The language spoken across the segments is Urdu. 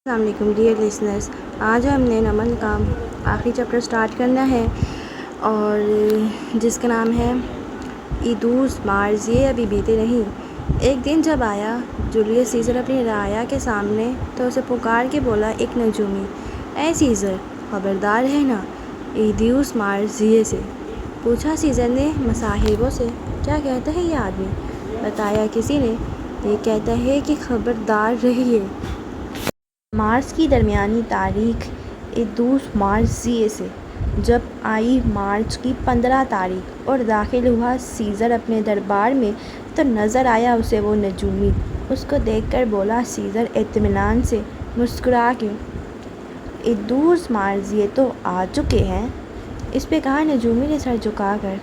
السلام علیکم ڈیئر لسنرس، آج ہم نے نمن کا آخری چیپٹر سٹارٹ کرنا ہے اور جس کا نام ہے ایدوس مارس یہ ابھی بیتے نہیں۔ ایک دن جب آیا جولیس سیزر اپنی رعایا کے سامنے تو اسے پکار کے بولا ایک نجومی، اے سیزر خبردار ہے نا ایدوس مارس یہ سے؟ پوچھا سیزر نے مصاحبوں سے، کیا کہتا ہے یہ آدمی؟ بتایا کسی نے، یہ کہتا ہے کہ خبردار رہیے۔ مارس کی درمیانی تاریخ ایدوس مارس سے جب آئی مارچ کی 15 تاریخ اور داخل ہوا سیزر اپنے دربار میں تو نظر آیا اسے وہ نجومی۔ اس کو دیکھ کر بولا سیزر اطمینان سے مسکرا کے، ایدوس مارس یہ تو آ چکے ہیں۔ اس پہ کہا نجومی نے سر جھکا کر۔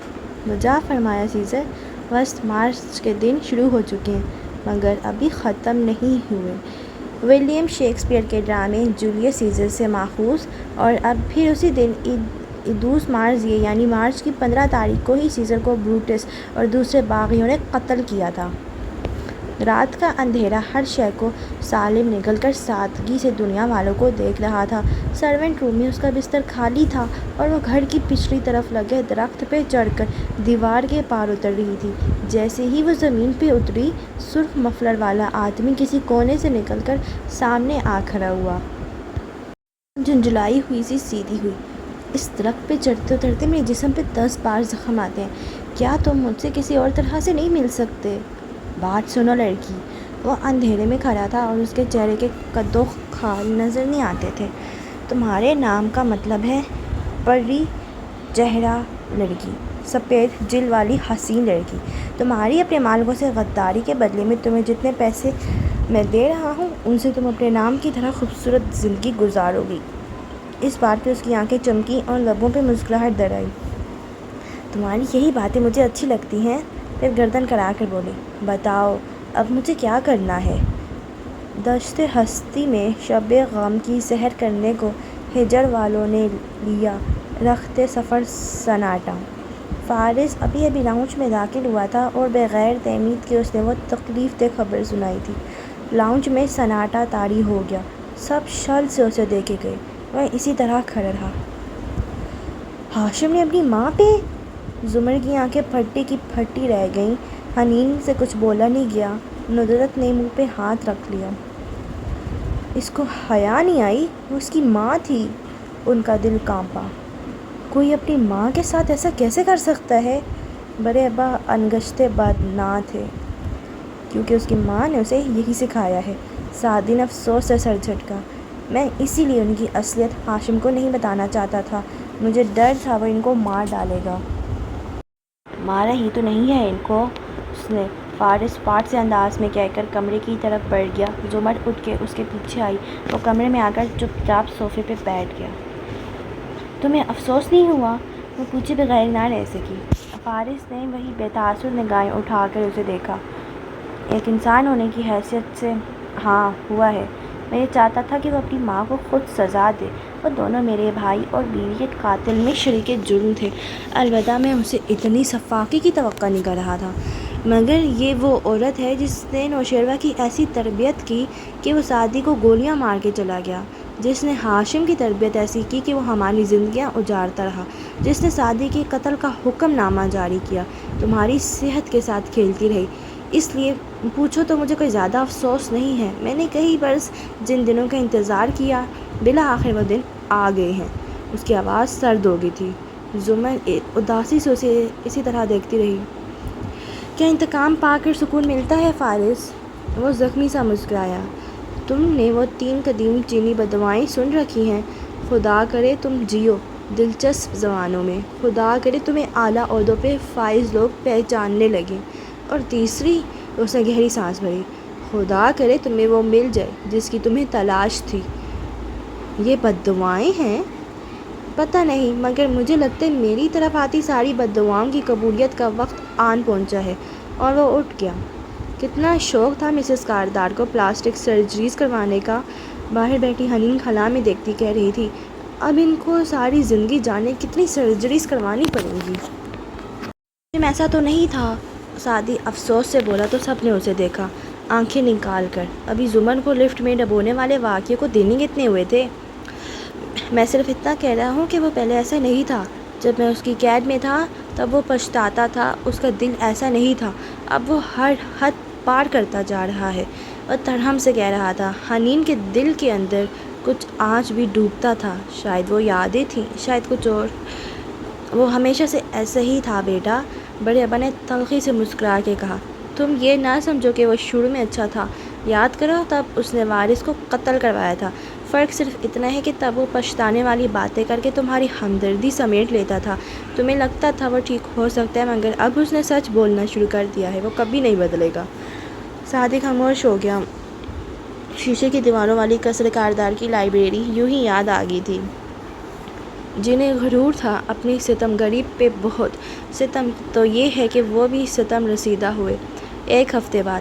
وجہ فرمایا سیزر، وسط مارچ کے دن شروع ہو چکے ہیں مگر ابھی ختم نہیں ہوئے۔ ولیم شیکسپیئر کے ڈرامے جولیس سیزر سے ماخوذ، اور اب پھر اسی دن ایدوس مارس یہ یعنی مارچ کی 15 تاریخ کو ہی سیزر کو بروٹس اور دوسرے باغیوں نے قتل کیا تھا۔ رات کا اندھیرا ہر شے کو سالم نگل کر سادگی سے دنیا والوں کو دیکھ رہا تھا۔ سرونٹ روم میں اس کا بستر خالی تھا اور وہ گھر کی پچھلی طرف لگے درخت پہ چڑھ کر دیوار کے پار اتر رہی تھی۔ جیسے ہی وہ زمین پہ اتری، سرخ مفلر والا آدمی کسی کونے سے نکل کر سامنے آ کھڑا ہوا۔ جھنجھلائی ہوئی سی سیدھی ہوئی، اس درخت پہ چڑھتے اترتے میرے جسم پہ 10 بار زخم آتے ہیں، کیا تم مجھ سے کسی اور طرح سے نہیں مل سکتے؟ بات سنو لڑکی۔ وہ اندھیرے میں کھڑا تھا اور اس کے چہرے کے قد و خال نظر نہیں آتے تھے۔ تمہارے نام کا مطلب ہے پری چہرہ لڑکی، سفید جلد والی حسین لڑکی۔ تمہاری اپنے مالکوں سے غداری کے بدلے میں تمہیں جتنے پیسے میں دے رہا ہوں ان سے تم اپنے نام کی طرح خوبصورت زندگی گزارو گی۔ اس بات پہ اس کی آنکھیں چمکیں اور لبوں پہ مسکراہٹ در آئی۔ تمہاری یہی باتیں مجھے اچھی لگتی ہیں۔ پھر گردن کڑا کر بولی، بتاؤ اب مجھے کیا کرنا ہے؟ دشت ہستی میں شب غم کی سحر کرنے کو ہجر والوں نے لیا رخت سفر سناٹا۔ فارس ابھی ابھی لاؤنج میں داخل ہوا تھا اور بغیر تیمید کے اس نے وہ تکلیف دہ خبر سنائی تھی۔ لاؤنج میں سناٹا طاری ہو گیا، سب شل سے اسے دیکھے گئے۔ وہ اسی طرح کھڑا رہا۔ ہاشم نے اپنی ماں پہ؟ زمر کی آنکھیں پھٹی کی پھٹی رہ گئیں۔ حنین سے کچھ بولا نہیں گیا۔ ندرت نے منہ پہ ہاتھ رکھ لیا۔ اس کو حیا نہیں آئی؟ وہ اس کی ماں تھی۔ ان کا دل کانپا۔ کوئی اپنی ماں کے ساتھ ایسا کیسے کر سکتا ہے؟ بڑے ابا انگشتے بدناں تھے کیونکہ اس کی ماں نے اسے یہی سکھایا ہے۔ سعدی نے افسوس سے سر جھٹکا۔ میں اسی لیے ان کی اصلیت ہاشم کو نہیں بتانا چاہتا تھا، مجھے ڈر تھا وہ ان کو مار ڈالے گا۔ مارا ہی تو نہیں ہے ان کو اس نے، فارس پاٹ سے انداز میں کہہ کر کمرے کی طرف بڑھ گیا۔ زمر اٹھ کے اس کے پیچھے آئی۔ وہ کمرے میں آ کر چپ چاپ صوفے پہ بیٹھ گیا۔ تمہیں افسوس نہیں ہوا؟ وہ پوچھے بغیر نہ رہ سکی۔ فارس نے وہی بے تاثر نگاہیں اٹھا کر اسے دیکھا۔ ایک انسان ہونے کی حیثیت سے ہاں ہوا ہے۔ میں یہ چاہتا تھا کہ وہ اپنی ماں کو خود سزا دے۔ وہ دونوں میرے بھائی اور بیوی کے قاتل میں شریک جرم تھے۔ البتہ میں اسے اتنی صفاقی کی توقع نہیں کر رہا تھا، مگر یہ وہ عورت ہے جس نے نوشیروہ کی ایسی تربیت کی کہ وہ سعدی کو گولیاں مار کے چلا گیا، جس نے ہاشم کی تربیت ایسی کی کہ وہ ہماری زندگیاں اجارتا رہا، جس نے سعدی کے قتل کا حکم نامہ جاری کیا، تمہاری صحت کے ساتھ کھیلتی رہی۔ اس لیے پوچھو تو مجھے کوئی زیادہ افسوس نہیں ہے۔ میں نے کئی برس جن دنوں کا انتظار کیا، بالآخر وہ دن آ گئے ہیں۔ اس کی آواز سرد ہو گئی تھی۔ زمر اداسی سے اسے اسی طرح دیکھتی رہی۔ کیا انتقام پا کر سکون ملتا ہے فارس؟ وہ زخمی سا مسکرایا۔ تم نے وہ 3 قدیم چینی بددعائیں سن رکھی ہیں، خدا کرے تم جیو دلچسپ زمانوں میں، خدا کرے تمہیں اعلیٰ عہدوں پہ فائز لوگ پہچاننے لگیں، اور تیسری، اس نے گہری سانس بھری، خدا کرے تمہیں وہ مل جائے جس کی تمہیں تلاش تھی۔ یہ بددعائیں ہیں؟ پتہ نہیں، مگر مجھے لگتا ہے میری طرف آتی ساری بددعاؤں کی قبولیت کا وقت آن پہنچا ہے۔ اور وہ اٹھ گیا۔ کتنا شوق تھا مسز کاردار کو پلاسٹک سرجریز کروانے کا۔ باہر بیٹھی حنین خلا میں دیکھتی کہہ رہی تھی، اب ان کو ساری زندگی جانے کتنی سرجریز کروانی پڑیں گی۔ ایسا تو نہیں تھا، سعدی افسوس سے بولا تو سب نے اسے دیکھا۔ آنکھیں نکال کر۔ ابھی زمر کو لفٹ میں ڈبونے والے واقعے کو دن ہی کتنے ہوئے تھے؟ میں صرف اتنا کہہ رہا ہوں کہ وہ پہلے ایسا نہیں تھا۔ جب میں اس کی قید میں تھا تب وہ پچھتاتا تھا، اس کا دل ایسا نہیں تھا۔ اب وہ ہر حد پار کرتا جا رہا ہے۔ اور ترہم سے کہہ رہا تھا۔ حنین کے دل کے اندر کچھ آج بھی ڈوبتا تھا، شاید وہ یادیں تھیں، شاید کچھ اور۔ وہ ہمیشہ سے ایسا ہی تھا بیٹا، بڑے ابا نے تلخی سے مسکرا کے کہا۔ تم یہ نہ سمجھو کہ وہ شروع میں اچھا تھا۔ یاد کرو تب اس نے وارث کو قتل کروایا تھا۔ فرق صرف اتنا ہے کہ تب وہ پچھتانے والی باتیں کر کے تمہاری ہمدردی سمیٹ لیتا تھا۔ تمہیں لگتا تھا وہ ٹھیک ہو سکتا ہے، مگر اب اس نے سچ بولنا شروع کر دیا ہے، وہ کبھی نہیں بدلے گا۔ صادق خاموش ہو گیا۔ شیشے کی دیواروں والی قصر کاردار کی لائبریری یوں ہی یاد آ گئی تھی۔ جنہیں غرور تھا اپنی ستم گری پہ بہت۔ ستم تو یہ ہے کہ وہ بھی ستم رسیدہ ہوئے۔ ایک ہفتے بعد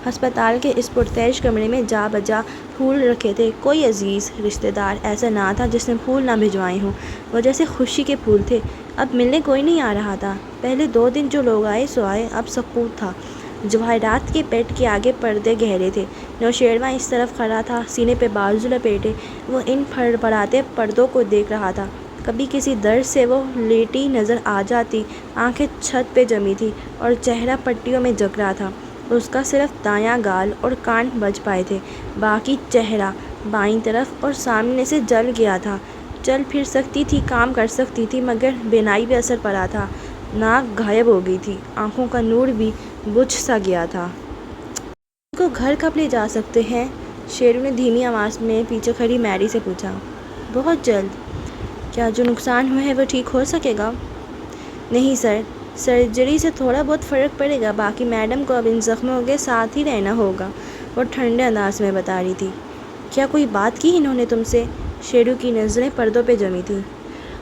ہسپتال کے اس پرتعیش کمرے میں جا بجا پھول رکھے تھے۔ کوئی عزیز رشتہ دار ایسا نہ تھا جس نے پھول نہ بھجوائے ہوں۔ وہ جیسے خوشی کے پھول تھے۔ اب ملنے کوئی نہیں آ رہا تھا۔ پہلے 2 دن جو لوگ آئے سو آئے، اب سکوت تھا۔ جواہرات کے بیڈ کے آگے پردے گہرے تھے۔ نوشیروان اس طرف کھڑا تھا، سینے پہ بازو لپیٹے۔ وہ ان پھڑپڑاتے پردوں کو دیکھ رہا تھا۔ کبھی کسی درد سے وہ لیٹی نظر آ جاتی، آنکھیں چھت پہ جمی تھیں اور چہرہ پٹیوں میں جکڑا رہا تھا۔ اس کا صرف دایاں گال اور کان بچ پائے تھے، باقی چہرہ بائیں طرف اور سامنے سے جل گیا تھا۔ چل پھر سکتی تھی، کام کر سکتی تھی، مگر بینائی پہ اثر پڑا تھا۔ ناک غائب ہو گئی تھی، آنکھوں کا نور بھی بجھ سا گیا تھا۔ ان کو گھر کب لے جا سکتے ہیں؟ شیرو نے دھیمی آواز میں پیچھے کھڑی میری سے پوچھا۔ بہت جلد۔ کیا جو نقصان ہوا ہے وہ ٹھیک ہو سکے گا؟ نہیں سر، سرجری سے تھوڑا بہت فرق پڑے گا، باقی میڈم کو اب ان زخموں کے ساتھ ہی رہنا ہوگا، وہ ٹھنڈے انداز میں بتا رہی تھی۔ کیا کوئی بات کی انہوں نے تم سے؟ شیرو کی نظریں پردوں پہ جمی تھیں۔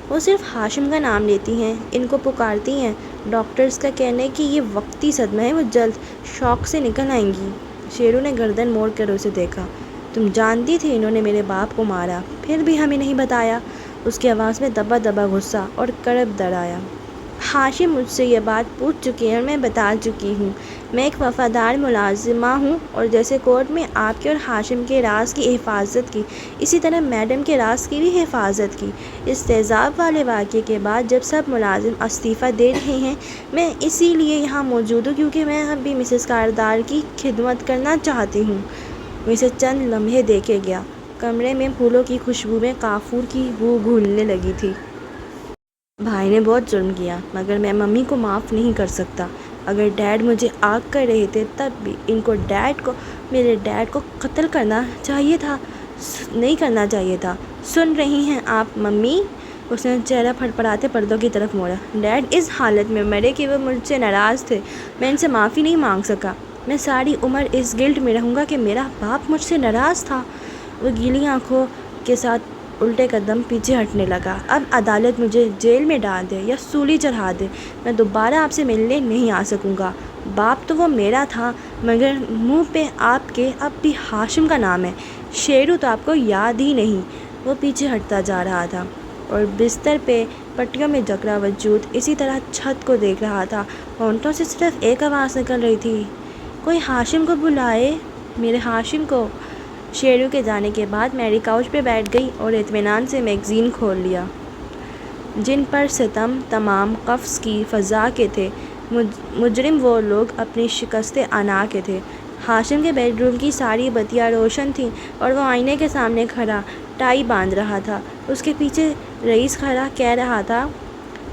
وہ صرف ہاشم کا نام لیتی ہیں، ان کو پکارتی ہیں۔ ڈاکٹرز کا کہنا ہے کہ یہ وقتی صدمہ ہے، وہ جلد شوق سے نکل آئیں گی۔ شیرو نے گردن موڑ کر اسے دیکھا۔ تم جانتی تھی انہوں نے میرے باپ کو مارا، پھر بھی ہمیں نہیں بتایا؟ اس کی آواز میں دبا دبا غصہ اور کڑب ڈر آیا۔ ہاشم مجھ سے یہ بات پوچھ چکی ہے اور میں بتا چکی ہوں۔ میں ایک وفادار ملازمہ ہوں، اور جیسے کورٹ میں آپ کے اور ہاشم کے راز کی حفاظت کی، اسی طرح میڈم کے راز کی بھی حفاظت کی۔ اس تیزاب والے واقعے کے بعد جب سب ملازم استعفیٰ دے رہے ہیں، میں اسی لیے یہاں موجود ہوں، کیونکہ میں اب بھی مسز کاردار کی خدمت کرنا چاہتی ہوں۔ وہ اسے چند لمحے دیکھے گیا۔ کمرے میں پھولوں کی خوشبو میں کافور کی بو گھلنے لگی تھی۔ بھائی نے بہت ظلم کیا، مگر میں ممی کو معاف نہیں کر سکتا۔ اگر ڈیڈ مجھے آگ کر رہے تھے تب بھی ان کو میرے ڈیڈ کو قتل کرنا چاہیے تھا، نہیں کرنا چاہیے تھا۔ سن رہی ہیں آپ ممی؟ اس نے چہرہ پھڑپڑاتے پردوں کی طرف موڑا۔ ڈیڈ اس حالت میں مرے کہ وہ مجھ سے ناراض تھے، میں ان سے معافی نہیں مانگ سکا۔ میں ساری عمر اس گلٹ میں رہوں گا کہ میرا باپ مجھ سے ناراض تھا۔ وہ گیلی آنکھوں کے ساتھ الٹے قدم پیچھے ہٹنے لگا۔ اب عدالت مجھے جیل میں ڈال دے یا سولی چڑھا دے، میں دوبارہ آپ سے ملنے نہیں آ سکوں گا۔ باپ تو وہ میرا تھا، مگر منہ پہ آپ کے اب بھی ہاشم کا نام ہے۔ شیرو تو آپ کو یاد ہی نہیں۔ وہ پیچھے ہٹتا جا رہا تھا اور بستر پہ پٹیوں میں جکڑا وجود اسی طرح چھت کو دیکھ رہا تھا۔ ہونٹوں سے صرف ایک آواز نکل رہی تھی، کوئی ہاشم کو بلائے، میرے ہاشم کو۔ شیرو کے جانے کے بعد میری کاؤچ پہ بیٹھ گئی اور اطمینان سے میگزین کھول لیا۔ جن پر ستم تمام قفس کی فضا کے تھے، مجرم وہ لوگ اپنی شکست انا کے تھے۔ ہاشم کے بیڈ روم کی ساری بتیاں روشن تھیں اور وہ آئینے کے سامنے کھڑا ٹائی باندھ رہا تھا۔ اس کے پیچھے رئیس کھڑا کہہ رہا تھا،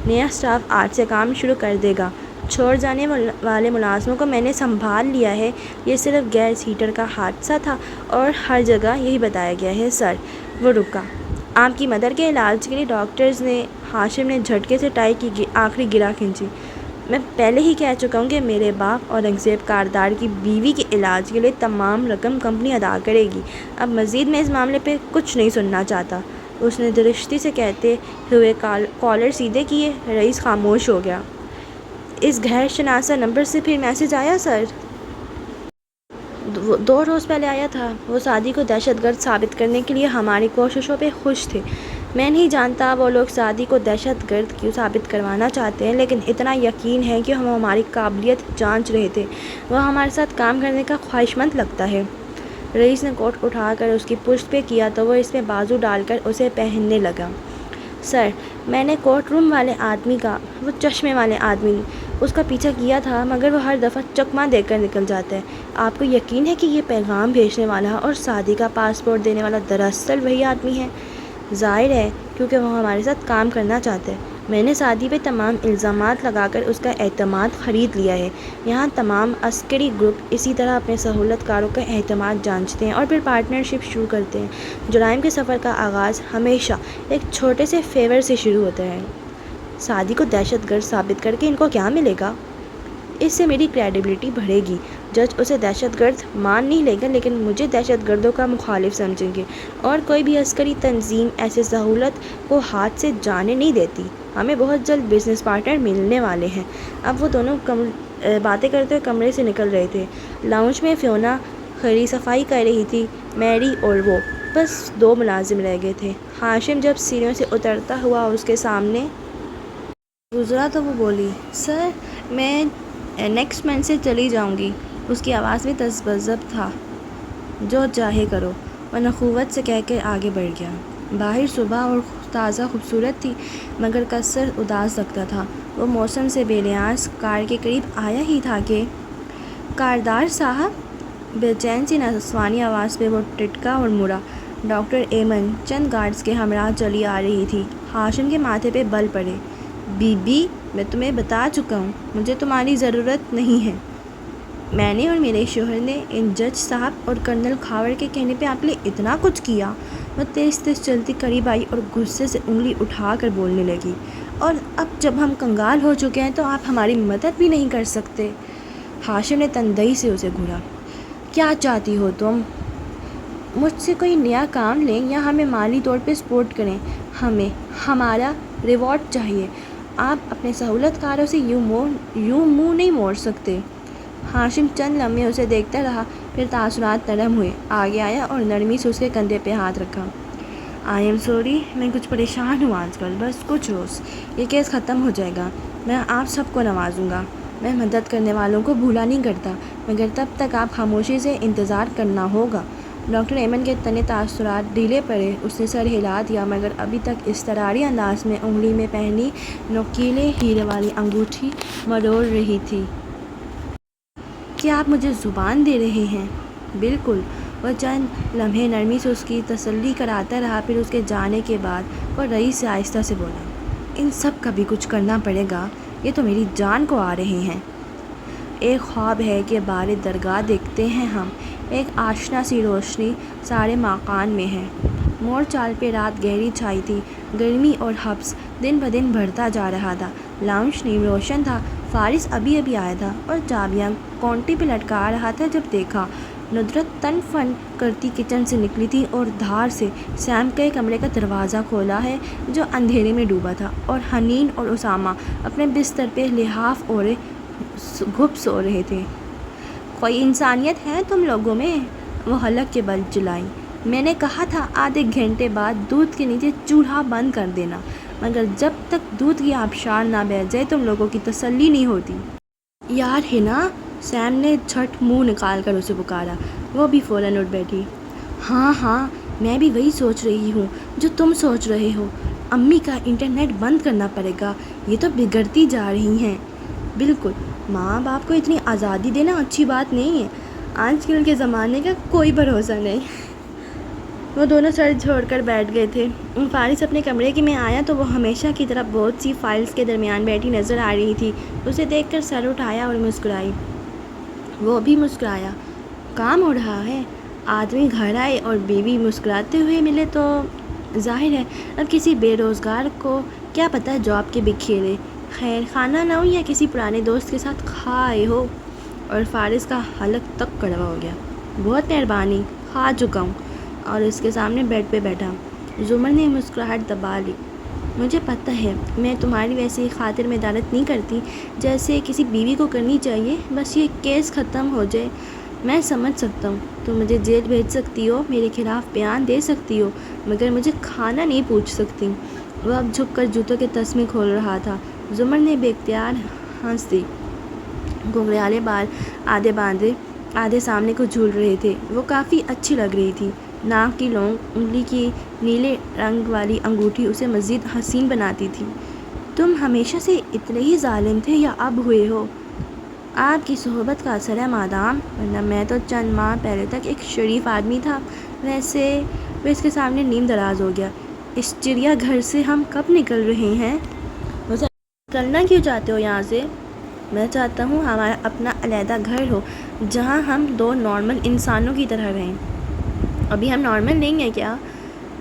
نیا اسٹاف آج سے کام شروع کر دے گا۔ چھوڑ جانے والے ملازموں کو میں نے سنبھال لیا ہے، یہ صرف گیس ہیٹر کا حادثہ تھا اور ہر جگہ یہی بتایا گیا ہے سر۔ وہ رکا۔ آپ کی مدر کے علاج کے لیے ڈاکٹرز نے، ہاشم نے جھٹکے سے ٹائی کی آخری گرہ کھینچی۔ میں پہلے ہی کہہ چکا ہوں کہ میرے باپ اورنگزیب کاردار کی بیوی کے علاج کے لیے تمام رقم کمپنی ادا کرے گی۔ اب مزید میں اس معاملے پہ کچھ نہیں سننا چاہتا، اس نے درشتی سے کہتے ہوئے کالر سیدھے کیے۔ رئیس خاموش ہو گیا۔ اس غیر شناسہ نمبر سے پھر میسج آیا سر؟ 2 روز پہلے آیا تھا۔ وہ سعدی کو دہشت گرد ثابت کرنے کے لیے ہماری کوششوں پہ خوش تھے۔ میں نہیں جانتا وہ لوگ سعدی کو دہشت گرد کیوں ثابت کروانا چاہتے ہیں، لیکن اتنا یقین ہے کہ وہ ہماری قابلیت جانچ رہے تھے۔ وہ ہمارے ساتھ کام کرنے کا خواہشمند لگتا ہے۔ رئیس نے کوٹ اٹھا کر اس کی پشت پہ کیا تو وہ اس میں بازو ڈال کر اسے پہننے لگا۔ سر، میں نے کورٹ روم والے آدمی کا، وہ چشمے والے آدمی، اس کا پیچھا کیا تھا، مگر وہ ہر دفعہ چکمہ دے کر نکل جاتا ہے۔ آپ کو یقین ہے کہ یہ پیغام بھیجنے والا اور سعدی کا پاسپورٹ دینے والا دراصل وہی آدمی ہے؟ ظاہر ہے، کیونکہ وہ ہمارے ساتھ کام کرنا چاہتا ہے۔ میں نے سعدی پہ تمام الزامات لگا کر اس کا اعتماد خرید لیا ہے۔ یہاں تمام عسکری گروپ اسی طرح اپنے سہولت کاروں کا اعتماد جانچتے ہیں اور پھر پارٹنرشپ شروع کرتے ہیں۔ جرائم کے سفر کا آغاز ہمیشہ ایک چھوٹے سے فیور سے شروع ہوتا ہے۔ سعدی کو دہشت گرد ثابت کر کے ان کو کیا ملے گا؟ اس سے میری کریڈیبلٹی بڑھے گی۔ جج اسے دہشت گرد مان نہیں لے گا، لیکن مجھے دہشت گردوں کا مخالف سمجھیں گے، اور کوئی بھی عسکری تنظیم ایسے سہولت کو ہاتھ سے جانے نہیں دیتی۔ ہمیں بہت جلد بزنس پارٹنر ملنے والے ہیں۔ اب وہ دونوں باتیں کرتے ہوئے کمرے سے نکل رہے تھے۔ لاؤنج میں فیونا خیری صفائی کر رہی تھی۔ میری اور وہ، بس دو ملازم رہ گئے تھے۔ ہاشم جب سیڑھیوں سے اترتا ہوا اس کے سامنے گزرا تو وہ بولی، سر، میں نیکسٹ منتھ سے چلی جاؤں گی۔ اس کی آواز میں تذبذب تھا۔ جو چاہے کرو، وہ نخوت سے کہہ کر آگے بڑھ گیا۔ باہر صبح اور تازہ خوبصورت تھی، مگر قصر اداس لگتا تھا۔ وہ موسم سے بے نیاز کار کے قریب آیا ہی تھا کہ کاردار صاحب، بے چین سی نسوانی آواز پہ وہ ٹٹکا اور مڑا۔ ڈاکٹر ایمن چند گارڈز کے ہمراہ چلی آ رہی تھی۔ ہاشم کے ماتھے پہ بل پڑے۔ بی بی، میں تمہیں بتا چکا ہوں، مجھے تمہاری ضرورت نہیں ہے۔ میں نے اور میرے شوہر نے ان جج صاحب اور کرنل کھاور کے کہنے پہ آپ کے لیے اتنا کچھ کیا۔ وہ تیز تیز چلتی قریب آئی اور غصے سے انگلی اٹھا کر بولنے لگی، اور اب جب ہم کنگال ہو چکے ہیں تو آپ ہماری مدد بھی نہیں کر سکتے۔ ہاشم نے تندئی سے اسے گھورا۔ کیا چاہتی ہو تم؟ مجھ سے کوئی نیا کام لیں یا ہمیں مالی طور پہ سپورٹ کریں، ہمیں ہمارا ریوارڈ چاہیے۔ آپ اپنے سہولت کاروں سے یوں منہ نہیں موڑ سکتے۔ ہاشم چند لمحے اسے دیکھتا رہا، پھر تاثرات نرم ہوئے، آگے آیا اور نرمی سے اس کے کندھے پہ ہاتھ رکھا۔ آئی ایم سوری، میں کچھ پریشان ہوں آج کل، بس کچھ روز یہ کیس ختم ہو جائے گا۔ میں آپ سب کو نوازوں گا۔ میں مدد کرنے والوں کو بھولا نہیں کرتا، مگر تب تک آپ خاموشی سے انتظار کرنا ہوگا۔ ڈاکٹر ایمن کے تنے تاثرات ڈھیلے پڑے۔ اس نے سر ہلا دیا، مگر ابھی تک اضطراری انداز میں انگلی میں پہنی نوکیلے ہیرے والی انگوٹھی مروڑ رہی تھی۔ کیا آپ مجھے زبان دے رہے ہیں؟ بالکل۔ وہ چند لمحے نرمی سے اس کی تسلی کراتا رہا، پھر اس کے جانے کے بعد وہ رئیس سے آہستہ سے بولا، ان سب کا بھی کچھ کرنا پڑے گا، یہ تو میری جان کو آ رہے ہیں۔ ایک خواب ہے کہ بارے درگاہ دیکھتے ہیں ہم، ایک آشنا سی روشنی سارے مکان میں ہے۔ موڑ چال پہ رات گہری چھائی تھی، گرمی اور حبس دن بدن بڑھتا جا رہا تھا۔ لاؤنج نیم روشن تھا۔ فارس ابھی آیا تھا اور چابیاں کونٹی پہ لٹکا رہا تھا جب دیکھا ندرت تن فن کرتی کچن سے نکلی تھی اور دھار سے سیم کے کمرے کا دروازہ کھولا ہے جو اندھیرے میں ڈوبا تھا، اور حنین اور اسامہ اپنے بستر پہ لحاف اوڑھے گھپ سو رہے تھے۔ کوئی انسانیت ہے تم لوگوں میں؟ وہ حلق کے بل چلائی۔ میں نے کہا تھا آدھے گھنٹے بعد دودھ کے نیچے چولہا بند کر دینا، مگر جب تک دودھ کی آبشار نہ بہہ جائے تم لوگوں کی تسلی نہیں ہوتی۔ یار ہے نا، سیم نے جھٹ منہ نکال کر اسے پکارا۔ وہ بھی فوراً اٹھ بیٹھی۔ ہاں ہاں، میں بھی وہی سوچ رہی ہوں جو تم سوچ رہے ہو۔ امی کا انٹرنیٹ بند کرنا پڑے گا، یہ تو بگڑتی جا رہی ہیں۔ بالکل، ماں باپ کو اتنی آزادی دینا اچھی بات نہیں ہے۔ آج کل کے زمانے کا کوئی بھروسہ نہیں۔ وہ دونوں سر جھوڑ کر بیٹھ گئے تھے۔ فارس اپنے کمرے میں آیا تو وہ ہمیشہ کی طرح بہت سی فائلز کے درمیان بیٹھی نظر آ رہی تھی۔ اسے دیکھ کر سر اٹھایا اور مسکرائی۔ وہ بھی مسکرایا۔ کام ہو رہا ہے۔ آدمی گھر آئے اور بیوی مسکراتے ہوئے ملے تو ظاہر ہے اب کسی بے روزگار کو کیا پتہ جاب کے بکھیرے، خیر خانہ نہ ہو یا کسی پرانے دوست کے ساتھ کھائے ہو۔ اور فارس کا حلق تک کڑوا ہو گیا۔ بہت مہربانی، کھا چکا ہوں۔ اور اس کے سامنے بیڈ پہ بیٹھا۔ زمر نے مسکراہٹ دبا لی۔ مجھے پتہ ہے، میں تمہاری ویسی خاطر میں دانت نہیں کرتی جیسے کسی بیوی کو کرنی چاہیے، بس یہ کیس ختم ہو جائے۔ میں سمجھ سکتا ہوں، تم مجھے جیل بھیج سکتی ہو، میرے خلاف بیان دے سکتی ہو، مگر مجھے کھانا نہیں پوچھ سکتی۔ وہ اب جھک کر جوتوں کے تسمے کھول رہا تھا۔ زمر نے بے اختیار ہنس دی۔ گھنگریالے بال آدھے باندھے آدھے سامنے کو جھول رہے تھے۔ وہ کافی اچھی لگ رہی تھی۔ ناک کی لونگ انگلی کی نیلے رنگ والی انگوٹھی اسے مزید حسین بناتی تھی۔ تم ہمیشہ سے اتنے ہی ظالم تھے یا اب ہوئے ہو؟ آپ کی صحبت کا اثر ہے مادام، ورنہ میں تو چند ماہ پہلے تک ایک شریف آدمی تھا۔ ویسے وہ اس کے سامنے نیم دراز ہو گیا۔ اس چڑیا گھر سے ہم کب نکل رہے ہیں؟ نکلنا کیوں چاہتے ہو یہاں سے؟ میں چاہتا ہوں ہمارا اپنا علیحدہ گھر ہو جہاں ہم دو نارمل انسانوں کی طرح رہیں۔ ابھی ہم نارمل نہیں ہیں کیا؟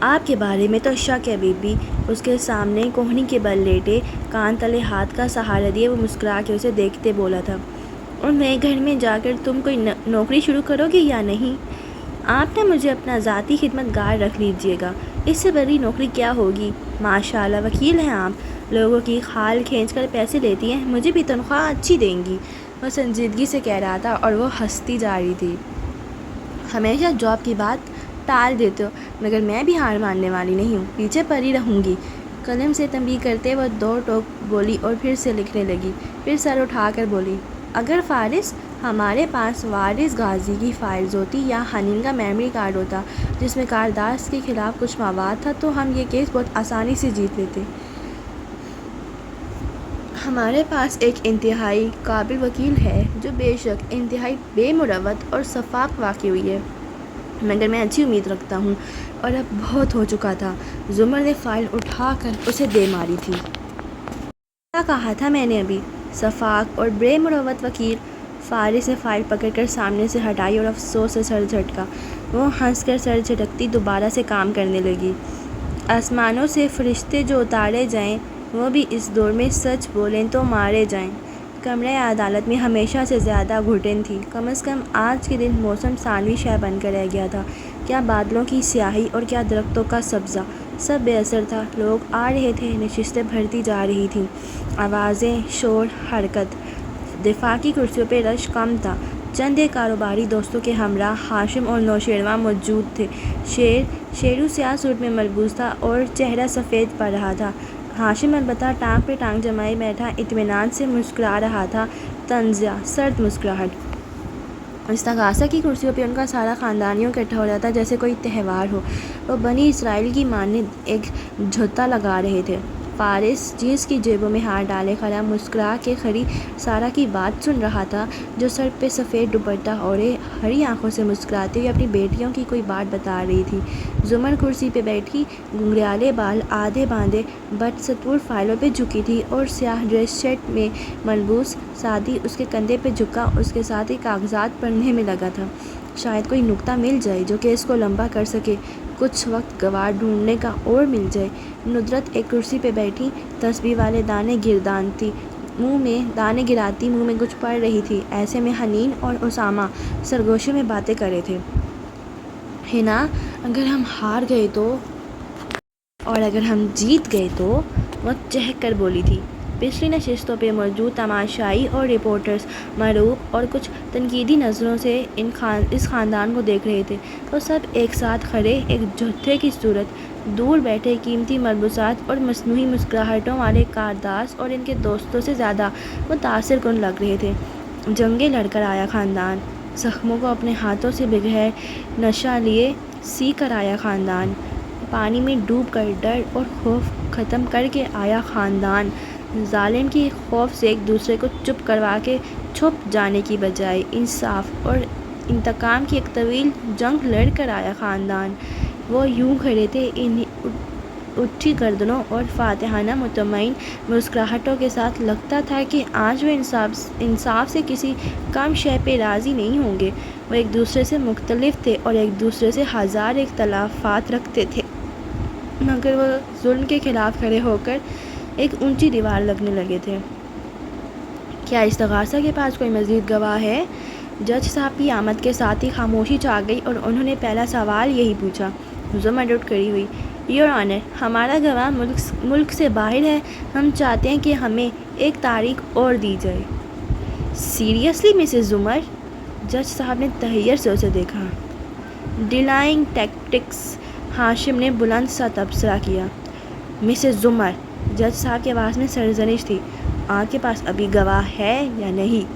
آپ کے بارے میں تو شک ہے بی بی۔ اس کے سامنے کوہنی کے بل لیٹے کان تلے ہاتھ کا سہارا دیے وہ مسکرا کے اسے دیکھتے بولا تھا۔ اور نئے گھر میں جا کر تم کوئی نوکری شروع کرو گے یا نہیں؟ آپ نے مجھے اپنا ذاتی خدمت گار رکھ لیجیے گا، اس سے بڑی نوکری کیا ہوگی؟ ماشاءاللہ وکیل ہیں آپ، لوگوں کی خال کھینچ کر پیسے لیتی ہیں، مجھے بھی تنخواہ اچھی دیں گی۔ وہ سنجیدگی سے کہہ رہا تھا اور وہ ہنستی جا رہی تھی۔ ہمیشہ جاب کی بات ٹال دیتے ہو، مگر میں بھی ہار ماننے والی نہیں ہوں، پیچھے پڑی رہوں گی۔ قلم سے تنبیہ کرتے وہ دو ٹوک بولی اور پھر سے لکھنے لگی۔ پھر سر اٹھا کر بولی، اگر فارس ہمارے پاس وارث غازی کی فائلز ہوتی یا حنین کا میموری کارڈ ہوتا جس میں کارداس کے خلاف کچھ مواد تھا تو ہم یہ کیس بہت آسانی سے جیت لیتے۔ ہمارے پاس ایک انتہائی قابل وکیل ہے جو بے شک انتہائی بے مروت اور شفاف واقع ہوئی ہے، مگر میں اچھی امید رکھتا ہوں اور اب بہت ہو چکا تھا۔ زمر نے فائل اٹھا کر اسے دے ماری تھی۔ کیا کہا تھا میں نے ابھی؟ شفاف اور بے مروت وکیل۔ فارس نے فائل پکڑ کر سامنے سے ہٹائی اور افسوس سے سر جھٹکا۔ وہ ہنس کر سر جھٹکتی دوبارہ سے کام کرنے لگی۔ آسمانوں سے فرشتے جو اتارے جائیں وہ بھی اس دور میں سچ بولیں تو مارے جائیں۔ کمرہ عدالت میں ہمیشہ سے زیادہ گھٹن تھی، کم از کم آج کے دن موسم ثانوی شے بن کر رہ گیا تھا۔ کیا بادلوں کی سیاہی اور کیا درختوں کا سبزہ، سب بے اثر تھا۔ لوگ آ رہے تھے، نشستیں بھرتی جا رہی تھیں، آوازیں، شور، حرکت۔ دفاع کی کرسیوں پہ رش کم تھا۔ چند ایک کاروباری دوستوں کے ہمراہ ہاشم اور نوشیروان موجود تھے۔ شیرو سیاہ سوٹ میں ملبوس تھا اور چہرہ سفید پڑ رہا تھا۔ ہاشم البتہ ٹانگ پہ ٹانگ جمائے بیٹھا اطمینان سے مسکرا رہا تھا، طنزیہ سرد مسکراہٹ۔ استغاثہ کی کرسیوں پہ ان کا سارا خاندان یوں اکٹھا ہو جاتا جیسے کوئی تہوار ہو۔ وہ بنی اسرائیل کی مانند ایک جھوتا لگا رہے تھے۔ فارس جینس کی جیبوں میں ہاتھ ڈالے کھڑا مسکرا کے کھڑی سارا کی بات سن رہا تھا، جو سر پہ سفید دوپٹہ اوڑھے ہری آنکھوں سے مسکراتی ہوئی اپنی بیٹیوں کی کوئی بات بتا رہی تھی۔ زمر کرسی پہ بیٹھی، گھنگریالے بال آدھے باندھے، بدستور فائلوں پہ جھکی تھی اور سیاہ ڈریس شرٹ میں ملبوس ساتھی اس کے کندھے پہ جھکا اس کے ساتھ ہی کاغذات پڑھنے میں لگا تھا۔ شاید کوئی نکتہ مل جائے جو کیس کو لمبا کر سکے، کچھ وقت گواہ ڈھونڈنے کا اور مل جائے۔ ندرت ایک کرسی پہ بیٹھی تسبیح والے دانے گراتی منہ میں کچھ پڑھ رہی تھی۔ ایسے میں حنین اور اسامہ سرگوشی میں باتیں کر رہے تھے۔ ہنا، اگر ہم ہار گئے تو؟ اور اگر ہم جیت گئے تو؟ وہ چہک کر بولی تھی۔ پچھلی نشستوں پہ موجود تماشائی اور رپورٹرز مرعوب اور کچھ تنقیدی نظروں سے اس خاندان کو دیکھ رہے تھے۔ وہ سب ایک ساتھ کھڑے، ایک جتھے کی صورت، دور بیٹھے قیمتی ملبوسات اور مصنوعی مسکراہٹوں والے کارداس اور ان کے دوستوں سے زیادہ متاثر کن لگ رہے تھے۔ جنگیں لڑ کر آیا خاندان، زخموں کو اپنے ہاتھوں سے بغیر نشہ لیے سی کر آیا خاندان، پانی میں ڈوب کر ڈر اور خوف ختم کر کے آیا خاندان، ظالم کے خوف سے ایک دوسرے کو چپ کروا کے چھپ جانے کی بجائے انصاف اور انتقام کی ایک طویل جنگ لڑ کر آیا خاندان۔ وہ یوں کھڑے تھے، اٹھی گردنوں اور فاتحانہ مطمئن مسکراہٹوں کے ساتھ۔ لگتا تھا کہ آج وہ انصاف سے کسی کم شے پہ راضی نہیں ہوں گے۔ وہ ایک دوسرے سے مختلف تھے اور ایک دوسرے سے ہزار اختلافات رکھتے تھے، مگر وہ ظلم کے خلاف کھڑے ہو کر ایک اونچی دیوار لگنے لگے تھے۔ کیا استغاثہ کے پاس کوئی مزید گواہ ہے؟ جج صاحب کی آمد کے ساتھ ہی خاموشی چھا گئی اور انہوں نے پہلا سوال یہی پوچھا۔ زمر اٹھ کھڑی ہوئی۔ یور آنر، ہمارا گواہ ملک سے باہر ہے، ہم چاہتے ہیں کہ ہمیں ایک تاریخ اور دی جائے۔ سیریسلی مسز زمر؟ جج صاحب نے تحیر سے اسے دیکھا۔ ڈیلائنگ ٹیکٹکس، ہاشم نے بلند سا تبصرہ کیا۔ مسز زمر، جج صاحب کی آواز میں سرزنش تھی، آپ کے پاس ابھی گواہ ہے یا نہیں؟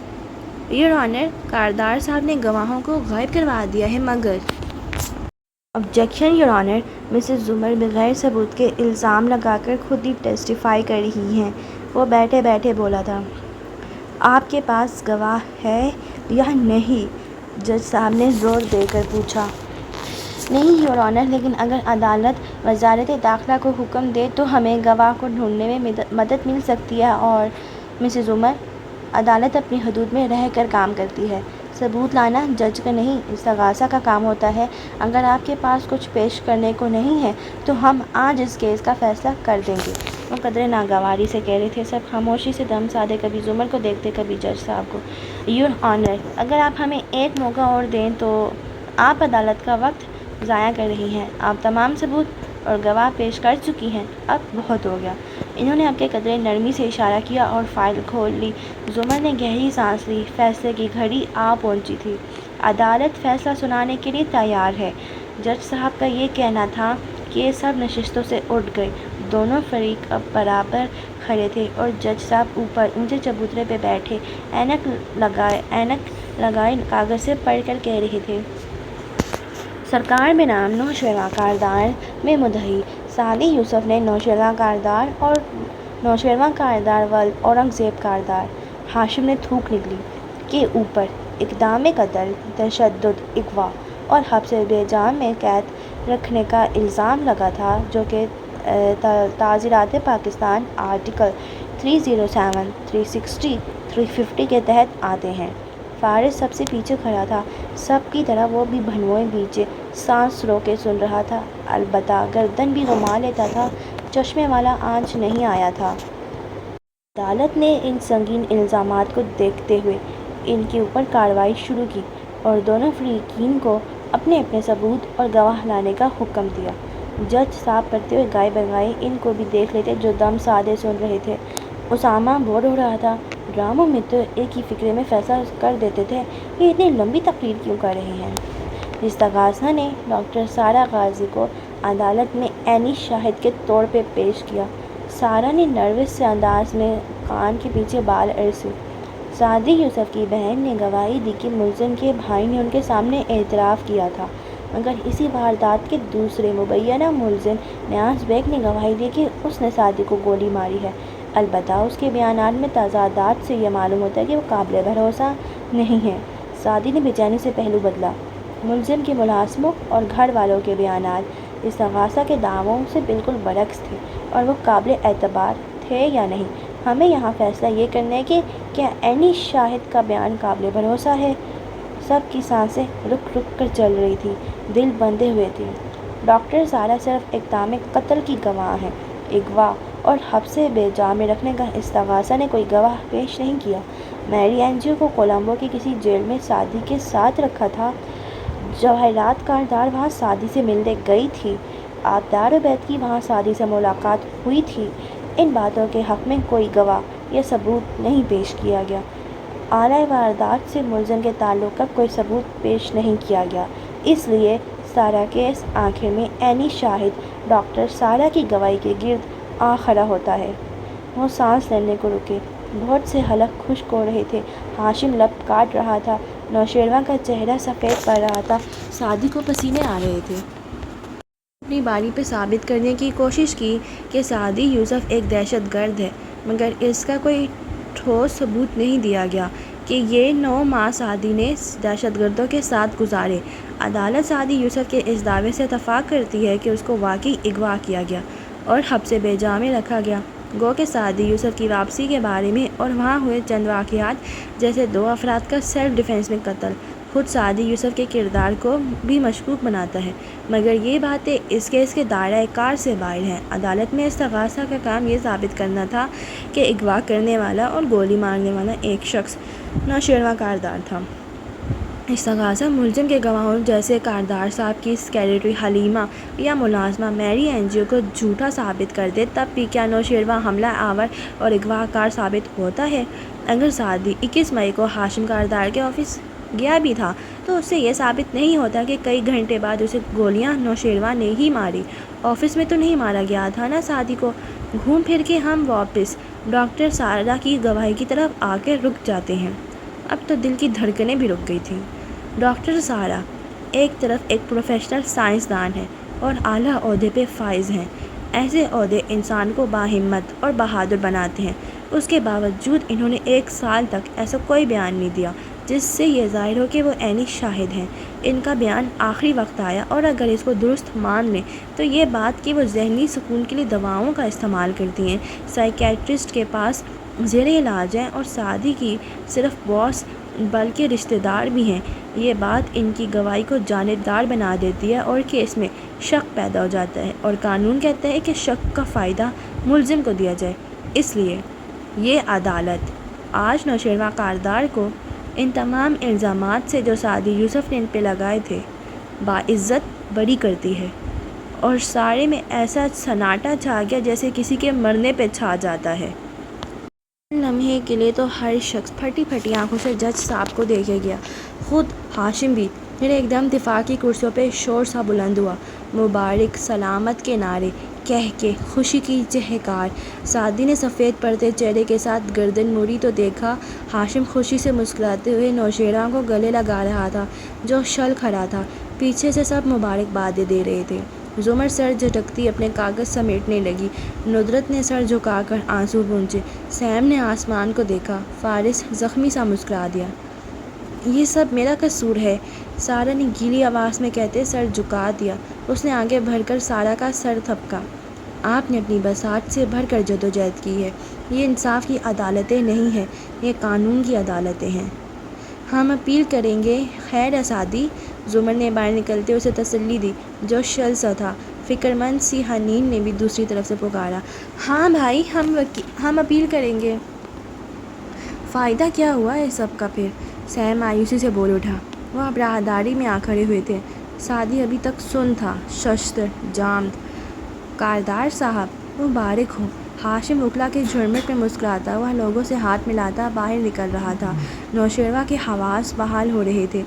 یور آنر، کاردار صاحب نے گواہوں کو غائب کروا دیا ہے، مگر آبجیکشن یور آنر، مسز زمر بغیر ثبوت کے الزام لگا کر خود ہی ٹیسٹیفائی کر رہی ہیں۔ وہ بیٹھے بیٹھے بولا تھا۔ آپ کے پاس گواہ ہے یا نہیں؟ جج صاحب نے زور دے کر پوچھا۔ نہیں یور آنر، لیکن اگر عدالت وزارت داخلہ کو حکم دے تو ہمیں گواہ کو ڈھونڈنے میں مدد مل سکتی ہے، اور مسز عمر، عدالت اپنی حدود میں رہ کر کام کرتی ہے۔ ثبوت لانا جج کا نہیں، استغاثہ کا کام ہوتا ہے۔ اگر آپ کے پاس کچھ پیش کرنے کو نہیں ہے تو ہم آج اس کیس کا فیصلہ کر دیں گے۔ وہ قدرے ناگواری سے کہہ رہے تھے۔ سب خاموشی سے دم سادے، کبھی زمر کو دیکھتے، کبھی جج صاحب کو۔ یور آنر، اگر آپ ہمیں ایک موقع اور دیں تو آپ عدالت کا وقت ضائع کر رہی ہیں۔ آپ تمام ثبوت اور گواہ پیش کر چکی ہیں، اب بہت ہو گیا۔ انہوں نے اپنے قدرے نرمی سے اشارہ کیا اور فائل کھول لی۔ زمر نے گہری سانس لی، فیصلے کی گھڑی آ پہنچی تھی۔ عدالت فیصلہ سنانے کے لیے تیار ہے۔ جج صاحب کا یہ کہنا تھا کہ سب نشستوں سے اٹھ گئے۔ دونوں فریق اب برابر کھڑے تھے اور جج صاحب اوپر اونچے چبوترے پہ بیٹھے اینک لگائے کاغذ سے پڑھ کر کہہ رہے تھے۔ سرکار بنام نوشیروان کاردار میں مدعی سعدی یوسف نے نوشیروان کاردار اور نوشیروان کاردار ولد اورنگزیب کاردار ہاشم نے تھوک نکلی کے اوپر اقدام قتل، تشدد، اغوا اور حبس بے جا میں قید رکھنے کا الزام لگا تھا، جو کہ تعزیرات پاکستان آرٹیکل 307، 360، 350 کے تحت آتے ہیں۔ فارس سب سے پیچھے کھڑا تھا، سب کی طرح وہ بھی بھنوئے بیچے سانس روکے سن رہا تھا، البتہ گردن بھی گھما لیتا تھا، چشمے والا آنچ نہیں آیا تھا۔ عدالت نے ان سنگین الزامات کو دیکھتے ہوئے ان کے اوپر کارروائی شروع کی اور دونوں فریقین کو اپنے اپنے ثبوت اور گواہ لانے کا حکم دیا۔ جج صاحب پڑھتے ہوئے گائے بگائے ان کو بھی دیکھ لیتے جو دم سادے سن رہے تھے۔ اسامہ بور ہو رہا تھا۔ ڈراموں میں تو ایک ہی فقرے میں فیصلہ کر دیتے تھے، یہ اتنی لمبی تقریر کیوں کر رہے ہیں؟ استغاثہ نے ڈاکٹر سارہ غازی کو عدالت میں عینی شاہد کے طور پہ پیش کیا۔ سارہ نے نروس سے انداز میں کان کے پیچھے بال ارسے۔ سعدی یوسف کی بہن نے گواہی دی کہ ملزم کے بھائی نے ان کے سامنے اعتراف کیا تھا، مگر اسی واردات کے دوسرے مبینہ ملزم نیاز بیگ نے گواہی دی کہ اس نے سعدی کو گولی ماری ہے، البتہ اس کے بیانات میں تضادات سے یہ معلوم ہوتا ہے کہ وہ قابل بھروسہ نہیں ہے۔ سعدی نے بے چینی سے پہلو بدلا۔ ملزم کے ملازموں اور گھر والوں کے بیانات استغاثہ کے دعووں سے بالکل برعکس تھے، اور وہ قابل اعتبار تھے یا نہیں، ہمیں یہاں فیصلہ یہ کرنا ہے کہ کیا عینی شاہد کا بیان قابل بھروسہ ہے۔ سب کی سانسیں رک رک کر چل رہی تھیں، دل بندھے ہوئے تھے۔ ڈاکٹر سارہ صرف اقدام قتل کی گواہ ہیں، اغوا اور حبس بے جا میں رکھنے کا استغاثہ نے کوئی گواہ پیش نہیں کیا۔ میری اینجیو کو کولمبو کی کسی جیل میں سعدی کے ساتھ رکھا تھا۔ جواہرات کاردار وہاں سعدی سے ملنے گئی تھی۔ آبدار عبید کی وہاں سعدی سے ملاقات ہوئی تھی۔ ان باتوں کے حق میں کوئی گواہ یا ثبوت نہیں پیش کیا گیا۔ اعلیٰ واردات سے ملزم کے تعلق کا کوئی ثبوت پیش نہیں کیا گیا، اس لیے سارا کیس آخر میں عینی شاہد ڈاکٹر سارہ کی گواہی کے گرد آ کھڑا ہوتا ہے۔ وہ سانس لینے کو رکے، بہت سے حلق خشک ہو رہے تھے، ہاشم لب کاٹ رہا تھا، نوشیروان کا چہرہ سفید پڑ رہا تھا، سعدی کو پسینے آ رہے تھے۔ اپنی باری پہ ثابت کرنے کی کوشش کی کہ سعدی یوسف ایک دہشت گرد ہے، مگر اس کا کوئی ٹھوس ثبوت نہیں دیا گیا کہ یہ 9 ماہ سعدی نے دہشت گردوں کے ساتھ گزارے۔ عدالت سعدی یوسف کے اس دعوے سے اتفاق کرتی ہے کہ اس کو واقعی اغوا کیا گیا اور حبس بے جا میں رکھا گیا، گو کہ سعدی یوسف کی واپسی کے بارے میں اور وہاں ہوئے چند واقعات جیسے 2 افراد کا سیلف ڈیفنس میں قتل خود سعدی یوسف کے کردار کو بھی مشکوک بناتا ہے، مگر یہ باتیں اس کیس کے دائرہ کار سے باہر ہیں۔ عدالت میں استغاثہ کا کام یہ ثابت کرنا تھا کہ اغوا کرنے والا اور گولی مارنے والا ایک شخص نوشیروان کاردار تھا۔ استغاثہ ملزم کے گواہوں جیسے کاردار صاحب کی سیکریٹری حلیمہ یا ملازمہ میری اینجیو کو جھوٹا ثابت کر دے، تب بھی کیا نوشیروان حملہ آور اور اغوا کار ثابت ہوتا ہے؟ اگر سعدی 21 مئی کو ہاشم کاردار کے آفس گیا بھی تھا تو اس سے یہ ثابت نہیں ہوتا کہ کئی گھنٹے بعد اسے گولیاں نوشیروان نے ہی ماری۔ آفس میں تو نہیں مارا گیا تھا نا سعدی کو۔ گھوم پھر کے ہم واپس ڈاکٹر سارا کی گواہی کی طرف آ کے رک جاتے ہیں۔ اب تو دل کی دھڑکنیں بھی رک گئی تھیں۔ ڈاکٹر سارا ایک طرف ایک پروفیشنل سائنسدان ہے اور اعلیٰ عہدے پہ فائز ہیں۔ ایسے عہدے انسان کو باہمت اور بہادر بناتے ہیں۔ اس کے باوجود انہوں نے 1 سال تک ایسا کوئی بیان نہیں دیا جس سے یہ ظاہر ہو کہ وہ عینی شاہد ہیں۔ ان کا بیان آخری وقت آیا اور اگر اس کو درست مان لیں تو یہ بات کہ وہ ذہنی سکون کے لیے دواؤں کا استعمال کرتی ہیں، سائیکیٹرسٹ کے پاس زیر علاج ہیں اور سعدی کی صرف باس بلکہ رشتہ دار بھی ہیں، یہ بات ان کی گواہی کو جانبدار بنا دیتی ہے اور کیس میں شک پیدا ہو جاتا ہے اور قانون کہتا ہے کہ شک کا فائدہ ملزم کو دیا جائے۔ اس لیے یہ عدالت آج نوشیروان کاردار کو ان تمام الزامات سے جو سعدی یوسف نے ان پہ لگائے تھے باعزت بری کرتی ہے۔ اور سارے میں ایسا سناٹا چھا گیا جیسے کسی کے مرنے پہ چھا جاتا ہے۔ لمحے کے لیے تو ہر شخص پھٹی پھٹی آنکھوں سے جج صاحب کو دیکھے گیا، خود ہاشم بھی۔ پھر ایک دم دفاع کی کرسیوں پہ شور سا بلند ہوا، مبارک سلامت کے نعرے کہہ کے خوشی کی چہکار۔ سعدی نے سفید پڑتے چہرے کے ساتھ گردن موڑی تو دیکھا ہاشم خوشی سے مسکراتے ہوئے نوشیروان کو گلے لگا رہا تھا جو شل کھڑا تھا۔ پیچھے سے سب مبارکبادیں دے رہے تھے۔ زمر سر جھٹکتی اپنے کاغذ سمیٹنے لگی، ندرت نے سر جھکا کر آنسو پونچھے، سیم نے آسمان کو دیکھا، فارس زخمی سا مسکرا دیا۔ یہ سب میرا قصور ہے، سارا نے گیلی آواز میں کہتے سر جھکا دیا۔ اس نے آگے بڑھ کر سارا کا سر تھپکا۔ آپ نے اپنی بساط سے بڑھ کر جدوجہد کی ہے، یہ انصاف کی عدالتیں نہیں ہیں، یہ قانون کی عدالتیں ہیں۔ ہم اپیل کریں گے۔ خیر ہے سعدی، زمر نے باہر نکلتے اسے تسلی دی جو شل سا تھا۔ فکر مند سی حنین نے بھی دوسری طرف سے پکارا، ہاں بھائی ہم اپیل کریں گے۔ فائدہ کیا ہوا اس سب کا پھر؟ سیم مایوسی سے بول اٹھا۔ وہ اب راہداری میں آ کھڑے ہوئے تھے۔ سعدی ابھی تک سن تھا، شستر جامد۔ کاردار صاحب مبارک ہو۔ ہاشم وکلا کے جھرمٹ میں مسکراتا ہوا لوگوں سے ہاتھ ملاتا باہر نکل رہا تھا۔ نوشیروان کے حواس بحال ہو رہے تھے،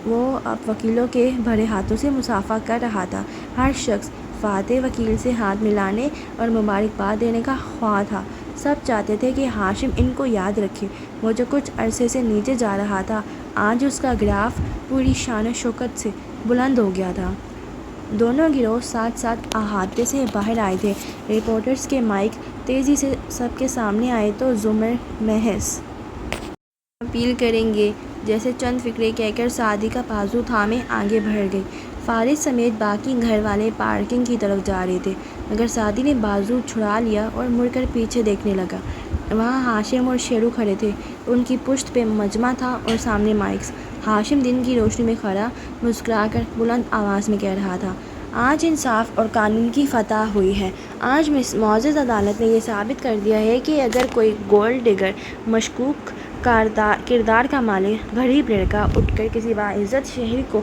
وہ اب وکیلوں کے بھرے ہاتھوں سے مصافحہ کر رہا تھا۔ ہر شخص فاتح وکیل سے ہاتھ ملانے اور مبارکباد دینے کا خواہاں تھا۔ سب چاہتے تھے کہ ہاشم ان کو یاد رکھے۔ وہ جو کچھ عرصے سے نیچے جا رہا تھا، آج اس کا گراف پوری شان و شوکت سے بلند ہو گیا تھا۔ دونوں گروہ ساتھ ساتھ احاطے سے باہر آئے تھے۔ رپورٹرز کے مائک تیزی سے سب کے سامنے آئے تو زمر محض اپیل کریں گے جیسے چند فقرے کہہ کر سعدی کا بازو تھامے آگے بڑھ گئی۔ فارس سمیت باقی گھر والے پارکنگ کی طرف جا رہے تھے مگر سعدی نے بازو چھڑا لیا اور مڑ کر پیچھے دیکھنے لگا۔ وہاں ہاشم اور شیرو کھڑے تھے، ان کی پشت پہ مجمع تھا اور سامنے مائکس۔ ہاشم دن کی روشنی میں کھڑا مسکرا کر بلند آواز میں کہہ رہا تھا، آج انصاف اور قانون کی فتح ہوئی ہے۔ آج معزز عدالت نے یہ ثابت کر دیا ہے کہ اگر کوئی گولڈ ڈگر مشکوک کردار کا مالک غریب لڑکا اٹھ کر کسی باعزت شہری کو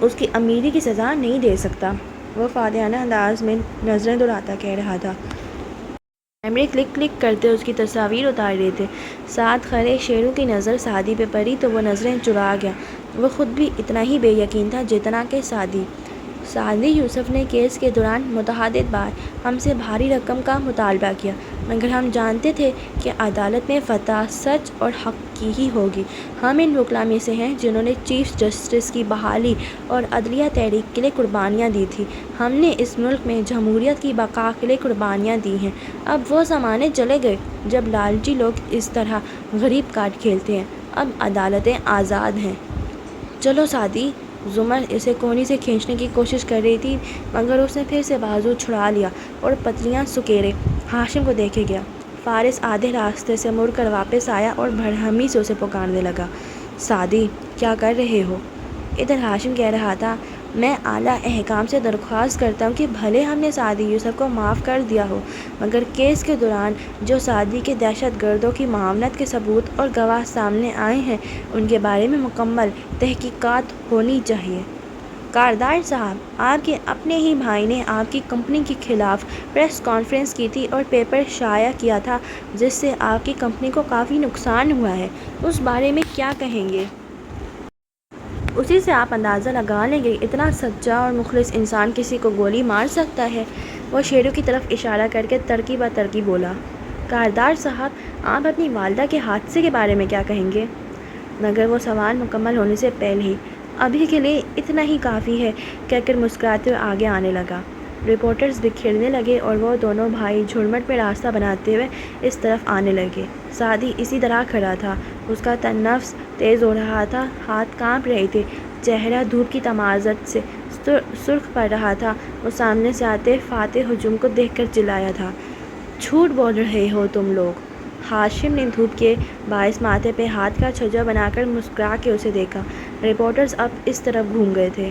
اس کی امیری کی سزا نہیں دے سکتا۔ وہ فاتحانہ انداز میں نظریں دوڑاتا کہہ رہا تھا۔ کیمرے کلک کلک کرتے اس کی تصاویر اتار رہے تھے۔ ساتھ کھڑے شیرو کی نظر سعدی پہ پڑی تو وہ نظریں چرا گیا۔ وہ خود بھی اتنا ہی بے یقین تھا جتنا کہ سعدی۔ سعدی یوسف نے کیس کے دوران متعدد بار ہم سے بھاری رقم کا مطالبہ کیا مگر ہم جانتے تھے کہ عدالت میں فتح سچ اور حق کی ہی ہوگی۔ ہم ان وکلاء میں سے ہیں جنہوں نے چیف جسٹس کی بحالی اور عدلیہ تحریک کے لیے قربانیاں دی تھیں۔ ہم نے اس ملک میں جمہوریت کی بقا کے لیے قربانیاں دی ہیں۔ اب وہ زمانے چلے گئے جب لالچی لوگ اس طرح غریب کارڈ کھیلتے ہیں، اب عدالتیں آزاد ہیں۔ چلو سعدی۔ زمر اسے کوہنی سے کھینچنے کی کوشش کر رہی تھی مگر اس نے پھر سے بازو چھڑا لیا اور پتلیاں سکیرے ہاشم کو دیکھے گیا۔ فارس آدھے راستے سے مڑ کر واپس آیا اور برہمی سے اسے پکارنے لگا، سعدی کیا کر رہے ہو؟ ادھر ہاشم کہہ رہا تھا، میں اعلیٰ حکام سے درخواست کرتا ہوں کہ بھلے ہم نے سعدی یوسف کو معاف کر دیا ہو مگر کیس کے دوران جو سعدی کے دہشت گردوں کی معاونت کے ثبوت اور گواہ سامنے آئے ہیں ان کے بارے میں مکمل تحقیقات ہونی چاہیے۔ کاردار صاحب، آپ کے اپنے ہی بھائی نے آپ کی کمپنی کے خلاف پریس کانفرنس کی تھی اور پیپر شائع کیا تھا جس سے آپ کی کمپنی کو کافی نقصان ہوا ہے، اس بارے میں کیا کہیں گے؟ اسی سے آپ اندازہ لگا لیں گے اتنا سچا اور مخلص انسان کسی کو گولی مار سکتا ہے۔ وہ شیرو کی طرف اشارہ کر کے ترکی بہ ترکی بولا، کاردار صاحب، آپ اپنی والدہ کے حادثے کے بارے میں کیا کہیں گے؟ مگر وہ سوال مکمل ہونے سے پہلے ہی ابھی کے لیے اتنا ہی کافی ہے کہہ کر مسکراتے ہوئے آگے آنے لگا۔ رپورٹرز بکھرنے لگے اور وہ دونوں بھائی جھرمٹ میں راستہ بناتے ہوئے اس طرف آنے لگے۔ سعدی اسی طرح کھڑا تھا، اس کا تنفس تیز ہو رہا تھا، ہاتھ کانپ رہے تھے، چہرہ دھوپ کی تمازت سے سرخ پڑ رہا تھا۔ وہ سامنے سے آتے فاتح ہجوم کو دیکھ کر چلایا تھا، جھوٹ بول رہے ہو تم لوگ۔ ہاشم نے دھوپ کے باعث ماتھے پہ ہاتھ کا چھجا بنا کر مسکرا کے اسے دیکھا۔ رپورٹرز اب اس طرف گھوم گئے تھے۔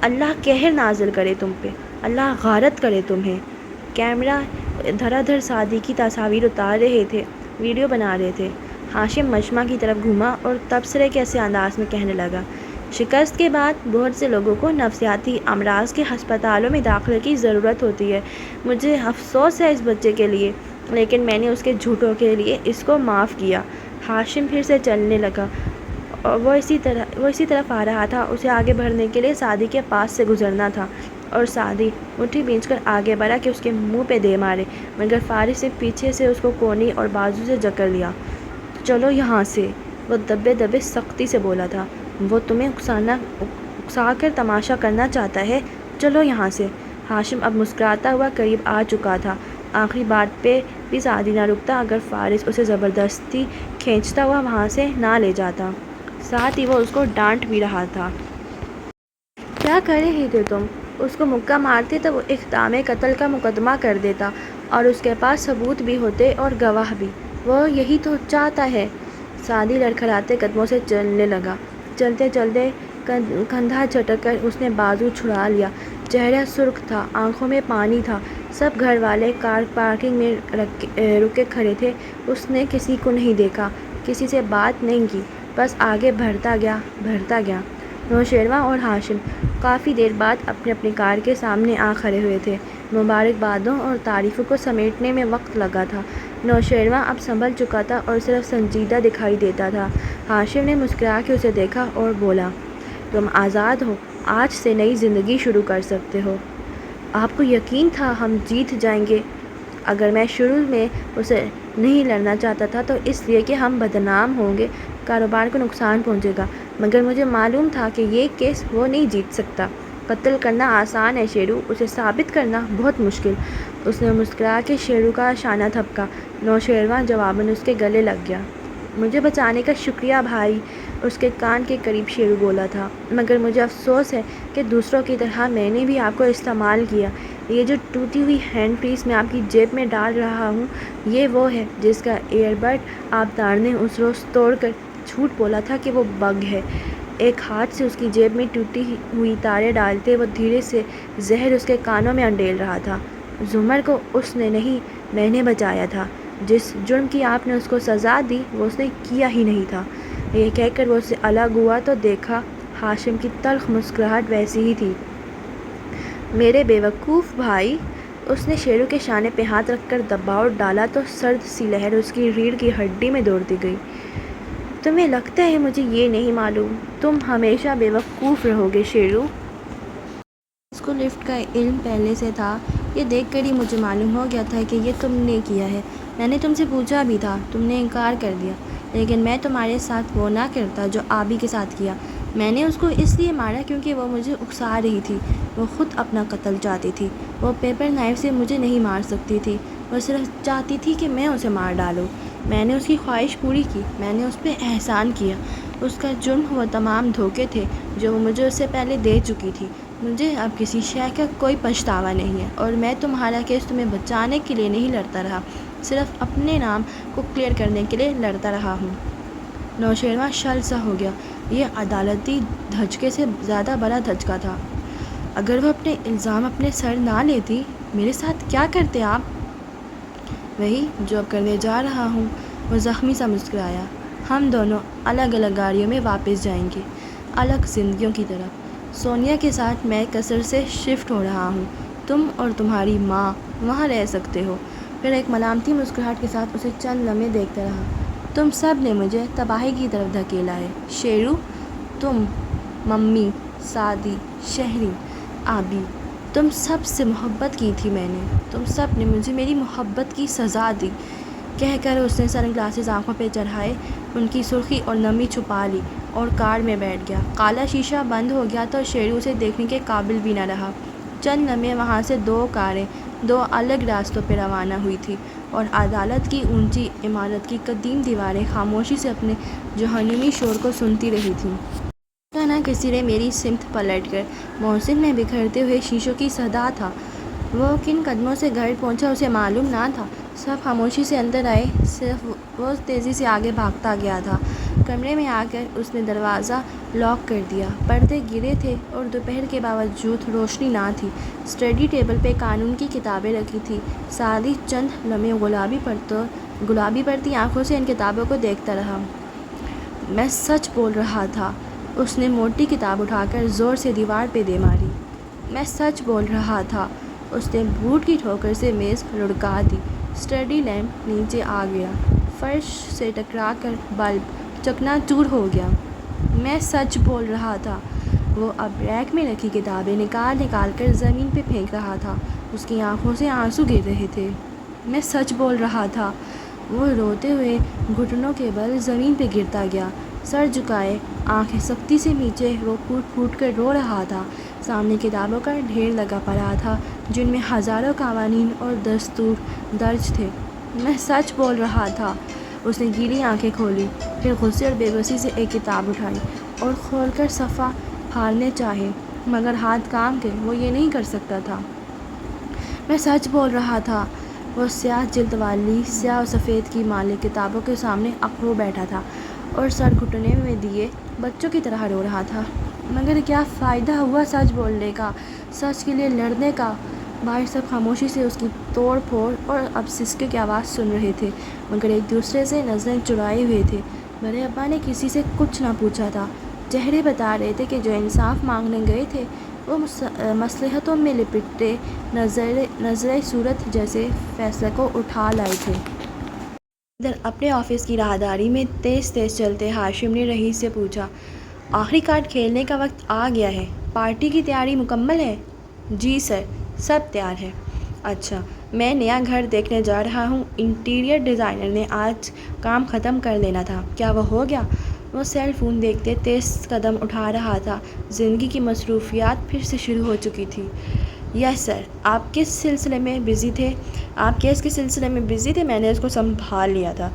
اللہ قہر نازل کرے تم پہ، اللہ غارت کرے تمہیں۔ کیمرہ دھڑا دھڑ سعدی کی تصاویر اتار رہے تھے، ویڈیو بنا رہے تھے۔ ہاشم مجمع کی طرف گھوما اور تبصرے کے ایسے انداز میں کہنے لگا، شکست کے بعد بہت سے لوگوں کو نفسیاتی امراض کے ہسپتالوں میں داخلے کی ضرورت ہوتی ہے۔ مجھے افسوس ہے اس بچے کے لیے، لیکن میں نے اس کے جھوٹوں کے لیے اس کو معاف کیا۔ ہاشم پھر سے چلنے لگا اور وہ اسی طرف آ رہا تھا۔ اسے آگے بڑھنے کے لیے سعدی کے پاس سے گزرنا تھا اور سعدی مٹھی بھینچ کر آگے بڑھا کہ اس کے منہ پہ دے مارے، مگر فارس نے پیچھے سے اس کو کونی اور بازو سے جکڑ لیا۔ چلو یہاں سے، وہ دبے دبے سختی سے بولا تھا۔ وہ تمہیں اکسا کر تماشا کرنا چاہتا ہے، چلو یہاں سے۔ ہاشم اب مسکراتا ہوا قریب آ چکا تھا۔ آخری بات پہ بھی سعدی نہ رکتا اگر فارس اسے زبردستی کھینچتا ہوا وہاں سے نہ لے جاتا۔ ساتھ ہی وہ اس کو ڈانٹ بھی رہا تھا۔ کیا کر رہے تھے تم؟ اس کو مکہ مارتے تو وہ اقدام قتل کا مقدمہ کر دیتا اور اس کے پاس ثبوت بھی ہوتے اور گواہ بھی۔ وہ یہی تو چاہتا ہے۔ سعدی لڑکھڑاتے قدموں سے چلنے لگا۔ چلتے چلتے کندھا جھٹک کر اس نے بازو چھڑا لیا۔ چہرہ سرخ تھا، آنکھوں میں پانی تھا۔ سب گھر والے کار پارکنگ میں رکے کھڑے تھے۔ اس نے کسی کو نہیں دیکھا، کسی سے بات نہیں کی، بس آگے بڑھتا گیا۔ نوشیروان اور ہاشم کافی دیر بعد اپنی اپنی کار کے سامنے آ کھڑے ہوئے تھے۔ مبارکبادوں اور تعریفوں کو سمیٹنے میں وقت لگا تھا۔ نوشیروان اب سنبھل چکا تھا اور صرف سنجیدہ دکھائی دیتا تھا۔ ہاشم نے مسکرا کے اسے دیکھا اور بولا، تم آزاد ہو، آج سے نئی زندگی شروع کر سکتے ہو۔ آپ کو یقین تھا ہم جیت جائیں گے؟ اگر میں شروع میں اسے نہیں لڑنا چاہتا تھا تو اس لیے کہ ہم بدنام ہوں گے، کاروبار کو نقصان پہنچے گا، مگر مجھے معلوم تھا کہ یہ کیس وہ نہیں جیت سکتا۔ قتل کرنا آسان ہے شیرو، اسے ثابت کرنا بہت مشکل۔ اس نے مسکرا کے شیرو کا شانہ تھپکا۔ نوشیروان جواباً اس کے گلے لگ گیا۔ مجھے بچانے کا شکریہ بھائی، اس کے کان کے قریب شیرو بولا تھا، مگر مجھے افسوس ہے کہ دوسروں کی طرح میں نے بھی آپ کو استعمال کیا۔ یہ جو ٹوٹی ہوئی ہینڈ پیس میں آپ کی جیب میں ڈال رہا ہوں، یہ وہ ہے جس کا ایئر بڈ آپ دار نے اس روز توڑ کر جھوٹ بولا تھا کہ وہ بگ ہے۔ ایک ہاتھ سے اس کی جیب میں ٹوٹی ہوئی تاریں ڈالتے وہ دھیرے سے زہر اس کے کانوں میں انڈیل رہا تھا۔ زمر کو اس نے نہیں، میں نے بچایا تھا۔ جس جرم کی آپ نے اس کو سزا دی وہ اس نے کیا ہی نہیں تھا۔ یہ کہہ کر وہ اس سے الگ ہوا تو دیکھا ہاشم کی تلخ مسکراہٹ ویسی ہی تھی۔ میرے بیوقوف بھائی، اس نے شیرو کے شانے پہ ہاتھ رکھ کر دباؤ ڈالا تو سرد سی لہر اس کی ریڑھ کی ہڈی میں دوڑتی گئی۔ تمہیں لگتا ہے مجھے یہ نہیں معلوم؟ تم ہمیشہ بیوقوف رہو گے شیرو۔ اس کو لفٹ کا علم پہلے سے تھا، یہ دیکھ کر ہی مجھے معلوم ہو گیا تھا کہ یہ تم نے کیا ہے۔ میں نے تم سے پوچھا بھی تھا، تم نے انکار کر دیا، لیکن میں تمہارے ساتھ وہ نہ کرتا جو آبی کے ساتھ کیا۔ میں نے اس کو اس لیے مارا کیونکہ وہ مجھے اکسا رہی تھی، وہ خود اپنا قتل چاہتی تھی۔ وہ پیپر نائف سے مجھے نہیں مار سکتی تھی، وہ صرف چاہتی تھی کہ میں اسے مار ڈالوں۔ میں نے اس کی خواہش پوری کی، میں نے اس پہ احسان کیا۔ اس کا جرم وہ تمام دھوکے تھے جو وہ مجھے اس سے پہلے دے چکی تھی۔ مجھے اب کسی شے کا کوئی پچھتاوا نہیں ہے اور میں تمہارا کیس تمہیں بچانے کے لیے نہیں لڑتا رہا، صرف اپنے نام کو کلیئر کرنے کے لیے لڑتا رہا ہوں۔ نوشیروان شل سا ہو گیا۔ یہ عدالتی دھچکے سے زیادہ بڑا دھچکا تھا۔ اگر وہ اپنے الزام اپنے سر نہ لیتی، میرے ساتھ کیا کرتے آپ؟ وہی جو اب کرنے جا رہا ہوں۔ وہ زخمی سا مسکرایا۔ ہم دونوں الگ الگ گاڑیوں میں واپس جائیں گے، الگ زندگیوں کی طرف۔ سونیا کے ساتھ میں قصر سے شفٹ ہو رہا ہوں، تم اور تمہاری ماں وہاں رہ سکتے ہو۔ پھر ایک ملامتی مسکراہٹ کے ساتھ اسے چند لمحے دیکھتا رہا۔ تم سب نے مجھے تباہی کی طرف دھکیلا ہے شیرو، تم ممی، سعدی، شہری، آبی، تم سب سے محبت کی تھی میں نے، تم سب نے مجھے میری محبت کی سزا دی، کہہ کر اس نے سن گلاسز آنکھوں پہ چڑھائے، ان کی سرخی اور نمی چھپا لی اور کار میں بیٹھ گیا۔ کالا شیشہ بند ہو گیا تو شیری اسے دیکھنے کے قابل بھی نہ رہا۔ چند لمحے وہاں سے دو کاریں دو الگ راستوں پہ روانہ ہوئی تھیں اور عدالت کی اونچی عمارت کی قدیم دیواریں خاموشی سے اپنے جہنمی شور کو سنتی رہی تھیں۔ دیکھا نہ کسی نے میری سمت پلٹ کر، محسن میں بکھرتے ہوئے شیشوں کی صدا تھا۔ وہ کن قدموں سے گھر پہنچا اسے معلوم نہ تھا۔ سب خاموشی سے اندر آئے، صرف وہ تیزی سے آگے بھاگتا گیا تھا۔ کمرے میں آ کر اس نے دروازہ لاک کر دیا۔ پردے گرے تھے اور دوپہر کے باوجود روشنی نہ تھی۔ اسٹڈی ٹیبل پہ قانون کی کتابیں رکھی تھیں۔ سعدی چند لمحے گلابی پڑتی آنکھوں سے ان کتابوں کو دیکھتا رہا۔ میں سچ بول رہا تھا۔ اس نے موٹی کتاب اٹھا کر زور سے دیوار پہ دے ماری۔ میں سچ بول رہا تھا۔ اس نے بوٹ کی ٹھوکر سے میز لڑکا دی۔ اسٹڈی لیمپ نیچے آ گیا۔ فرش سے ٹکرا کر بلب چکنا چور ہو گیا۔ میں سچ بول رہا تھا۔ وہ اب ریک میں رکھی کتابیں نکال کر زمین پہ پھینک رہا تھا۔ اس کی آنکھوں سے آنسو گر رہے تھے۔ میں سچ بول رہا تھا۔ وہ روتے ہوئے گھٹنوں کے بل زمین پہ گرتا گیا، سر جھکائے، آنکھیں سختی سے نیچے۔ وہ پھوٹ پھوٹ کر رو رہا تھا۔ سامنے کتابوں کا ڈھیر لگا پڑا تھا جن میں ہزاروں قوانین اور دستور درج تھے۔ میں سچ بول رہا تھا۔ اس نے گیلی آنکھیں کھولی، پھر غصے اور بے بسی سے ایک کتاب اٹھائی اور کھول کر صفحہ پھاڑنے چاہے، مگر ہاتھ کانپ گئے۔ وہ یہ نہیں کر سکتا تھا۔ میں سچ بول رہا تھا۔ وہ سیاہ جلد والی سیاہ و سفید کی مالک کتابوں کے سامنے اکڑ بیٹھا تھا اور سر گھٹنے میں دیے بچوں کی طرح رو رہا تھا۔ مگر کیا فائدہ ہوا سچ بولنے کا، سچ کے لیے لڑنے کا؟ باہر سب خاموشی سے اس کی توڑ پھوڑ اور ابسکے کی آواز سن رہے تھے، مگر ایک دوسرے سے نظریں چرائے ہوئے تھے۔ بڑے ابا نے کسی سے کچھ نہ پوچھا تھا۔ چہرے بتا رہے تھے کہ جو انصاف مانگنے گئے تھے وہ مصلحتوں میں لپٹے نظرِ صورت جیسے فیصلے کو اٹھا لائے تھے۔ ادھر اپنے آفس کی راہداری میں تیز تیز چلتے ہاشم نے رئیس سے پوچھا، آخری کارڈ کھیلنے کا وقت آ گیا ہے، پارٹی کی تیاری مکمل ہے؟ جی سر، سب تیار ہے۔ اچھا، میں نیا گھر دیکھنے جا رہا ہوں، انٹیریئر ڈیزائنر نے آج کام ختم کر لینا تھا، کیا وہ ہو گیا؟ وہ سیل فون دیکھتے تیز قدم اٹھا رہا تھا۔ زندگی کی مصروفیات پھر سے شروع ہو چکی تھی۔ یس سر، آپ کس سلسلے میں بزی تھے؟ آپ کیس کے سلسلے میں بزی تھے؟ میں نے اس کو سنبھال لیا تھا۔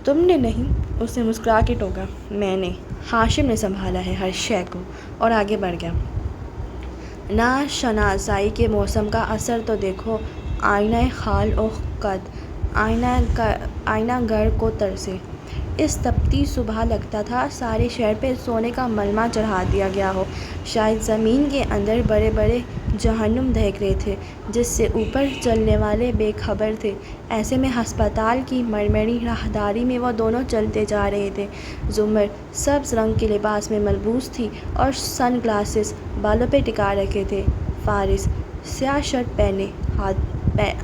تم نے نہیں؟ اس نے مسکرا کے ٹوکا۔ میں نے۔ ہاشم نے سنبھالا ہے ہر شے کو اور آگے بڑھ گیا۔ ناشناسائی کے موسم کا اثر تو دیکھو، آئینہ خال و قد، آئینہ گر کو ترسے۔ اس تپتی صبح لگتا تھا سارے شہر پہ سونے کا ملمہ چڑھا دیا گیا ہو، شاید زمین کے اندر بڑے بڑے جہنم دہک رہے تھے جس سے اوپر چلنے والے بے خبر تھے۔ ایسے میں ہسپتال کی مرمری راہداری میں وہ دونوں چلتے جا رہے تھے۔ زمر سبز رنگ کے لباس میں ملبوس تھی اور سن گلاسز بالوں پہ ٹکا رکھے تھے۔ فارس سیاہ شرٹ پہنے،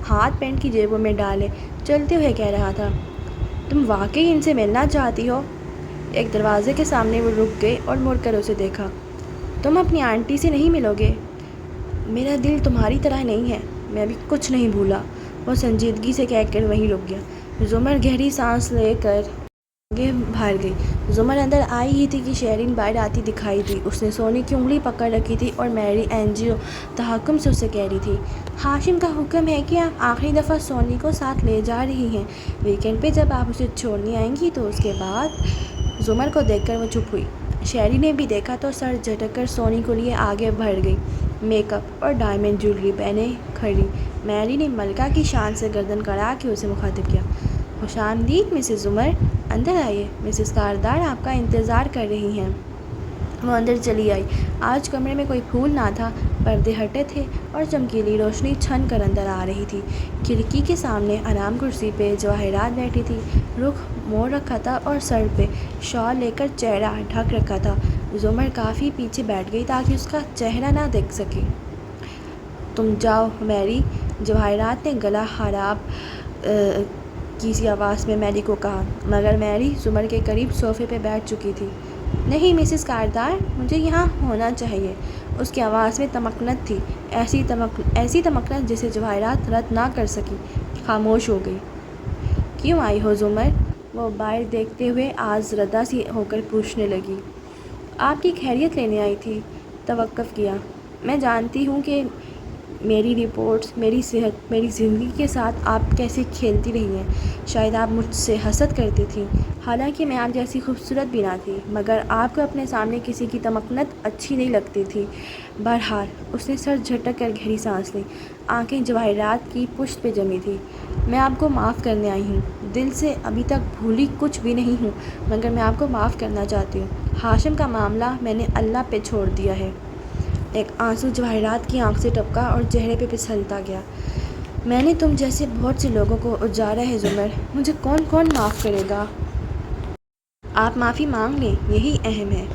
ہاتھ پینٹ کی جیبوں میں ڈالے چلتے ہوئے کہہ رہا تھا، تم واقعی ان سے ملنا چاہتی ہو؟ ایک دروازے کے سامنے وہ رک گئے اور مڑ کر اسے دیکھا۔ تم اپنی آنٹی سے نہیں ملو گے؟ میرا دل تمہاری طرح نہیں ہے، میں ابھی کچھ نہیں بھولا، وہ سنجیدگی سے کہہ کر وہیں رک گیا۔ زمر گہری سانس لے کر آگے بڑھ گئی۔ زمر اندر آئی ہی تھی کہ شیرین باہر آتی دکھائی دی۔ اس نے سونی کی انگلی پکڑ رکھی تھی اور میری اینجیو تحکم سے اسے کہہ رہی تھی، ہاشم کا حکم ہے کہ آپ آخری دفعہ سونی کو ساتھ لے جا رہی ہیں، ویکینڈ پہ جب آپ اسے چھوڑنے آئیں گی تو اس کے بعد۔ زمر کو دیکھ کر وہ چپ ہوئی۔ شیری نے بھی دیکھا تو سر جھٹک کر سونی کو لیے آگے بڑھ گئی، میک اپ اور ڈائمنڈ جیولری پہنے کھڑی۔ میری نے ملکہ کی شان سے گردن کڑا کے اسے مخاطب کیا، خوش آمدید مسز زمر، اندر آئیے، مسز کاردار آپ کا انتظار کر رہی ہیں۔ وہ اندر چلی آئی۔ آج کمرے میں کوئی پھول نہ تھا، پردے ہٹے تھے اور چمکیلی روشنی چھن کر اندر آ رہی تھی۔ کھڑکی کے سامنے آرام کرسی پہ جواہرات بیٹھی تھی، رخ موڑ رکھا تھا اور سر پہ شال لے کر چہرہ ڈھک رکھا تھا۔ زمر کافی پیچھے بیٹھ گئی تاکہ اس کا چہرہ نہ دیکھ سکے۔ تم جاؤ میری، جواہرات نے گلا خراب کی سی آواز میں میری کو کہا، مگر میری زمر کے قریب صوفے پہ بیٹھ چکی تھی۔ نہیں مسز کاردار، مجھے یہاں ہونا چاہیے۔ اس کی آواز میں تمکنت تھی، ایسی تمکنت جسے جواہرات رد نہ کر سکی۔ خاموش ہو گئی۔ کیوں آئی ہو زمر؟ وہ باہر دیکھتے ہوئے آزردہ سی ہو کر پوچھنے لگی۔ آپ کی خیریت لینے آئی تھی۔ توقف کیا۔ میں جانتی ہوں کہ میری رپورٹس، میری صحت، میری زندگی کے ساتھ آپ کیسے کھیلتی رہی ہیں۔ شاید آپ مجھ سے حسد کرتی تھیں، حالانکہ میں آپ جیسی خوبصورت بھی نہ تھی، مگر آپ کو اپنے سامنے کسی کی تمکنت اچھی نہیں لگتی تھی۔ بہرحال اس نے سر جھٹک کر گہری سانس لی۔ آنکھیں جواہرات کی پشت پہ جمی تھیں۔ میں آپ کو معاف کرنے آئی ہوں۔ دل سے ابھی تک بھولی کچھ بھی نہیں ہوں، مگر میں آپ کو معاف کرنا چاہتی ہوں۔ ہاشم کا معاملہ میں نے اللہ پہ چھوڑ دیا ہے۔ ایک آنسو جواہرات کی آنکھ سے ٹپکا اور چہرے پہ پھسلتا گیا۔ میں نے تم جیسے بہت سے لوگوں کو اجارا ہے زمر، مجھے کون معاف کرے گا؟ آپ معافی مانگ لیں، یہی اہم ہے۔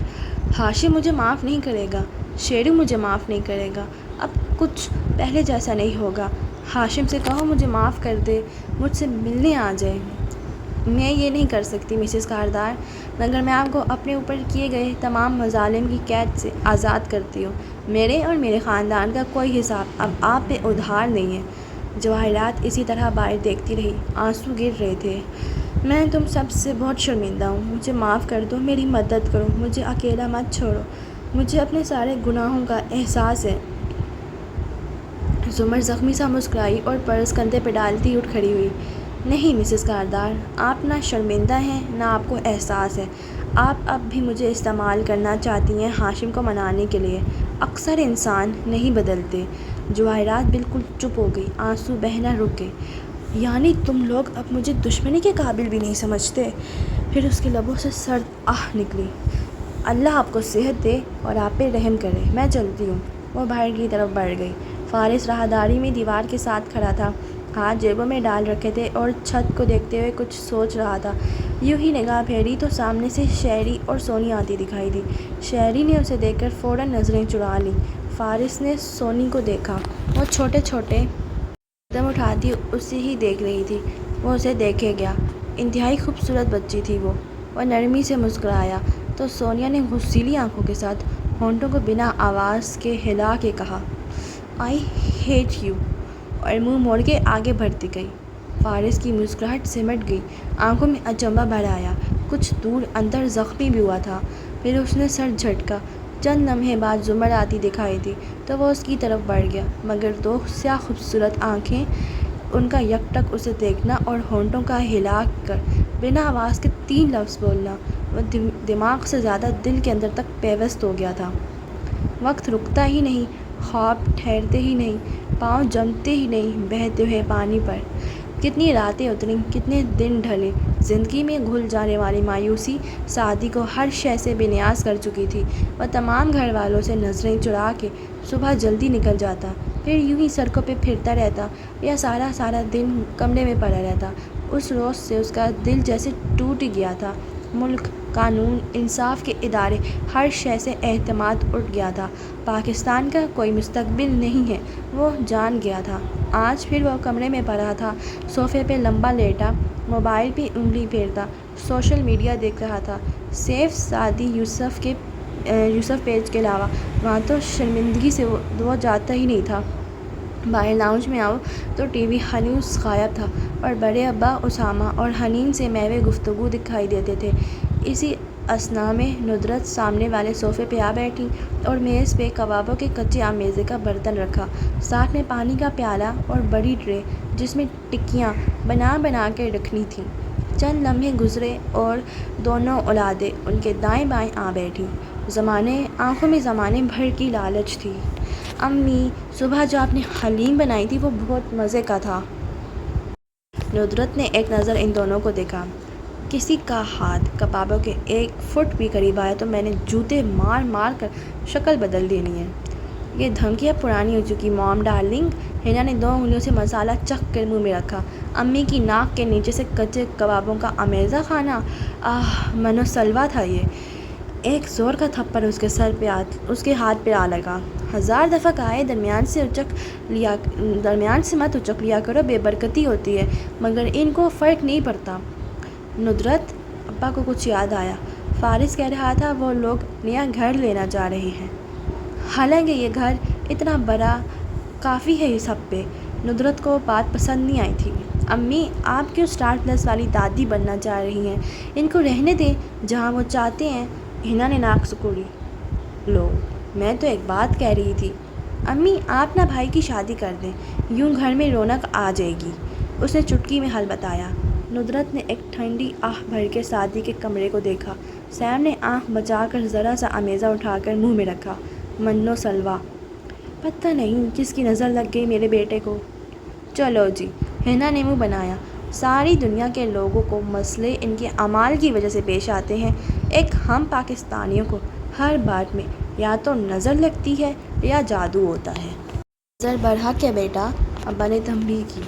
ہاشم مجھے معاف نہیں کرے گا، شیرو مجھے معاف نہیں کرے گا، اب کچھ پہلے جیسا نہیں ہوگا۔ ہاشم سے کہو مجھے معاف کر دے، مجھ سے ملنے آ جائے۔ میں یہ نہیں کر سکتی مسز کاردار، مگر میں آپ کو اپنے اوپر کیے گئے تمام مظالم کی قید سے آزاد کرتی ہوں۔ میرے اور میرے خاندان کا کوئی حساب اب آپ پہ ادھار نہیں ہے۔ جواہرات اسی طرح باہر دیکھتی رہی، آنسو گر رہے تھے۔ میں تم سب سے بہت شرمندہ ہوں، مجھے معاف کر دو، میری مدد کرو، مجھے اکیلا مت چھوڑو، مجھے اپنے سارے گناہوں کا احساس ہے۔ زمر زخمی سا مسکرائی اور پرس کندھے پہ ڈالتی اٹھ کھڑی ہوئی۔ نہیں مسز کاردار، آپ نہ شرمندہ ہیں نہ آپ کو احساس ہے۔ آپ اب بھی مجھے استعمال کرنا چاہتی ہیں ہاشم کو منانے کے لیے۔ اکثر انسان نہیں بدلتے۔ جواہرات بالکل چپ ہو گئی، آنسو بہنا رک گئے۔ یعنی تم لوگ اب مجھے دشمنی کے قابل بھی نہیں سمجھتے؟ پھر اس کے لبوں سے سرد آہ نکلی۔ اللہ آپ کو صحت دے اور آپ پہ رحم کرے، میں چلتی ہوں۔ وہ باہر کی طرف بڑھ گئی۔ فارس راہداری میں دیوار کے ساتھ کھڑا تھا، ہاتھ جیبوں میں ڈال رکھے تھے اور چھت کو دیکھتے ہوئے کچھ سوچ رہا تھا۔ یوں ہی نگاہ پھیری تو سامنے سے شہری اور سونی آتی دکھائی دی۔ شہری نے اسے دیکھ کر فوراً نظریں چرا لیں۔ فارس نے سونی کو دیکھا، وہ چھوٹے چھوٹے قدم اٹھاتی اسے ہی دیکھ رہی تھی۔ وہ اسے دیکھے گیا۔ انتہائی خوبصورت بچی تھی وہ نرمی سے مسکرایا تو سونیا نے غصیلی آنکھوں کے ساتھ ہونٹوں کو بنا آواز کے ہلا کے کہا، آئی ہیٹ یو، اور منہ موڑ کے آگے بڑھتی گئی۔ فارس کی مسکراہٹ سمٹ گئی، آنکھوں میں اچنبھا بھر آیا، کچھ دور اندر زخمی بھی ہوا تھا۔ پھر اس نے سر جھٹکا۔ چند لمحے بعد زمر آتی دکھائی دی تو وہ اس کی طرف بڑھ گیا، مگر دو سیاہ خوبصورت آنکھیں، ان کا یک ٹک اسے دیکھنا اور ہونٹوں کا ہلا کر بنا آواز کے 3 لفظ بولنا، وہ دماغ سے زیادہ دل کے اندر تک پیوست ہو گیا تھا۔ وقت رکتا ہی نہیں، خواب ٹھہرتے ہی نہیں، پاؤں جمتے ہی نہیں بہتے ہوئے پانی پر۔ کتنی راتیں اتریں، کتنے دن ڈھلے، زندگی میں گھل جانے والی مایوسی سعدی کو ہر شے سے بے نیاز کر چکی تھی۔ وہ تمام گھر والوں سے نظریں چرا کے صبح جلدی نکل جاتا، پھر یوں ہی سڑکوں پہ پھرتا رہتا یا سارا دن کمرے میں پڑا رہتا۔ اس روز سے اس کا دل جیسے ٹوٹ گیا تھا۔ ملک، قانون، انصاف کے ادارے، ہر شے سے اعتماد اٹھ گیا تھا۔ پاکستان کا کوئی مستقبل نہیں ہے، وہ جان گیا تھا۔ آج پھر وہ کمرے میں پڑا تھا، صوفے پہ لمبا لیٹا، موبائل پہ انگلی پھیرتا، سوشل میڈیا دیکھ رہا تھا۔ سیف سعدی یوسف پیج کے علاوہ وہاں تو شرمندگی سے وہ جاتا ہی نہیں تھا۔ باہر لاؤنج میں آؤ تو ٹی وی ہنوز غائب تھا اور بڑے ابا اسامہ اور حنین سے محو گفتگو دکھائی دیتے تھے۔ اسی اثنا میں ندرت سامنے والے صوفے پہ آ بیٹھی اور میز پہ کبابوں کے کچے آمیزے کا برتن رکھا، ساتھ میں پانی کا پیالہ اور بڑی ٹرے جس میں ٹکیاں بنا کے رکھنی تھیں۔ چند لمحے گزرے اور دونوں اولادیں ان کے دائیں بائیں آ بیٹھیں۔ آنکھوں میں زمانے بھر کی لالچ تھی۔ امی، صبح جو آپ نے حلیم بنائی تھی وہ بہت مزے کا تھا۔ ندرت نے ایک نظر ان دونوں کو دیکھا۔ کسی کا ہاتھ کبابوں کے 1 فٹ بھی قریب آیا تو میں نے جوتے مار کر شکل بدل دینی ہے۔ یہ دھمکی اب پرانی ہو چکی مام ڈارلنگ۔ حنا نے 2 انگلیوں سے مسالہ چکھ کر منہ میں رکھا۔ امی کی ناک کے نیچے سے کچے کبابوں کا امیزہ کھانا، منو سلوا تھا یہ۔ ایک زور کا تھپڑ اس کے ہاتھ پہ آ لگا۔ 1000 دفعہ کہا ہے درمیان سے مت اچک لیا کرو، بے برکتی ہوتی ہے، مگر ان کو فرق نہیں پڑتا۔ ندرت، ابا کو کچھ یاد آیا۔ فارس کہہ رہا تھا وہ لوگ نیا گھر لینا چاہ رہے ہیں، حالانکہ یہ گھر اتنا بڑا کافی ہے سب پہ۔ ندرت کو بات پسند نہیں آئی تھی۔ امی، آپ کیوں اسٹار پلس والی دادی بننا چاہ رہی ہیں؟ ان کو رہنے دیں جہاں وہ چاہتے ہیں۔ ہنا نے ناک سکوڑی۔ لو، میں تو ایک بات کہہ رہی تھی۔ امی، آپ نا بھائی کی شادی کر دیں، یوں گھر میں رونق آ جائے گی۔ اس نے چٹکی میں حل بتایا۔ ندرت نے ایک ٹھنڈی آہ بھر کے شادی کے کمرے کو دیکھا۔ سیم نے آنکھ بچا کر ذرا سا امیزہ اٹھا کر منہ میں رکھا۔ منو سلوا، پتہ نہیں کس کی نظر لگ گئی میرے بیٹے کو۔ چلو جی، ہنا نے منہ بنایا۔ ساری دنیا کے لوگوں کو مسئلے ان کے اعمال کی وجہ سے پیش آتے ہیں، ایک ہم پاکستانیوں کو ہر بات میں یا تو نظر لگتی ہے یا جادو ہوتا ہے۔ نظر برحق ہے بیٹا، ابا نے تنبیہ کی۔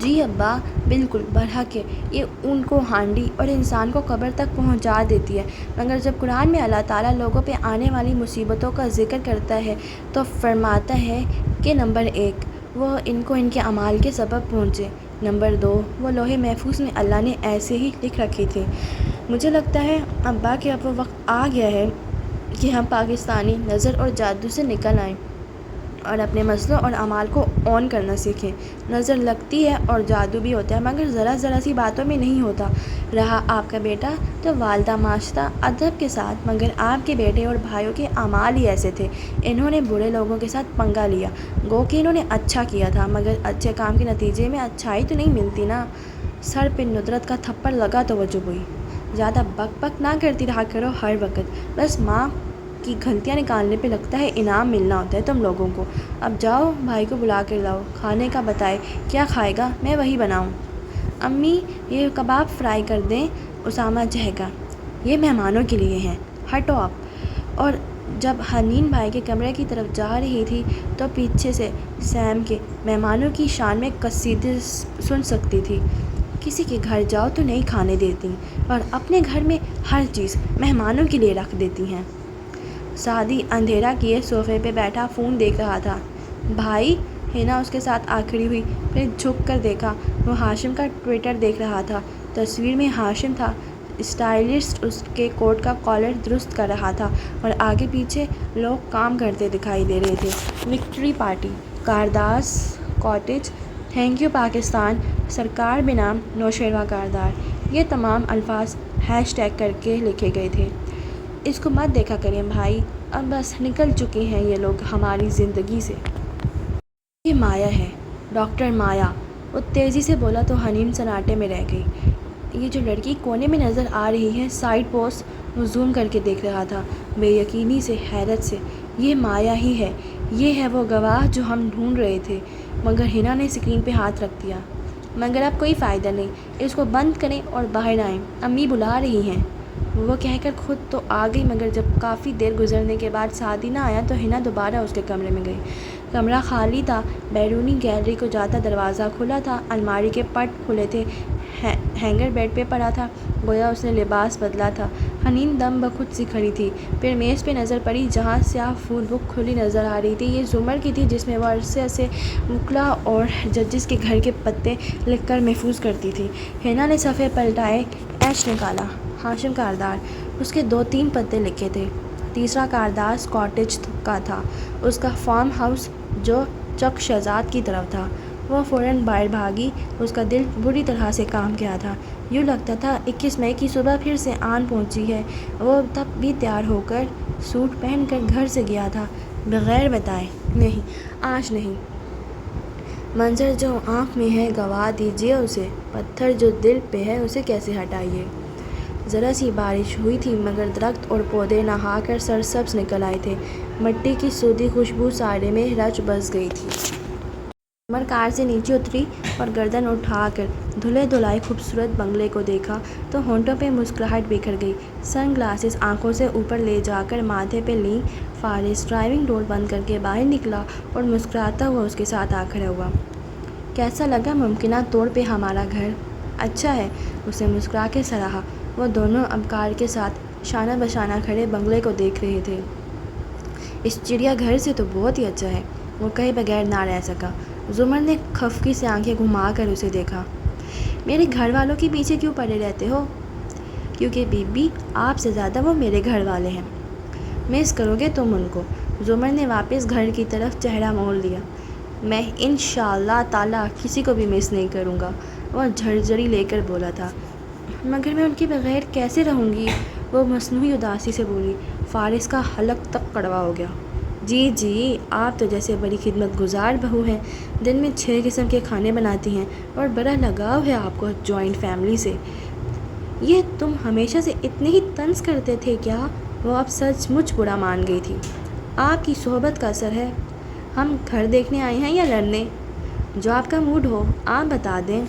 جی ابا، بالکل برحق ہے، یہ اون کو ہانڈی اور انسان کو قبر تک پہنچا دیتی ہے۔ مگر جب قرآن میں اللہ تعالیٰ لوگوں پہ آنے والی مصیبتوں کا ذکر کرتا ہے تو فرماتا ہے کہ نمبر 1 وہ ان کو ان کے اعمال کے سبب پہنچے، نمبر 2 وہ لوح محفوظ میں اللہ نے ایسے ہی لکھ رکھی تھی۔ مجھے لگتا ہے ابا کہ اب وہ وقت آ گیا ہے کہ ہم پاکستانی نظر اور جادو سے نکل آئیں اور اپنے مسئلوں اور اعمال کو آن کرنا سیکھیں۔ نظر لگتی ہے اور جادو بھی ہوتا ہے، مگر ذرا سی باتوں میں نہیں ہوتا۔ رہا آپ کا بیٹا تو والدہ ماشطہ ادب کے ساتھ، مگر آپ کے بیٹے اور بھائیوں کے اعمال ہی ایسے تھے، انہوں نے برے لوگوں کے ساتھ پنگا لیا۔ گو کہ انہوں نے اچھا کیا تھا، مگر اچھے کام کے نتیجے میں اچھائی تو نہیں ملتی نا۔ سر پہ ندرت کا تھپڑ لگا تو وہ چپ ہوئی۔ زیادہ بک بک نہ کرتی رہا کرو ہر وقت، بس ماں کی غلطیاں نکالنے پہ لگتا ہے انعام ملنا ہوتا ہے تم لوگوں کو۔ اب جاؤ بھائی کو بلا کر لاؤ، کھانے کا بتائے کیا کھائے گا، میں وہی بناؤں۔ امی، یہ کباب فرائی کر دیں، اسامہ چہے گا۔ یہ مہمانوں کے لیے ہیں، ہٹو آپ۔ اور جب حنین بھائی کے کمرے کی طرف جا رہی تھی تو پیچھے سے سیم کے مہمانوں کی شان میں قصیدے سن سکتی تھی۔ کسی کے گھر جاؤ تو نہیں کھانے دیتی اور اپنے گھر میں ہر چیز مہمانوں کے لیے رکھ دیتی ہیں۔ سعدی اندھیرا کیے صوفے پہ بیٹھا فون دیکھ رہا تھا۔ بھائی، ہنا اس کے ساتھ آ کھڑی ہوئی، پھر جھک کر دیکھا۔ وہ ہاشم کا ٹویٹر دیکھ رہا تھا۔ تصویر میں ہاشم تھا، اسٹائلسٹ اس کے کوٹ کا کالر درست کر رہا تھا اور آگے پیچھے لوگ کام کرتے دکھائی دے رہے تھے۔ وکٹری پارٹی، کارداس کاٹیج، تھینک یو پاکستان، سرکار بنام نوشیروان کردار، یہ تمام الفاظ ہیش ٹیگ کر کے لکھے گئے تھے۔ اس کو مت دیکھا کریں بھائی، اب بس نکل چکے ہیں یہ لوگ ہماری زندگی سے۔ یہ مایا ہے، ڈاکٹر مایا، وہ تیزی سے بولا تو حنین سناٹے میں رہ گئی۔ یہ جو لڑکی کونے میں نظر آ رہی ہے سائیڈ پوسٹ، وہ زوم کر کے دیکھ رہا تھا بے یقینی سے، حیرت سے۔ یہ مایا ہی ہے، یہ ہے وہ گواہ جو ہم ڈھونڈ رہے تھے۔ مگر ہنا نے اسکرین پہ ہاتھ رکھ دیا۔ مگر اب کوئی فائدہ نہیں، اس کو بند کریں اور باہر آئیں، امی بلا رہی ہیں۔ وہ کہہ کر خود تو آ گئی، مگر جب کافی دیر گزرنے کے بعد سعدی نہ آیا تو ہنا دوبارہ اس کے کمرے میں گئی۔ کمرہ خالی تھا، بیرونی گیلری کو جاتا دروازہ کھلا تھا، الماری کے پٹ کھلے تھے، ہینگر بیڈ پہ پڑا تھا، گویا اس نے لباس بدلا تھا۔ حنین دم بخود سی کھڑی تھی، پھر میز پہ نظر پڑی جہاں سیاہ فول بک کھلی نظر آ رہی تھی۔ یہ زمر کی تھی جس میں وہ عرصے سے وکلاء اور ججز کے گھر کے پتے لکھ کر محفوظ کرتی تھی۔ ہنا نے صفحے پلٹائے، ایش نکالا۔ ہاشم کاردار، اس کے 2-3 پتے لکھے تھے۔ تیسرا کارداس کاٹیج کا تھا، اس کا فارم ہاؤس جو چک شہزاد کی طرف تھا۔ وہ فوراً باہر بھاگی، اس کا دل بری طرح سے کام گیا تھا۔ یوں لگتا تھا 21 مئی کی صبح پھر سے آن پہنچی ہے۔ وہ تب بھی تیار ہو کر سوٹ پہن کر گھر سے گیا تھا، بغیر بتائے۔ نہیں، آج نہیں۔ منظر جو آنکھ میں ہے گوا دیجیے اسے، پتھر جو دل پہ ہے اسے کیسے ہٹائیے۔ ذرا سی بارش ہوئی تھی مگر درخت اور پودے نہا کر سرسبز نکل آئے تھے، مٹی کی سودھی خوشبو سارے میں رچ بس گئی تھی۔ عمر کار سے نیچے اتری اور گردن اٹھا کر دھلے دھلائے خوبصورت بنگلے کو دیکھا تو ہونٹوں پہ مسکراہٹ بکھر گئی۔ سن گلاسز آنکھوں سے اوپر لے جا کر ماتھے پہ لیں، فارس ڈرائیونگ ڈور بند کر کے باہر نکلا اور مسکراتا ہوا اس کے ساتھ آ کھڑا ہوا۔ کیسا لگا ممکنہ طور پہ ہمارا گھر؟ اچھا ہے، اسے مسکرا کے سراہا۔ وہ دونوں اب کار کے ساتھ شانہ بشانہ کھڑے بنگلے کو دیکھ رہے تھے۔ اس چڑیا گھر سے تو بہت ہی اچھا ہے، وہ کہے بغیر نہ رہ سکا۔ زمر نے خفگی سے آنکھیں گھما کر اسے دیکھا۔ میرے گھر والوں کے پیچھے کیوں پڑے رہتے ہو؟ کیونکہ بی بی آپ سے زیادہ وہ میرے گھر والے ہیں۔ مس کرو گے تم ان کو؟ زمر نے واپس گھر کی طرف چہرہ موڑ لیا۔ میں انشاءاللہ تعالیٰ کسی کو بھی مس نہیں کروں گا، وہ جھرجھری لے کر بولا تھا۔ مگر میں ان کے بغیر کیسے رہوں گی؟ وہ مصنوعی اداسی سے بولی۔ فارس کا حلق تک کڑوا ہو گیا۔ جی آپ تو جیسے بڑی خدمت گزار بہو ہیں، دن میں 6 قسم کے کھانے بناتی ہیں اور بڑا لگاؤ ہے آپ کو جوائنٹ فیملی سے۔ یہ تم ہمیشہ سے اتنے ہی طنز کرتے تھے کیا؟ وہ اب سچ مچ برا مان گئی تھی۔ آپ کی صحبت کا اثر ہے۔ ہم گھر دیکھنے آئے ہیں یا لڑنے؟ جو آپ کا موڈ ہو آپ بتا دیں۔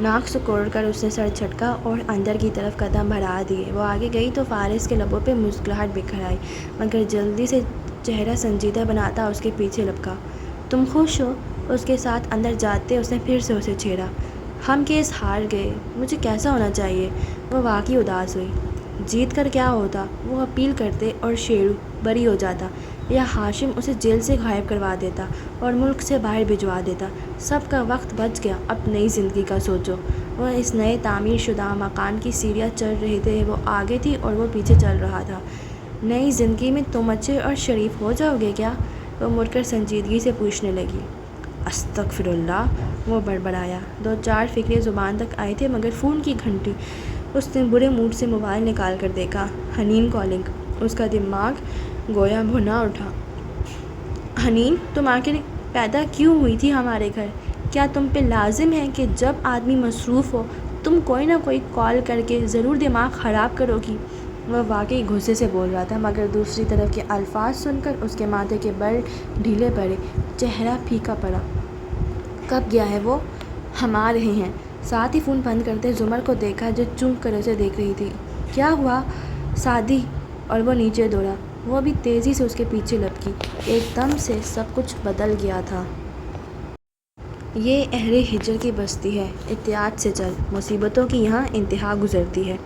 ناک سکوڑ کر اس نے سر جھٹکا اور اندر کی طرف قدم بڑھا دیے۔ وہ آگے گئی تو فارس کے لبوں پہ مسکراہٹ بکھر آئی، مگر جلدی سے چہرہ سنجیدہ بناتا اس کے پیچھے لپکا۔ تم خوش ہو؟ اس کے ساتھ اندر جاتے اس نے پھر سے اسے چھیڑا۔ ہم کیس ہار گئے، مجھے کیسا ہونا چاہیے؟ وہ واقعی اداس ہوئی۔ جیت کر کیا ہوتا؟ وہ اپیل کرتے اور شیرو بری ہو جاتا، یا ہاشم اسے جیل سے غائب کروا دیتا اور ملک سے باہر بھجوا دیتا۔ سب کا وقت بچ گیا، اب نئی زندگی کا سوچو۔ وہ اس نئے تعمیر شدہ مکان کی سیڑھیاں چڑھ رہے تھے، وہ آگے تھی اور وہ پیچھے چل رہا تھا۔ نئی زندگی میں تم اچھے اور شریف ہو جاؤ گے کیا؟ وہ مڑ کر سنجیدگی سے پوچھنے لگی۔ استغفر اللہ، وہ بڑبڑایا۔ 2-4 فقرے زبان تک آئے تھے مگر فون کی گھنٹی۔ اس نے برے موڈ سے موبائل نکال کر دیکھا۔ حنین کالنگ۔ اس کا دماغ گویا بھونا اٹھا۔ حنین، تم آخر پیدا کیوں ہوئی تھی ہمارے گھر؟ کیا تم پہ لازم ہے کہ جب آدمی مصروف ہو تم کوئی نہ کوئی کال کر کے ضرور دماغ خراب کرو گی؟ وہ واقعی غصے سے بول رہا تھا مگر دوسری طرف کے الفاظ سن کر اس کے ماتھے کے بل ڈھیلے پڑے، چہرہ پھیکا پڑا۔ کب گیا ہے وہ؟ ہم آ رہے ہیں۔ ساتھ ہی فون بند کرتے زمر کو دیکھا جو چونک کر اسے دیکھ رہی تھی۔ کیا ہوا؟ سعدی، اور وہ نیچے دوڑا۔ وہ بھی تیزی سے اس کے پیچھے لپکی۔ ایک دم سے سب کچھ بدل گیا تھا۔ یہ اہل ہجر کی بستی ہے، احتیاط سے چل، مصیبتوں کی یہاں انتہا گزرتی ہے۔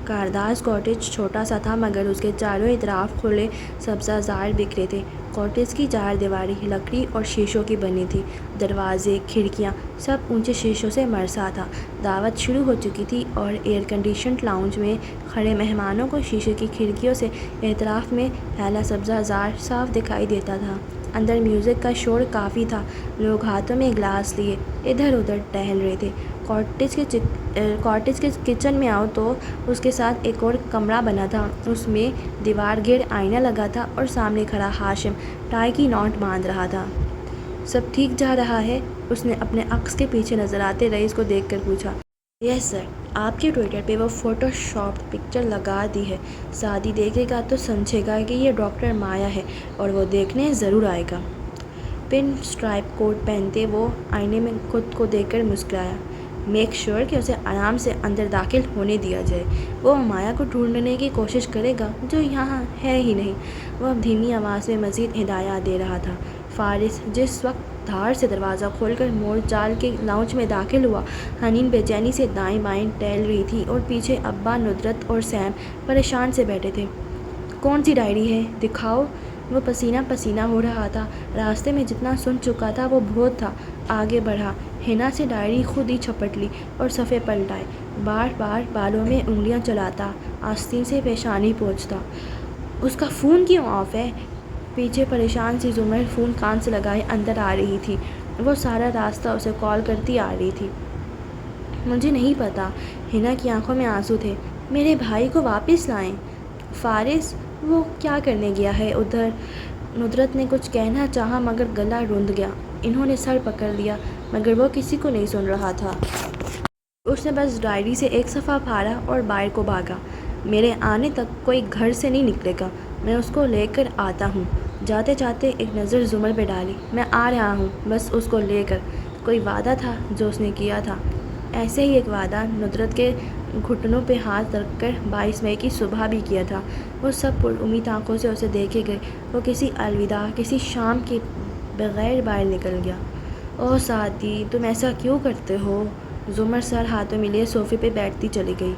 کارداز کاٹیج چھوٹا سا تھا مگر اس کے چاروں اطراف کھلے سبزہ زار بکھرے تھے۔ کاٹیج کی 4 دیواری لکڑی اور شیشوں کی بنی تھی، دروازے کھڑکیاں سب اونچے شیشوں سے مرصع تھا۔ دعوت شروع ہو چکی تھی اور ایئر کنڈیشنڈ لاؤنج میں کھڑے مہمانوں کو شیشے کی کھڑکیوں سے اطراف میں پھیلا سبزہ زار صاف دکھائی دیتا تھا۔ اندر میوزک کا شور کافی تھا، لوگ ہاتھوں میں گلاس لیے ادھر ادھر ٹہل رہے تھے۔ کاٹیج کے کچن میں آؤ تو اس کے ساتھ ایک اور کمرہ بنا تھا، اس میں دیوار گرد آئینہ لگا تھا اور سامنے کھڑا ہاشم ٹائی کی نوٹ باندھ رہا تھا۔ سب ٹھیک جا رہا ہے؟ اس نے اپنے عکس کے پیچھے نظر آتے رئیس کو دیکھ کر پوچھا۔ یس سر، آپ کے ٹویٹر پہ وہ فوٹو شاپڈ پکچر لگا دی ہے، سعدی دیکھے گا تو سمجھے گا کہ یہ ڈاکٹر مایا ہے اور وہ دیکھنے ضرور آئے گا۔ پن اسٹرائپ کوٹ پہنتے وہ آئینے میں خود کو دیکھ کر مسکرایا۔ میک شور کہ اسے آرام سے اندر داخل ہونے دیا جائے، وہ مایا کو ڈھونڈنے کی کوشش کرے گا جو یہاں ہے ہی نہیں۔ وہ اب دھیمی آواز میں مزید ہدایات دے رہا تھا۔ فارس جس وقت دھار سے دروازہ کھول کر مور چال کے لاؤنج میں داخل ہوا، حنین بے چینی سے دائیں بائیں ٹہل رہی تھی اور پیچھے ابا، ندرت اور سیم پریشان سے بیٹھے تھے۔ کون سی ڈائری ہے؟ دکھاؤ۔ وہ پسینہ پسینہ ہو رہا تھا، راستے میں جتنا سن چکا تھا وہ بہت تھا۔ آگے بڑھا، حنا سے ڈائری خود ہی چھپٹ لی اور صفحے پلٹائے، بار بار بالوں میں انگلیاں چلاتا، آستین سے پیشانی پوچھتا۔ اس کا فون کیوں آف ہے؟ پیچھے پریشان سی زمر فون کان سے لگائے اندر آ رہی تھی۔ وہ سارا راستہ اسے کال کرتی آ رہی تھی۔ مجھے نہیں پتا۔ حنا کی آنکھوں میں آنسو تھے۔ میرے بھائی کو واپس لائیں۔ فارس، وہ کیا کرنے گیا ہے ادھر؟ ندرت نے کچھ کہنا چاہا مگر گلا روندھ گیا۔ انہوں نے سر پکڑ لیا مگر وہ کسی کو نہیں سن رہا تھا۔ اس نے بس ڈائری سے ایک صفحہ پھاڑا اور باہر کو بھاگا۔ میرے آنے تک کوئی گھر سے نہیں نکلے گا، میں اس کو لے کر آتا ہوں۔ جاتے جاتے ایک نظر زمر پہ ڈالی۔ میں آ رہا ہوں بس اس کو لے کر۔ کوئی وعدہ تھا جو اس نے کیا تھا، ایسے ہی ایک وعدہ ندرت کے گھٹنوں پہ ہاتھ رکھ کر 22 مئی کی صبح بھی کیا تھا۔ وہ سب پر امید آنکھوں سے اسے دیکھے گئے۔ وہ کسی الوداع، کسی شام کے بغیر باہر نکل گیا۔ اوہ سعدی، تم ایسا کیوں کرتے ہو؟ زمر سر ہاتھوں میں لیے صوفے پہ بیٹھتی چلی گئی۔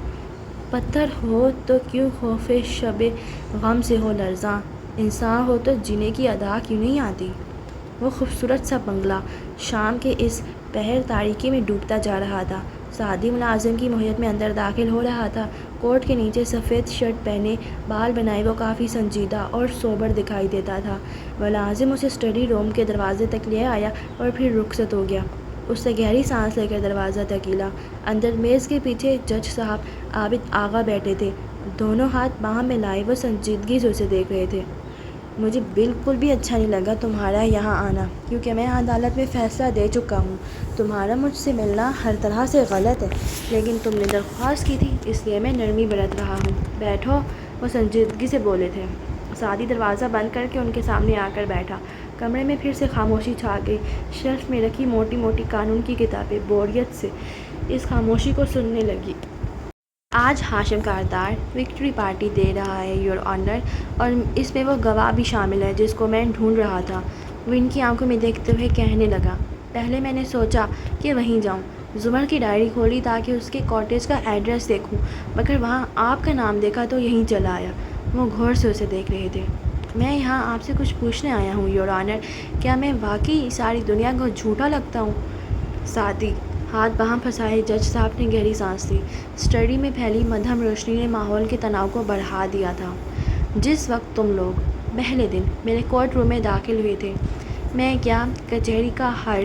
پتھر ہو تو کیوں خوف شب غم سے ہو لرزاں، انسان ہو تو جینے کی ادا کیوں نہیں آتی؟ وہ خوبصورت سا بنگلہ شام کے اس پہر تاریکی میں ڈوبتا جا رہا تھا۔ سعدی ملازم کی موہیت میں اندر داخل ہو رہا تھا۔ کوٹ کے نیچے سفید شرٹ پہنے، بال بنائے وہ کافی سنجیدہ اور سوبر دکھائی دیتا تھا۔ ملازم اسے اسٹڈی روم کے دروازے تک لے آیا اور پھر رخصت ہو گیا۔ اس نے گہری سانس لے کر دروازہ دھکیلا۔ اندر میز کے پیچھے جج صاحب عابد آغا بیٹھے تھے، دونوں ہاتھ باہم میں لائے وہ سنجیدگی سے اسے دیکھ رہے تھے۔ مجھے بالکل بھی اچھا نہیں لگا تمہارا یہاں آنا، کیونکہ میں عدالت میں فیصلہ دے چکا ہوں۔ تمہارا مجھ سے ملنا ہر طرح سے غلط ہے، لیکن تم نے درخواست کی تھی، اس لیے میں نرمی برت رہا ہوں۔ بیٹھو، وہ سنجیدگی سے بولے تھے۔ سعدی دروازہ بند کر کے ان کے سامنے آ کر بیٹھا۔ کمرے میں پھر سے خاموشی چھا گئی۔ شیلف میں رکھی موٹی موٹی قانون کی کتابیں بوریت سے اس خاموشی کو سننے لگی۔ آج ہاشم کاردار وکٹری پارٹی دے رہا ہے یور آنر، اور اس میں وہ گواہ بھی شامل ہے جس کو میں ڈھونڈ رہا تھا۔ وہ ان کی آنکھوں میں دیکھتے ہوئے کہنے لگا، پہلے میں نے سوچا کہ وہیں جاؤں، زمر کی ڈائری کھولی تاکہ اس کے کاٹیج کا ایڈریس دیکھوں، مگر وہاں آپ کا نام دیکھا تو یہیں چلا آیا۔ وہ غور سے اسے دیکھ رہے تھے۔ میں یہاں آپ سے کچھ پوچھنے آیا ہوں یور آنر، کیا میں واقعی ساری دنیا کو جھوٹا لگتا ہوں؟ سعدی ہاتھ باہم پھنسائے جج صاحب نے گہری سانس لی۔ اسٹڈی میں پھیلی مدھم روشنی نے ماحول کے تناؤ کو بڑھا دیا تھا۔ جس وقت تم لوگ پہلے دن میرے کورٹ روم میں داخل ہوئے تھے، میں کیا کچہری کا ہر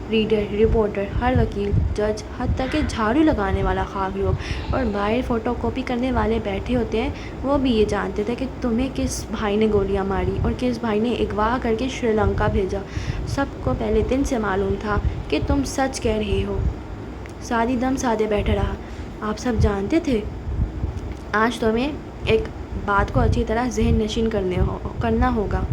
ریڈر، رپورٹر، ہر وکیل، جج، حتیٰ کہ جھاڑو لگانے والا خاک لوگ اور باہر فوٹو کاپی کرنے والے بیٹھے ہوتے ہیں، وہ بھی یہ جانتے تھے کہ تمہیں کس بھائی نے گولیاں ماری اور کس بھائی نے اغوا کر کے شری لنکا بھیجا۔ سب کو پہلے دن سے معلوم تھا کہ تم سچ کہہ رہے ہو۔ سعدی دم سادے بیٹھا رہا۔ آپ سب جانتے تھے؟ آج تمہیں ایک بات کو اچھی طرح ذہن نشین کرنا ہوگا۔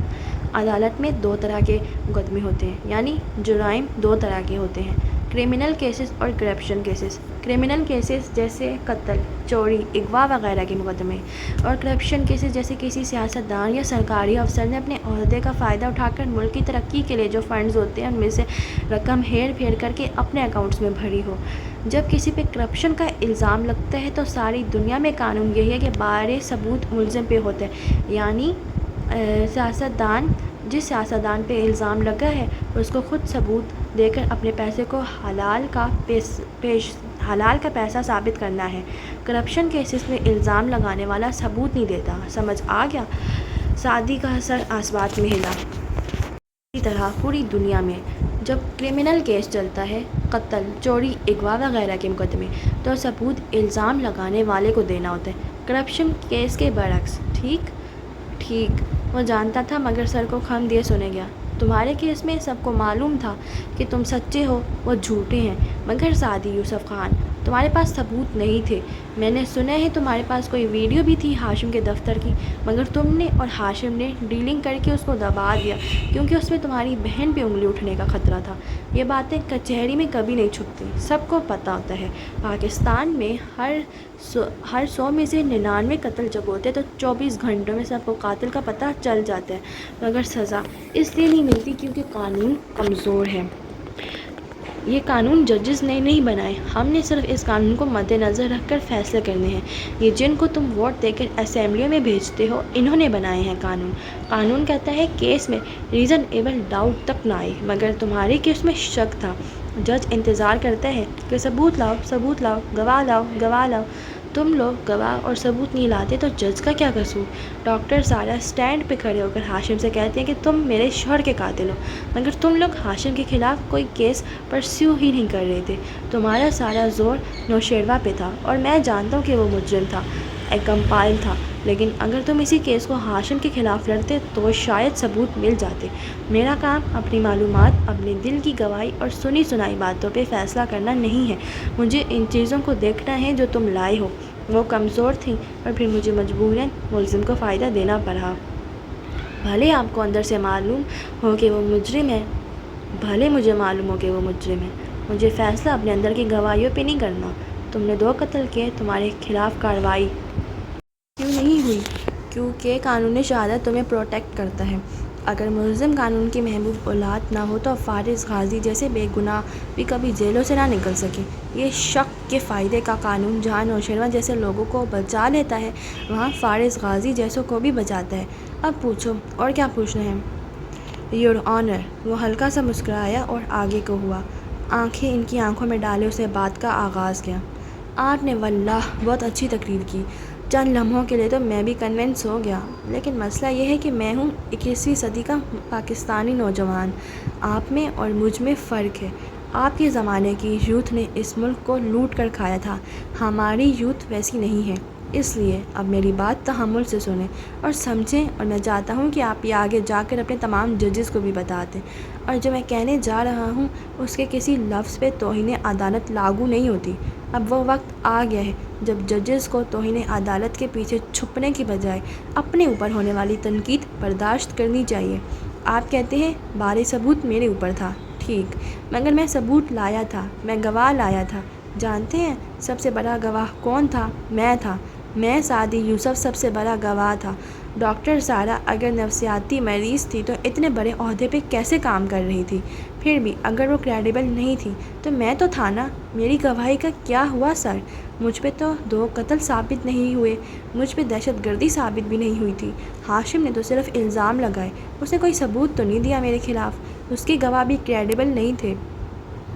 عدالت میں دو طرح کے مقدمے ہوتے ہیں، یعنی جرائم دو طرح کے ہوتے ہیں، کرمنل کیسز اور کرپشن کیسز۔ کرمنل کیسز جیسے قتل، چوری، اغوا وغیرہ کے مقدمے، اور کرپشن کیسز جیسے کسی سیاستدان یا سرکاری افسر نے اپنے عہدے کا فائدہ اٹھا کر ملک کی ترقی کے لیے جو فنڈز ہوتے ہیں ان میں سے رقم ہیر پھیر کر کے اپنے اکاؤنٹس میں بھری ہو۔ جب کسی پہ کرپشن کا الزام لگتا ہے تو ساری دنیا میں قانون یہی ہے کہ بارے ثبوت ملزم پہ ہوتا ہے، یعنی جس سیاستدان پہ الزام لگا ہے اس کو خود ثبوت دے کر اپنے پیسے کو حلال کا پیسہ ثابت کرنا ہے۔ کرپشن کیسز میں الزام لگانے والا ثبوت نہیں دیتا۔ سمجھ آ گیا؟ سعدی کا سر اثبات میں ہلا۔ اسی طرح پوری دنیا میں جب کرمنل کیس چلتا ہے، قتل، چوری، اغوا وغیرہ کے مقدمے، تو ثبوت الزام لگانے والے کو دینا ہوتا ہے، کرپشن کیس کے برعکس۔ ٹھیک؟ ٹھیک، وہ جانتا تھا مگر سر کو خم دیے سنے گیا۔ تمہارے کیس میں سب کو معلوم تھا کہ تم سچے ہو، وہ جھوٹے ہیں، مگر سعدی یوسف خان تمہارے پاس ثبوت نہیں تھے۔ میں نے سنا ہے تمہارے پاس کوئی ویڈیو بھی تھی ہاشم کے دفتر کی، مگر تم نے اور ہاشم نے ڈیلنگ کر کے اس کو دبا دیا کیونکہ اس میں تمہاری بہن پہ انگلی اٹھنے کا خطرہ تھا۔ یہ باتیں کچہری میں کبھی نہیں چھپتی، سب کو پتہ ہوتا ہے۔ پاکستان میں ہر 100 میں سے 99 قتل جب ہوتے تو 24 گھنٹوں میں سب کو قاتل کا پتہ چل جاتا ہے، مگر سزا اس لیے نہیں ملتی کیونکہ قانون کمزور ہے۔ یہ قانون ججز نے نہیں بنائے، ہم نے صرف اس قانون کو مد نظر رکھ کر فیصلے کرنے ہیں۔ یہ جن کو تم ووٹ دے کر اسمبلیوں میں بھیجتے ہو، انہوں نے بنائے ہیں قانون۔ قانون کہتا ہے کیس میں ریزنیبل ڈاؤٹ تک نہ آئے، مگر تمہارے کیس میں شک تھا۔ جج انتظار کرتا ہے کہ ثبوت لاؤ، ثبوت لاؤ، گواہ لاؤ، گواہ لاؤ۔ تم لوگ گواہ اور ثبوت نہیں لاتے تو جج کا کیا قصور؟ ڈاکٹر سارا اسٹینڈ پہ کھڑے ہو کر ہاشم سے کہتے ہیں کہ تم میرے شوہر کے قاتل ہو، مگر تم لوگ ہاشم کے خلاف کوئی کیس پرسیو ہی نہیں کر رہے تھے۔ تمہارا سارا زور نوشیروہ پہ تھا، اور میں جانتا ہوں کہ وہ مجرم تھا، ایکمپائل تھا، لیکن اگر تم اسی کیس کو ہاشم کے خلاف لڑتے تو شاید ثبوت مل جاتے۔ میرا کام اپنی معلومات، اپنے دل کی گواہی اور سنی سنائی باتوں پہ فیصلہ کرنا نہیں ہے۔ مجھے ان چیزوں کو دیکھنا ہے جو تم لائے ہو۔ وہ کمزور تھیں اور پھر مجھے مجبوراً ملزم کو فائدہ دینا پڑا۔ بھلے آپ کو اندر سے معلوم ہو کہ وہ مجرم ہے، بھلے مجھے معلوم ہو کہ وہ مجرم ہے، مجھے فیصلہ اپنے اندر کی گواہیوں پہ نہیں کرنا۔ تم نے 2 قتل کیے، تمہارے خلاف کارروائی کیوں نہیں ہوئی؟ کیونکہ قانون شہادت تمہیں پروٹیکٹ کرتا ہے۔ اگر ملزم قانون کی محبوب اولاد نہ ہو تو فارغ غازی جیسے بے گناہ بھی کبھی جیلوں سے نہ نکل سکے۔ یہ شک کے فائدے کا قانون جہاں نوشیروہ جیسے لوگوں کو بچا لیتا ہے، وہاں فارغ غازی جیسوں کو بھی بچاتا ہے۔ اب پوچھو، اور کیا پوچھنا ہے؟ یور آنر، وہ ہلکا سا مسکرایا اور آگے کو ہوا۔ آنکھیں ان کی آنکھوں میں ڈالے اسے بات کا آغاز کیا۔ آپ نے واللہ بہت اچھی تقریر کی۔ چند لمحوں کے لیے تو میں بھی کنونس ہو گیا، لیکن مسئلہ یہ ہے کہ میں ہوں 21ویں صدی کا پاکستانی نوجوان۔ آپ میں اور مجھ میں فرق ہے۔ آپ کے زمانے کی یوتھ نے اس ملک کو لوٹ کر کھایا تھا، ہماری یوتھ ویسی نہیں ہے۔ اس لیے اب میری بات تحمل سے سنیں اور سمجھیں، اور میں چاہتا ہوں کہ آپ یہ آگے جا کر اپنے تمام ججز کو بھی بتا دیں، اور جو میں کہنے جا رہا ہوں اس کے کسی لفظ پہ توہین عدالت لاگو نہیں ہوتی۔ اب وہ وقت آ گیا ہے جب ججز کو توہین عدالت کے پیچھے چھپنے کی بجائے اپنے اوپر ہونے والی تنقید برداشت کرنی چاہیے۔ آپ کہتے ہیں بارے ثبوت میرے اوپر تھا، ٹھیک، مگر میں ثبوت لایا تھا، میں گواہ لایا تھا۔ جانتے ہیں سب سے بڑا گواہ کون تھا؟ میں تھا۔ میں سعدی یوسف سب سے بڑا گواہ تھا۔ ڈاکٹر سارہ اگر نفسیاتی مریض تھی تو اتنے بڑے عہدے پہ کیسے کام کر رہی تھی؟ پھر بھی اگر وہ کریڈیبل نہیں تھی تو میں تو تھا نا۔ میری گواہی کا کیا ہوا سر؟ مجھ پہ تو 2 قتل ثابت نہیں ہوئے، مجھ پہ دہشت گردی ثابت بھی نہیں ہوئی تھی۔ ہاشم نے تو صرف الزام لگائے، اس نے کوئی ثبوت تو نہیں دیا میرے خلاف، اس کے گواہ بھی کریڈیبل نہیں تھے۔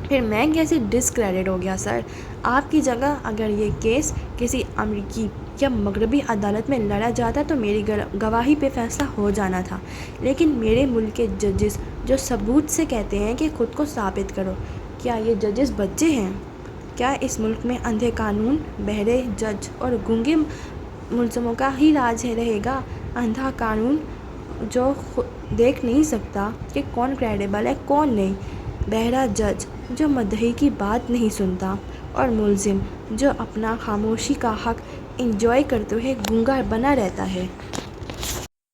پھر میں کیسے ڈسکریڈٹ ہو گیا سر؟ آپ کی جگہ اگر یہ کیس کسی امریکی یا مغربی عدالت میں لڑا جاتا تو میری گواہی پہ فیصلہ ہو جانا تھا، لیکن میرے ملک کے ججز جو ثبوت سے کہتے ہیں کہ خود کو ثابت کرو، کیا یہ ججز بچے ہیں؟ کیا اس ملک میں اندھے قانون، بہرے جج اور گونگے ملزموں کا ہی راج رہے گا؟ اندھا قانون جو دیکھ نہیں سکتا کہ کون کریڈیبل ہے کون نہیں، بہرا جج جو مدعی کی بات نہیں سنتا، اور ملزم جو اپنا خاموشی کا حق انجوائے کرتے ہوئے گونگا بنا رہتا ہے۔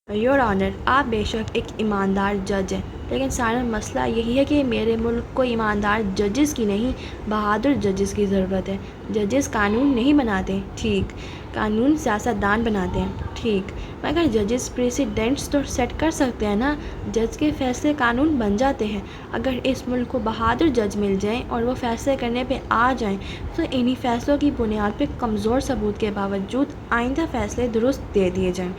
یور آنر، آپ بے شک ایک ایماندار جج ہیں، لیکن سارا مسئلہ یہی ہے کہ میرے ملک کو ایماندار ججز کی نہیں، بہادر ججز کی ضرورت ہے۔ ججز قانون نہیں بناتے، ٹھیک، قانون سیاستدان بناتے ہیں، ٹھیک، مگر ججز پریسیڈنٹس تو سیٹ کر سکتے ہیں نا۔ جج کے فیصلے قانون بن جاتے ہیں۔ اگر اس ملک کو بہادر جج مل جائیں اور وہ فیصلے کرنے پہ آ جائیں تو انہی فیصلوں کی بنیاد پہ کمزور ثبوت کے باوجود آئندہ فیصلے درست دے دیے جائیں۔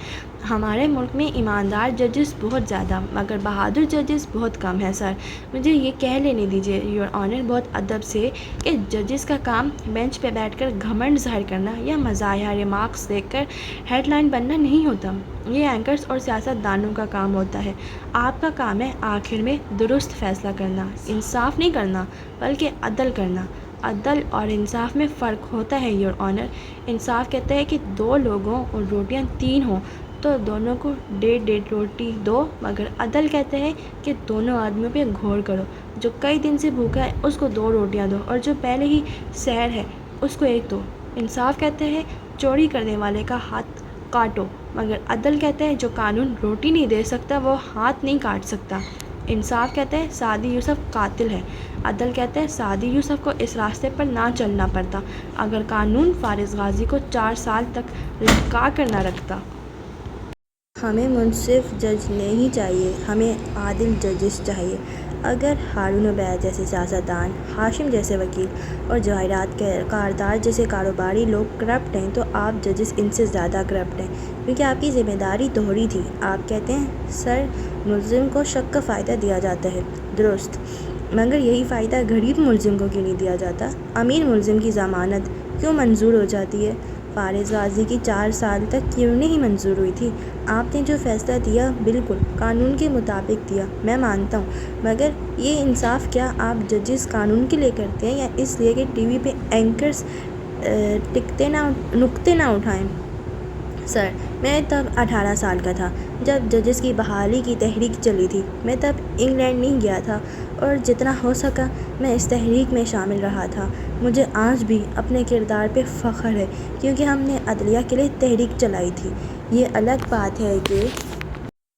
ہمارے ملک میں ایماندار ججز بہت زیادہ مگر بہادر ججز بہت کم ہیں سر۔ مجھے یہ کہہ لینے دیجیے یور آنر بہت ادب سے کہ ججز کا کام بینچ پہ بیٹھ کر گھمنڈ ظاہر کرنا یا مزاحیہ ریمارکس دیکھ کر ہیڈ لائن بننا نہیں ہوتا، یہ اینکرز اور سیاست دانوں کا کام ہوتا ہے۔ آپ کا کام ہے آخر میں درست فیصلہ کرنا، انصاف نہیں کرنا بلکہ عدل کرنا۔ عدل اور انصاف میں فرق ہوتا ہے یور آنر۔ انصاف کہتا ہے کہ 2 لوگوں اور روٹیاں 3 ہوں تو دونوں کو 1.5 روٹی دو، مگر عدل کہتا ہے کہ دونوں آدمیوں پہ غور کرو، جو کئی دن سے بھوکا ہے اس کو 2 روٹیاں دو اور جو پہلے ہی سیر ہے اس کو 1 دو۔ انصاف کہتا ہے چوری کرنے والے کا ہاتھ کاٹو، مگر عدل کہتا ہے جو قانون روٹی نہیں دے سکتا وہ ہاتھ نہیں کاٹ سکتا۔ انصاف کہتا ہے سعدی یوسف قاتل ہے، عدل کہتا ہے سعدی یوسف کو اس راستے پر نہ چلنا پڑتا اگر قانون فارز غازی کو 4 سال تک لٹکا کر نہ رکھتا۔ ہمیں منصف جج نہیں چاہیے، ہمیں عادل ججز چاہیے۔ اگر ہارون عبید جیسے سیاستدان، ہاشم جیسے وکیل اور جواہرات کاردار جیسے کاروباری لوگ کرپٹ ہیں تو آپ ججز ان سے زیادہ کرپٹ ہیں، کیونکہ آپ کی ذمہ داری دوہری تھی۔ آپ کہتے ہیں سر ملزم کو شک کا فائدہ دیا جاتا ہے، درست، مگر یہی فائدہ غریب ملزم کو کیوں نہیں دیا جاتا؟ امیر ملزم کی ضمانت کیوں منظور ہو جاتی ہے؟ فارز غازی کی 4 سال تک کیوں نہیں منظور ہوئی تھی؟ آپ نے جو فیصلہ دیا بالکل قانون کے مطابق دیا، میں مانتا ہوں، مگر یہ انصاف کیا آپ ججز قانون کے لیے کرتے ہیں یا اس لیے کہ ٹی وی پہ اینکرز نکتے نہ اٹھائیں؟ سر میں تب 18 سال کا تھا جب ججز کی بحالی کی تحریک چلی تھی، میں تب انگلینڈ نہیں گیا تھا اور جتنا ہو سکا میں اس تحریک میں شامل رہا تھا۔ مجھے آج بھی اپنے کردار پہ فخر ہے کیونکہ ہم نے عدلیہ کے لیے تحریک چلائی تھی۔ یہ الگ بات ہے کہ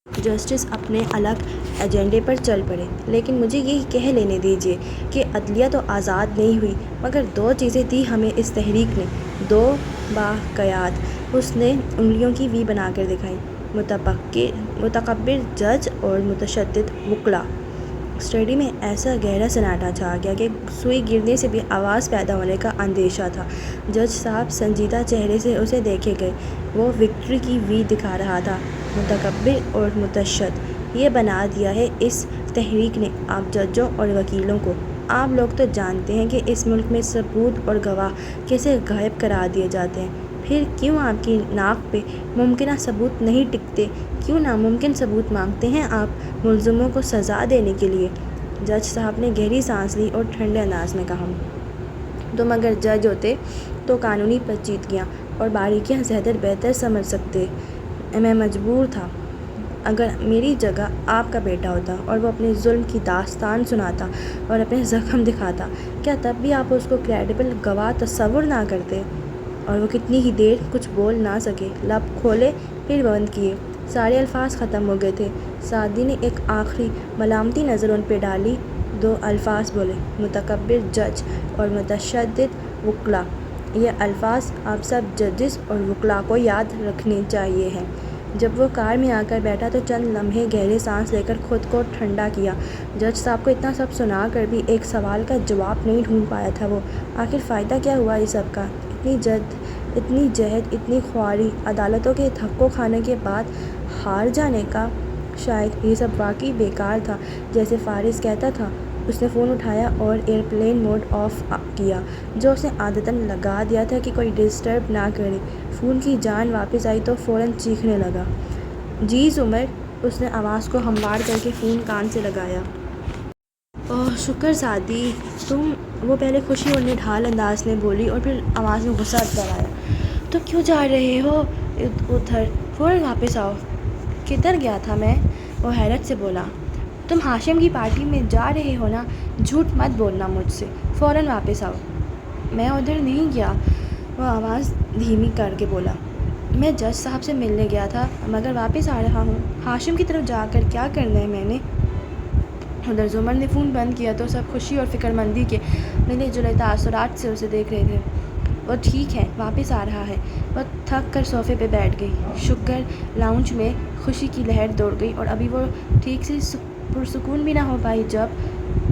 جسٹس اپنے الگ ایجنڈے پر چل پڑے، لیکن مجھے یہی کہہ لینے دیجیے کہ عدلیہ تو آزاد نہیں ہوئی، مگر 2 چیزیں دی ہمیں اس تحریک نے، 2 باقیات، اس نے انگلیوں کی وی بنا کر دکھائی، متکبر جج اور متشدد وکلاء۔ اسٹڈی میں ایسا گہرا سناٹا چھا گیا کہ سوئی گرنے سے بھی آواز پیدا ہونے کا اندیشہ تھا۔ جج صاحب سنجیدہ چہرے سے اسے دیکھے گئے، وہ وکٹری کی وی دکھا رہا تھا۔ متکبر اور متشدد، یہ بنا دیا ہے اس تحریک نے آپ ججوں اور وکیلوں کو۔ آپ لوگ تو جانتے ہیں کہ اس ملک میں ثبوت اور گواہ کیسے غائب کرا دیے جاتے ہیں، پھر کیوں آپ کی ناک پہ ممکنہ ثبوت نہیں ٹکتے؟ کیوں ناممکن ثبوت مانگتے ہیں آپ ملزموں کو سزا دینے کے لیے؟ جج صاحب نے گہری سانس لی اور ٹھنڈے انداز میں کہا، تم اگر جج ہوتے تو قانونی پیچیدگیاں اور باریکیاں زیادہ بہتر سمجھ سکتے۔ میں مجبور تھا۔ اگر میری جگہ آپ کا بیٹا ہوتا اور وہ اپنے ظلم کی داستان سناتا اور اپنے زخم دکھاتا، کیا تب بھی آپ اس کو کریڈیبل گواہ تصور نہ کرتے؟ اور وہ کتنی ہی دیر کچھ بول نہ سکے، لب کھولے پھر بند کیے، سارے الفاظ ختم ہو گئے تھے۔ سعدی نے ایک آخری ملامتی نظر ان پہ ڈالی، دو الفاظ بولے، متکبر جج اور متشدد وکلا۔ یہ الفاظ آپ سب ججز اور وکلاء کو یاد رکھنے چاہیے ہیں۔ جب وہ کار میں آ کر بیٹھا تو چند لمحے گہرے سانس لے کر خود کو ٹھنڈا کیا۔ جج صاحب کو اتنا سب سنا کر بھی ایک سوال کا جواب نہیں ڈھونڈ پایا تھا وہ۔ آخر فائدہ کیا ہوا اس سب کا؟ اتنی جہد، اتنی خواری، عدالتوں کے دھکوں کھانے کے بعد ہار جانے کا؟ شاید یہ سب واقعی بیکار تھا جیسے فارس کہتا تھا۔ اس نے فون اٹھایا اور ایئرپلین موڈ آف کیا، جو اس نے عادتاً لگا دیا تھا کہ کوئی ڈسٹرب نہ کرے۔ فون کی جان واپس آئی تو فوراً چیخنے لگا۔ جی عمر، اس نے آواز کو ہموار کر کے فون کان سے لگایا۔ اوہ شکر سعدی، تم؟ وہ پہلے خوشی اور نڈھال انداز میں بولی اور پھر آواز میں غصہ اتر آیا۔ تو کیوں جا رہے ہو ادھر؟ فوراً واپس آؤ۔ کدھر گیا تھا میں؟ وہ حیرت سے بولا۔ تم ہاشم کی پارٹی میں جا رہے ہو نا؟ جھوٹ مت بولنا مجھ سے، فوراً واپس آؤ۔ میں ادھر نہیں گیا، وہ آواز دھیمی کر کے بولا۔ میں جج صاحب سے ملنے گیا تھا مگر واپس آ رہا ہوں۔ ہاشم کی طرف جا کر کیا کرنا ہے میں نے؟ ادھر زمر نے فون بند کیا تو سب خوشی اور فکر مندی کے ملے جلے تاثرات سے اسے دیکھ رہے تھے۔ وہ ٹھیک ہے، واپس آ رہا ہے۔ وہ تھک کر صوفے پہ بیٹھ گئی۔ شوگر لاؤنج میں خوشی کی لہر دوڑ گئی اور ابھی وہ ٹھیک سے پرسکون بھی نہ ہو پائی جب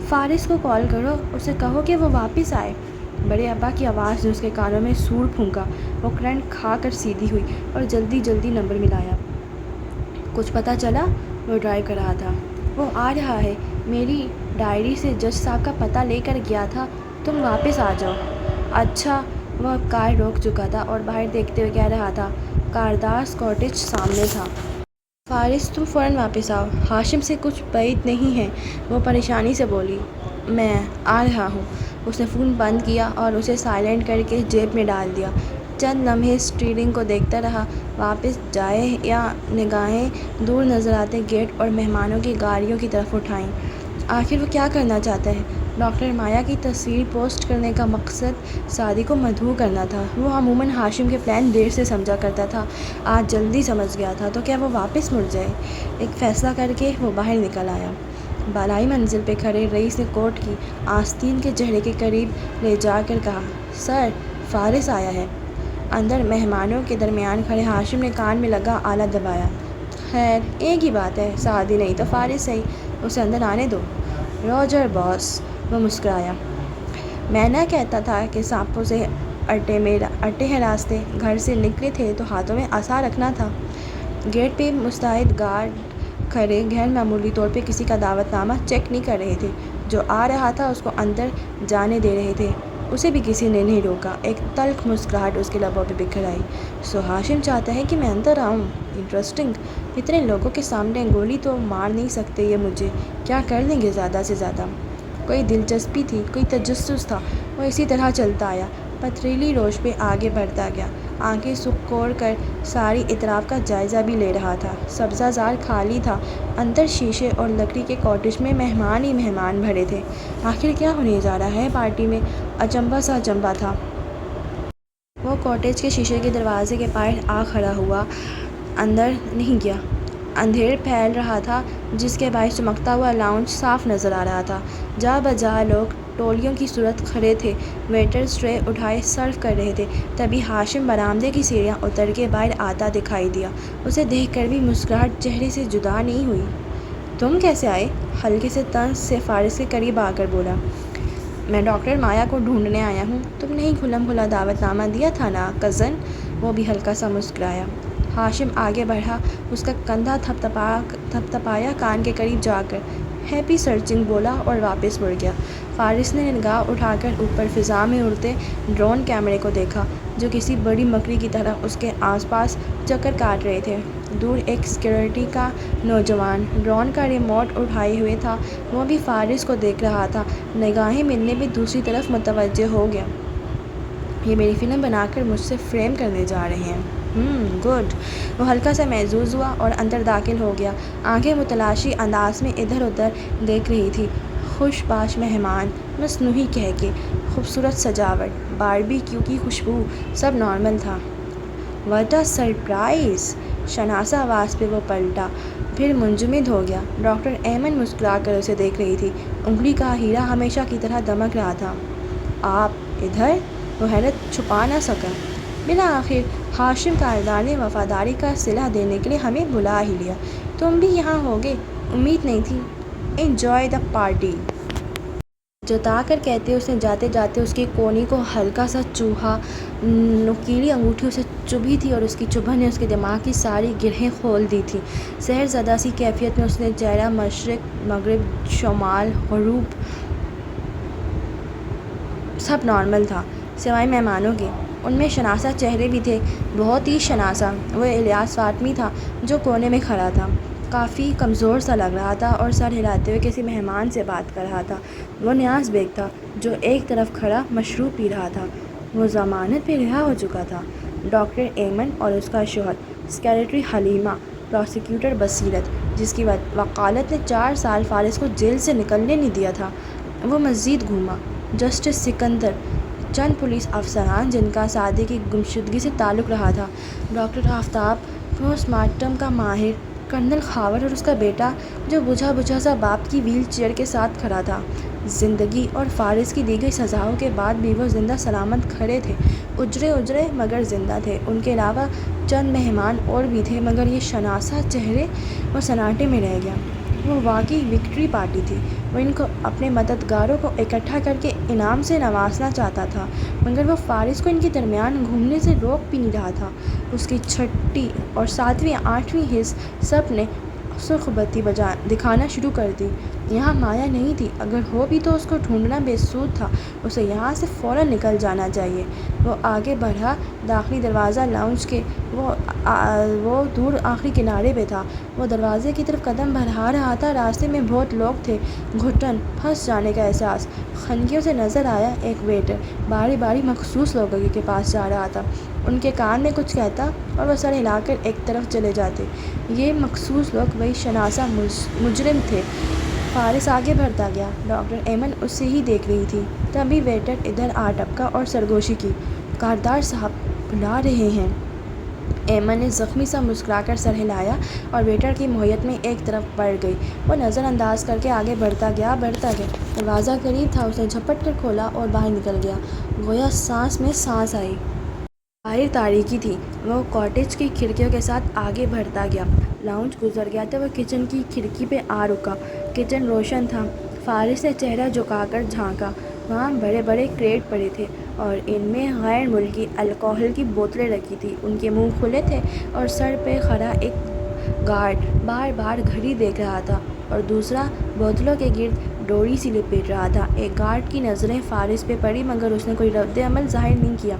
فارس کو کال کرو، اسے کہو کہ وہ واپس آئے۔ بڑے ابا کی آواز نے اس کے کانوں میں سوڑ پھونکا۔ وہ کرنٹ کھا کر سیدھی ہوئی اور جلدی جلدی نمبر ملایا۔ کچھ پتہ چلا؟ وہ ڈرائیو کر رہا تھا۔ وہ آ رہا ہے، میری ڈائری سے جج صاحب کا پتہ لے کر گیا تھا، تم واپس آ جاؤ۔ اچھا۔ وہ اب کار روک چکا تھا اور باہر دیکھتے ہوئے کہہ رہا تھا، کارداس کاٹیج سامنے تھا۔ فارس تم فوراً واپس آؤ، ہاشم سے کچھ بعید نہیں ہے، وہ پریشانی سے بولی۔ میں آ رہا ہوں۔ اس نے فون بند کیا اور اسے سائلنٹ کر کے جیب میں ڈال دیا۔ چند لمحے اسٹیئرنگ کو دیکھتا رہا، واپس جائے یا نگاہیں دور نظر آتے گیٹ اور مہمانوں کی گاڑیوں کی طرف اٹھائیں۔ آخر وہ کیا کرنا چاہتا ہے؟ ڈاکٹر مایا کی تصویر پوسٹ کرنے کا مقصد سعدی کو مدعو کرنا تھا۔ وہ عموماً ہاشم کے پلان دیر سے سمجھا کرتا تھا، آج جلدی سمجھ گیا تھا، تو کیا وہ واپس مڑ جائے؟ ایک فیصلہ کر کے وہ باہر نکل آیا۔ بالائی منزل پہ کھڑے رئیس نے کوٹ کی آستین کے چہرے کے قریب لے جا کر کہا، سر، فارس آیا ہے۔ اندر مہمانوں کے درمیان کھڑے ہاشم نے کان میں لگا آلہ دبایا۔ خیر، ایک ہی بات ہے، سعدی نہیں تو فارس صحیح، اسے اندر آنے دو۔ روجر باس، وہ مسکرایا۔ میں نہ کہتا تھا کہ سانپوں سے اٹے ہیں راستے، گھر سے نکلے تھے تو ہاتھوں میں عصا رکھنا تھا۔ گیٹ پہ مستعد گارڈ کھڑے غیر معمولی طور پہ کسی کا دعوت نامہ چیک نہیں کر رہے تھے، جو آ رہا تھا اس کو اندر جانے دے رہے تھے۔ اسے بھی کسی نے نہیں روکا۔ ایک تلخ مسکراہٹ اس کے لبوں پہ بکھر آئی۔ سو ہاشم چاہتا ہے کہ میں اندر آؤں؟ انٹرسٹنگ۔ اتنے لوگوں کے سامنے گولی تو مار نہیں سکتے یہ مجھے، کیا کر لیں گے زیادہ سے زیادہ؟ کوئی دلچسپی تھی، کوئی تجسس تھا، وہ اسی طرح چلتا آیا، پتھریلی روش پہ آگے بڑھتا گیا، آنکھیں سکوڑ کر ساری اطراف کا جائزہ بھی لے رہا تھا۔ سبزہ زار خالی تھا، اندر شیشے اور لکڑی کے کاٹیج میں مہمان ہی مہمان بھرے تھے۔ آخر کیا ہونے جا رہا ہے پارٹی میں؟ اچنبھا سا اچنبھا تھا۔ وہ کاٹیج کے شیشے کے دروازے کے باہر آ کھڑا ہوا، اندر نہیں گیا۔ اندھیر پھیل رہا تھا جس کے باعث چمکتا ہوا لاؤنج صاف نظر آ رہا تھا۔ جا بجا لوگ ٹولیوں کی صورت کھڑے تھے، ویٹرز ٹرے اٹھائے سرو کر رہے تھے۔ تبھی ہاشم برآمدے کی سیڑھیاں اتر کے باہر آتا دکھائی دیا۔ اسے دیکھ کر بھی مسکراہٹ چہرے سے جدا نہیں ہوئی۔ تم کیسے آئے؟ ہلکے سے طنز سے فارس کے قریب آ کر بولا۔ میں ڈاکٹر مایا کو ڈھونڈنے آیا ہوں، تم نے ہی کھلم کھلا دعوت نامہ دیا تھا نا کزن؟ وہ بھی ہلکا سا مسکرایا۔ ہاشم آگے بڑھا، اس کا کندھا تھپتھپایا کان کے قریب جا کر۔ ہیپی سرچنگ بولا اور واپس مڑ گیا۔ فارس نے نگاہ اٹھا کر اوپر فضا میں اڑتے ڈرون کیمرے کو دیکھا جو کسی بڑی مکڑی کی طرح اس کے آس پاس چکر کاٹ رہے تھے۔ دور ایک سیکیورٹی کا نوجوان ڈرون کا ریموٹ اٹھائے ہوئے تھا، وہ بھی فارس کو دیکھ رہا تھا۔ نگاہیں ملنے بھی دوسری طرف متوجہ ہو گیا۔ یہ میری فلم بنا کر مجھ سے فریم کرنے جا رہے ہیں۔ گڈ۔ وہ ہلکا سا محظوظ ہوا اور اندر داخل ہو گیا، آنکھیں متلاشی انداز میں ادھر ادھر دیکھ رہی تھی۔ خوش باش مہمان، مصنوعی کہکے، خوبصورت سجاوٹ، باربی کیو کی خوشبو، سب نارمل تھا۔ What a surprise! شناسہ آواز پہ وہ پلٹا، پھر منجمد ہو گیا۔ ڈاکٹر ایمن مسکرا کر اسے دیکھ رہی تھی، انگلی کا ہیرا ہمیشہ کی طرح دمک رہا تھا۔ آپ ادھر؟ وہ حیرت چھپا نہ سکا۔ بالآخر ہاشم کاردار نے وفاداری کا صلہ دینے کے لیے ہمیں بلا ہی لیا۔ تم بھی یہاں ہوگے، امید نہیں تھی۔ Enjoy the party! جتا کر کہتے اس نے جاتے جاتے اس کی کونی کو ہلکا سا چوہا۔ نوکیلی انگوٹھی اسے چبھی تھی اور اس کی چبھن نے اس کے دماغ کی ساری گرہیں کھول دی تھیں۔ سحر زدہ سی کیفیت میں اس نے چہرہ مشرق، مغرب، شمال، غروب، سب نارمل تھا سوائے مہمانوں کے۔ ان میں شناسہ چہرے بھی تھے، بہت ہی شناسہ۔ وہ الیاس فاطمی تھا جو کونے میں کھڑا تھا، کافی کمزور سا لگ رہا تھا اور سر ہلاتے ہوئے کسی مہمان سے بات کر رہا تھا۔ وہ نیاز بیگ تھا جو ایک طرف کھڑا مشروب پی رہا تھا۔ وہ ضمانت پہ رہا ہو چکا تھا۔ ڈاکٹر ایمن اور اس کا شوہر، سیکریٹری حلیمہ، پراسیکیوٹر بصیرت، جس کی وکالت نے 4 سال فارس کو جیل سے نکلنے نہیں دیا تھا۔ وہ مزید گھوما۔ جسٹس سکندر، چند پولیس افسران جن کا سعدی کی گمشدگی سے تعلق رہا تھا، ڈاکٹر آفتاب، پوسٹ مارٹم کا ماہر، کرنل خاور اور اس کا بیٹا جو بجھا بجھا سا باپ کی ویل چیئر کے ساتھ کھڑا تھا۔ زندگی اور فارس کی دی گئی سزاؤں کے بعد بھی وہ زندہ سلامت کھڑے تھے، اجڑے اجڑے مگر زندہ تھے۔ ان کے علاوہ چند مہمان اور بھی تھے مگر یہ شناسہ چہرے۔ وہ سناٹے میں رہ گیا۔ وہ واقعی وکٹری پارٹی تھی۔ وہ ان کو اپنے مددگاروں کو اکٹھا کر کے انعام سے نوازنا چاہتا تھا مگر وہ فارس کو ان کے درمیان گھومنے سے روک بھی نہیں رہا تھا۔ اس کی 6 اور 7 8 حص سب نے سرخ بتی دکھانا شروع کر دی۔ یہاں مایا نہیں تھی، اگر ہو بھی تو اس کو ڈھونڈنا بے سود تھا، اسے یہاں سے فوراً نکل جانا چاہیے۔ وہ آگے بڑھا، داخلی دروازہ لاؤنج کے وہ دور آخری کنارے پہ تھا۔ وہ دروازے کی طرف قدم بڑھا رہا تھا، راستے میں بہت لوگ تھے۔ گھٹن پھنس جانے کا احساس۔ خنکیوں سے نظر آیا ایک ویٹر باری باری مخصوص لوگوں کے پاس جا رہا تھا، ان کے کان میں کچھ کہتا اور وہ سر ہلا کر ایک طرف چلے جاتے۔ یہ مخصوص لوگ وہی شناسہ مجرم تھے۔ فارس آگے بڑھتا گیا، ڈاکٹر ایمن اسے ہی دیکھ رہی تھی۔ تبھی ویٹر ادھر آ ٹپکا اور سرگوشی کی، کاردار صاحب بلا رہے ہیں۔ ایمن نے زخمی سا مسکرا کر سر ہلایا اور ویٹر کی موہیت میں ایک طرف بڑھ گئی۔ وہ نظر انداز کر کے آگے بڑھتا گیا۔ دروازہ قریب تھا، اس نے جھپٹ کر کھولا اور باہر نکل گیا۔ گویا سانس میں سانس آئی۔ باہر تاریکی تھی۔ وہ کاٹیج کی کھڑکیوں کے ساتھ آگے بڑھتا گیا۔ لاؤنج گزر گیا تو وہ کچن کی کھڑکی پہ آ رکا۔ کچن روشن تھا۔ فارس نے چہرہ جھکا کر جھانکا۔ وہاں بڑے بڑے کریٹ پڑے تھے اور ان میں غیر ملکی الکوحل کی بوتلیں رکھی تھیں۔ ان کے منہ کھلے تھے اور سر پہ کھڑا ایک گارڈ بار بار گھڑی دیکھ رہا تھا اور دوسرا بوتلوں کے گرد ڈوری سی لپیٹ رہا تھا۔ ایک گارڈ کی نظریں فارس پہ پڑی مگر اس نے کوئی رد عمل ظاہر نہیں کیا،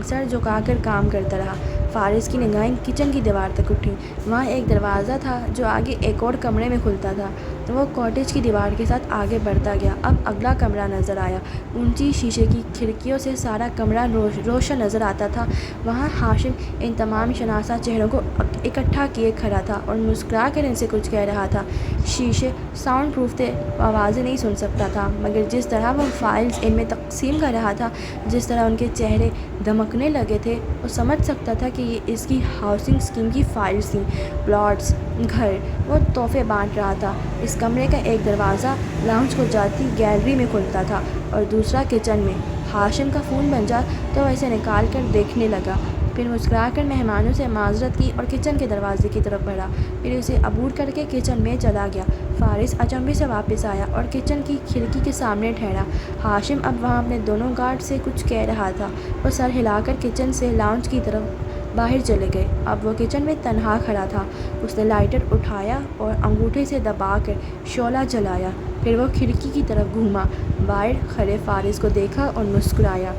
سر جھکا کر کام کرتا رہا۔ فارس کی نگاہیں کچن کی دیوار تک اٹھیں۔ وہاں ایک دروازہ تھا جو آگے ایک اور کمرے میں کھلتا تھا۔ وہ کاٹیج کی دیوار کے ساتھ آگے بڑھتا گیا۔ اب اگلا کمرہ نظر آیا۔ اونچی شیشے کی کھڑکیوں سے سارا کمرہ روشن نظر آتا تھا۔ وہاں ہاشم ان تمام شناسہ چہروں کو اکٹھا کیے کھڑا تھا اور مسکرا کر ان سے کچھ کہہ رہا تھا۔ شیشے ساؤنڈ پروف تھے، وہ آوازیں نہیں سن سکتا تھا مگر جس طرح وہ فائلز ان میں تقسیم کر رہا تھا، جس طرح ان کے چہرے دمکنے لگے تھے، وہ سمجھ سکتا تھا کہ یہ اس کی ہاؤسنگ اسکیم کی فائلز تھیں، پلاٹس، گھر۔ وہ تحفے بانٹ رہا تھا۔ اس کمرے کا ایک دروازہ لاؤنج کو جاتی گیلری میں کھلتا تھا اور دوسرا کچن میں۔ ہاشم کا فون بجا تو وہ اسے نکال کر دیکھنے لگا، پھر مسکرا کر مہمانوں سے معذرت کی اور کچن کے دروازے کی طرف بڑھا، پھر اسے عبور کر کے کچن میں چلا گیا۔ فارس اچنبھے سے واپس آیا اور کچن کی کھڑکی کے سامنے ٹھہرا۔ ہاشم اب وہاں اپنے دونوں گارڈ سے کچھ کہہ رہا تھا۔ وہ سر ہلا کر کچن سے لاؤنج کی طرف باہر چلے گئے۔ اب وہ کچن میں تنہا کھڑا تھا۔ اس نے لائٹر اٹھایا اور انگوٹھے سے دبا کر شعلہ جلایا۔ پھر وہ کھڑکی کی طرف گھوما، باہر کھڑے فارس کو دیکھا اور مسکرایا۔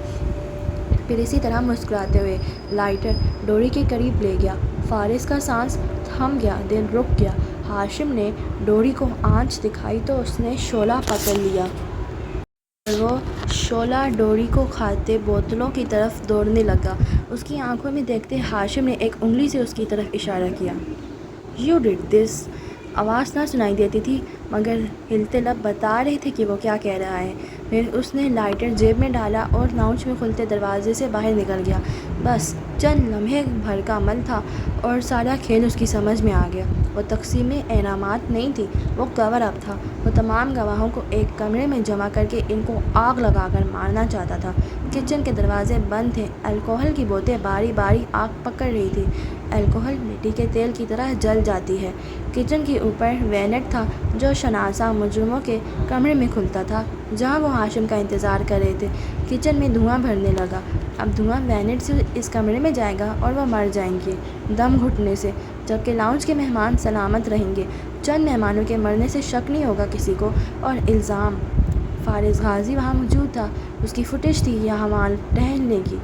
پھر اسی طرح مسکراتے ہوئے لائٹر ڈوری کے قریب لے گیا۔ فارس کا سانس تھم گیا، دل رک گیا۔ ہاشم نے ڈوری کو آنچ دکھائی تو اس نے شعلہ پکڑ لیا اور وہ شعلہ ڈوری کو کھاتے بوتلوں کی طرف دوڑنے لگا۔ اس کی آنکھوں میں دیکھتے ہاشم نے ایک انگلی سے اس کی طرف اشارہ کیا۔ "You did this." آواز نہ سنائی دیتی تھی مگر ہلتے لب بتا رہے تھے کہ وہ کیا کہہ رہا ہے۔ پھر اس نے لائٹر جیب میں ڈالا اور لاؤنج میں کھلتے دروازے سے باہر نکل گیا۔ بس چند لمحے بھر کا عمل تھا اور سارا کھیل اس کی سمجھ میں آ گیا۔ وہ تقسیم انعامات نہیں تھی، وہ کور اپ تھا۔ وہ تمام گواہوں کو ایک کمرے میں جمع کر کے ان کو آگ لگا کر مارنا چاہتا تھا۔ کچن کے دروازے بند تھے، الکوہل کی بوتلیں باری باری آگ پکڑ رہی تھیں۔ الکوہل مٹی کے تیل کی طرح جل جاتی ہے۔ کچن کے اوپر وینٹ تھا جو شناسہ مجرموں کے کمرے میں کھلتا تھا جہاں وہ ہاشم کا انتظار کر رہے تھے۔ کچن میں دھواں بھرنے لگا۔ اب دھواں وینٹ سے اس کمرے میں جائے گا اور وہ مر جائیں گے دم گھٹنے سے، جبکہ لاؤنج کے مہمان سلامت رہیں گے۔ چند مہمانوں کے مرنے سے شک نہیں ہوگا کسی کو، اور الزام۔ فارس غازی وہاں موجود تھا، اس کی فوٹیج تھی یہاں وہاں ٹہلنے کی۔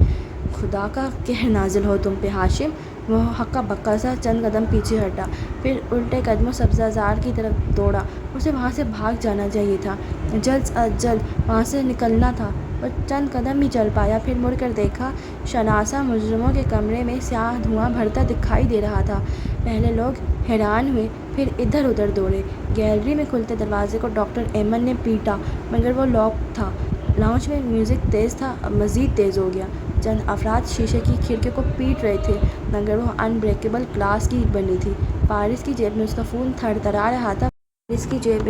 "خدا کا قہر نازل ہو تم پہ ہاشم!" وہ ہکا بکا سا چند قدم پیچھے ہٹا، پھر الٹے قدموں سبزہ زار کی طرف دوڑا۔ اسے وہاں سے بھاگ جانا چاہیے تھا، جلد از جلد وہاں سے نکلنا تھا۔ وہ چند قدم ہی چل پایا، پھر مڑ کر دیکھا شناسہ مجرموں کے کمرے میں سیاہ دھواں بھرتا دکھائی دے رہا تھا۔ پہلے لوگ حیران ہوئے، پھر ادھر ادھر دوڑے۔ گیلری میں کھلتے دروازے کو ڈاکٹر ایمن نے پیٹا مگر وہ لاک تھا۔ لاؤنج میں میوزک تیز تھا، اب مزید تیز ہو گیا۔ چند افراد شیشے کی کھڑکیوں کو پیٹ رہے تھے مگر وہ ان بریکیبل گلاس کی بنی تھی۔ فارس کی جیب میں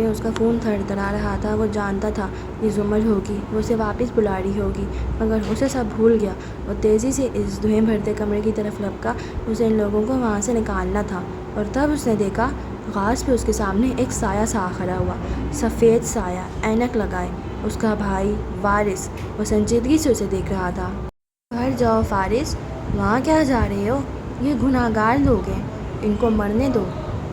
اس کا خون تھر تھرا رہا تھا۔ وہ جانتا تھا یہ زمر ہوگی، وہ اسے واپس بلا رہی ہوگی، مگر اسے سب بھول گیا۔ وہ تیزی سے اس دھویں بھرتے کمرے کی طرف لپکا، اسے ان لوگوں کو وہاں سے نکالنا تھا۔ اور تب اس نے دیکھا غاز پہ اس کے سامنے ایک سایہ سا کھڑا ہوا، سفید سایہ، اینک لگائے۔ اس کا بھائی وارث۔ وہ سنجیدگی سے اسے دیکھ رہا تھا۔ "گھر جاؤ فارس، وہاں کیا جا رہے ہو؟ یہ گناہ گار لوگ ہیں، ان کو مرنے دو۔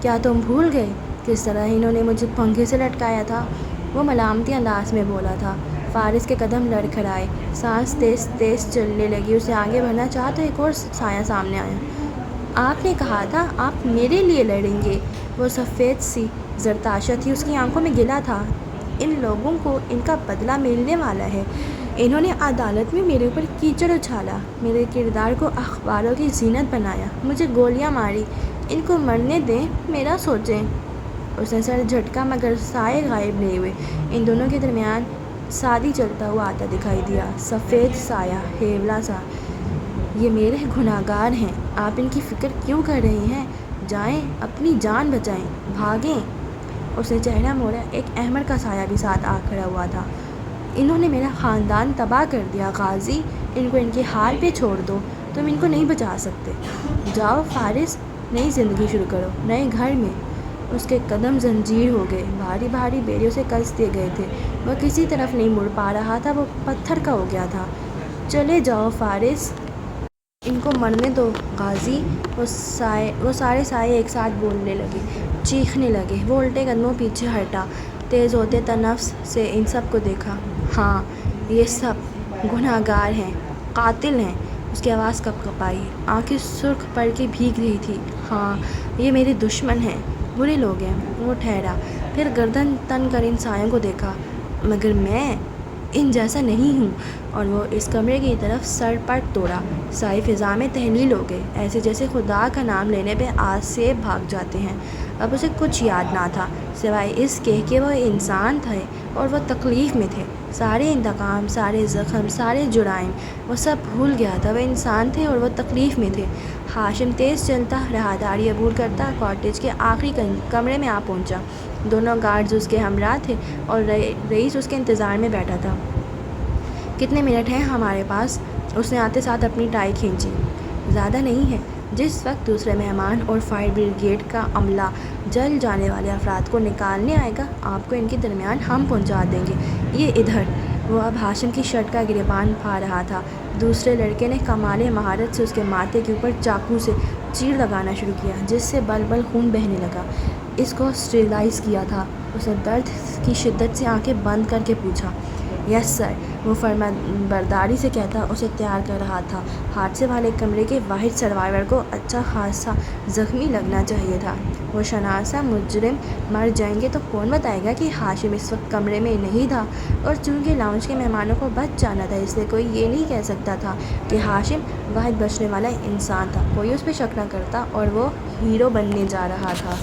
کیا تم بھول گئے کس طرح انہوں نے مجھے پنکھے سے لٹکایا تھا؟" وہ ملامتی انداز میں بولا تھا۔ فارس کے قدم لڑکھڑائے، سانس تیز تیز چلنے لگی۔ اسے آگے بڑھنا چاہا تو ایک اور سایہ سامنے آیا۔ "آپ نے کہا تھا آپ میرے لیے لڑیں گے." وہ سفید سی زرتاشت تھی، اس کی آنکھوں میں گلہ تھا۔ "ان لوگوں کو ان کا بدلہ ملنے والا ہے۔ انہوں نے عدالت میں میرے اوپر کیچڑ اچھالا، میرے کردار کو اخباروں کی زینت بنایا، مجھے گولیاں ماری۔ ان کو مرنے دیں، میرا سوچیں." اس نے سر جھٹکا مگر سائے غائب نہیں ہوئے۔ ان دونوں کے درمیان سعدی چلتا ہوا آتا دکھائی دیا، سفید سایہ، ہیولا سا۔ "یہ میرے گناہ گار ہیں، آپ ان کی فکر کیوں کر رہے ہیں؟ جائیں، اپنی جان بچائیں، بھاگیں." اس نے چہرہ موڑا، ایک احمر کا سایہ بھی ساتھ آ کھڑا ہوا تھا۔ "انہوں نے میرا خاندان تباہ کر دیا غازی، ان کو ان کے حال پہ چھوڑ دو، تم ان کو نہیں بچا سکتے۔ جاؤ فارس، نئی زندگی شروع کرو، نئے گھر میں." اس کے قدم زنجیر ہو گئے، بھاری بھاری بیڑیوں سے کس دیے گئے تھے۔ وہ کسی طرف نہیں مڑ پا رہا تھا، وہ پتھر کا ہو گیا تھا۔ "چلے جاؤ فارس، ان کو مرنے دو غازی." وہ سارے سائے ایک ساتھ بولنے لگے، چیخنے لگے۔ وہ الٹے قدموں پیچھے ہٹا، تیز ہوتے تنفس سے ان سب کو دیکھا۔ "ہاں، یہ سب گناہ گار ہیں، قاتل ہیں." اس کی آواز کپکپائی، آنکھیں سرخ پڑ کے بھیگ رہی تھیں۔ "ہاں، یہ میرے دشمن ہیں، برے لوگ ہیں." وہ ٹھہرا، پھر گردن تن کر ان سایوں کو دیکھا۔ "مگر میں ان جیسا نہیں ہوں." اور وہ اس کمرے کی طرف سر پٹ توڑا۔ سائے فضا میں تحلیل ہو گئے، ایسے جیسے خدا کا نام لینے پہ آسیب بھاگ جاتے ہیں۔ اب اسے کچھ یاد نہ تھا سوائے اس کے کہ وہ انسان تھے اور وہ تکلیف میں تھے۔ سارے انتقام، سارے زخم، سارے جرائم، وہ سب بھول گیا تھا۔ وہ انسان تھے اور وہ تکلیف میں تھے۔ ہاشم تیز چلتا، راہداری عبور کرتا کاٹیج کے آخری کمرے میں آ پہنچا۔ دونوں گارڈز اس کے ہمراہ تھے اور رئیس اس کے انتظار میں بیٹھا تھا۔ "کتنے منٹ ہیں ہمارے پاس؟" اس نے آتے ساتھ اپنی ٹائی کھینچی۔ "زیادہ نہیں ہے۔ جس وقت دوسرے مہمان اور فائر بریگیڈ کا عملہ جل جانے والے افراد کو نکالنے آئے گا، آپ کو ان کے درمیان ہم پہنچا دیں گے۔ یہ ادھر." وہ اب ہاشم کی شرٹ کا گریبان پھاڑ رہا تھا۔ دوسرے لڑکے نے کمال مہارت سے اس کے ماتھے کے اوپر چاقو سے چیر لگانا شروع کیا، جس سے بل بل خون بہنے لگا۔ اس کو اسٹیرلائز کیا تھا؟ اس نے درد کی شدت سے آنکھیں بند کر کے پوچھا۔ یس سر، وہ فرمانبرداری سے کہتا اسے تیار کر رہا تھا۔ حادثے والے کمرے کے واحد سروائیور کو اچھا خاصا زخمی لگنا چاہیے تھا۔ وہ شناسا مجرم مر جائیں گے تو کون بتائے گا کہ ہاشم اس وقت کمرے میں نہیں تھا؟ اور چونکہ لاؤنج کے مہمانوں کو بچ جانا تھا، اس لیے کوئی یہ نہیں کہہ سکتا تھا کہ ہاشم واحد بچنے والا انسان تھا۔ کوئی اس پہ شک نہ کرتا اور وہ ہیرو بننے جا رہا تھا۔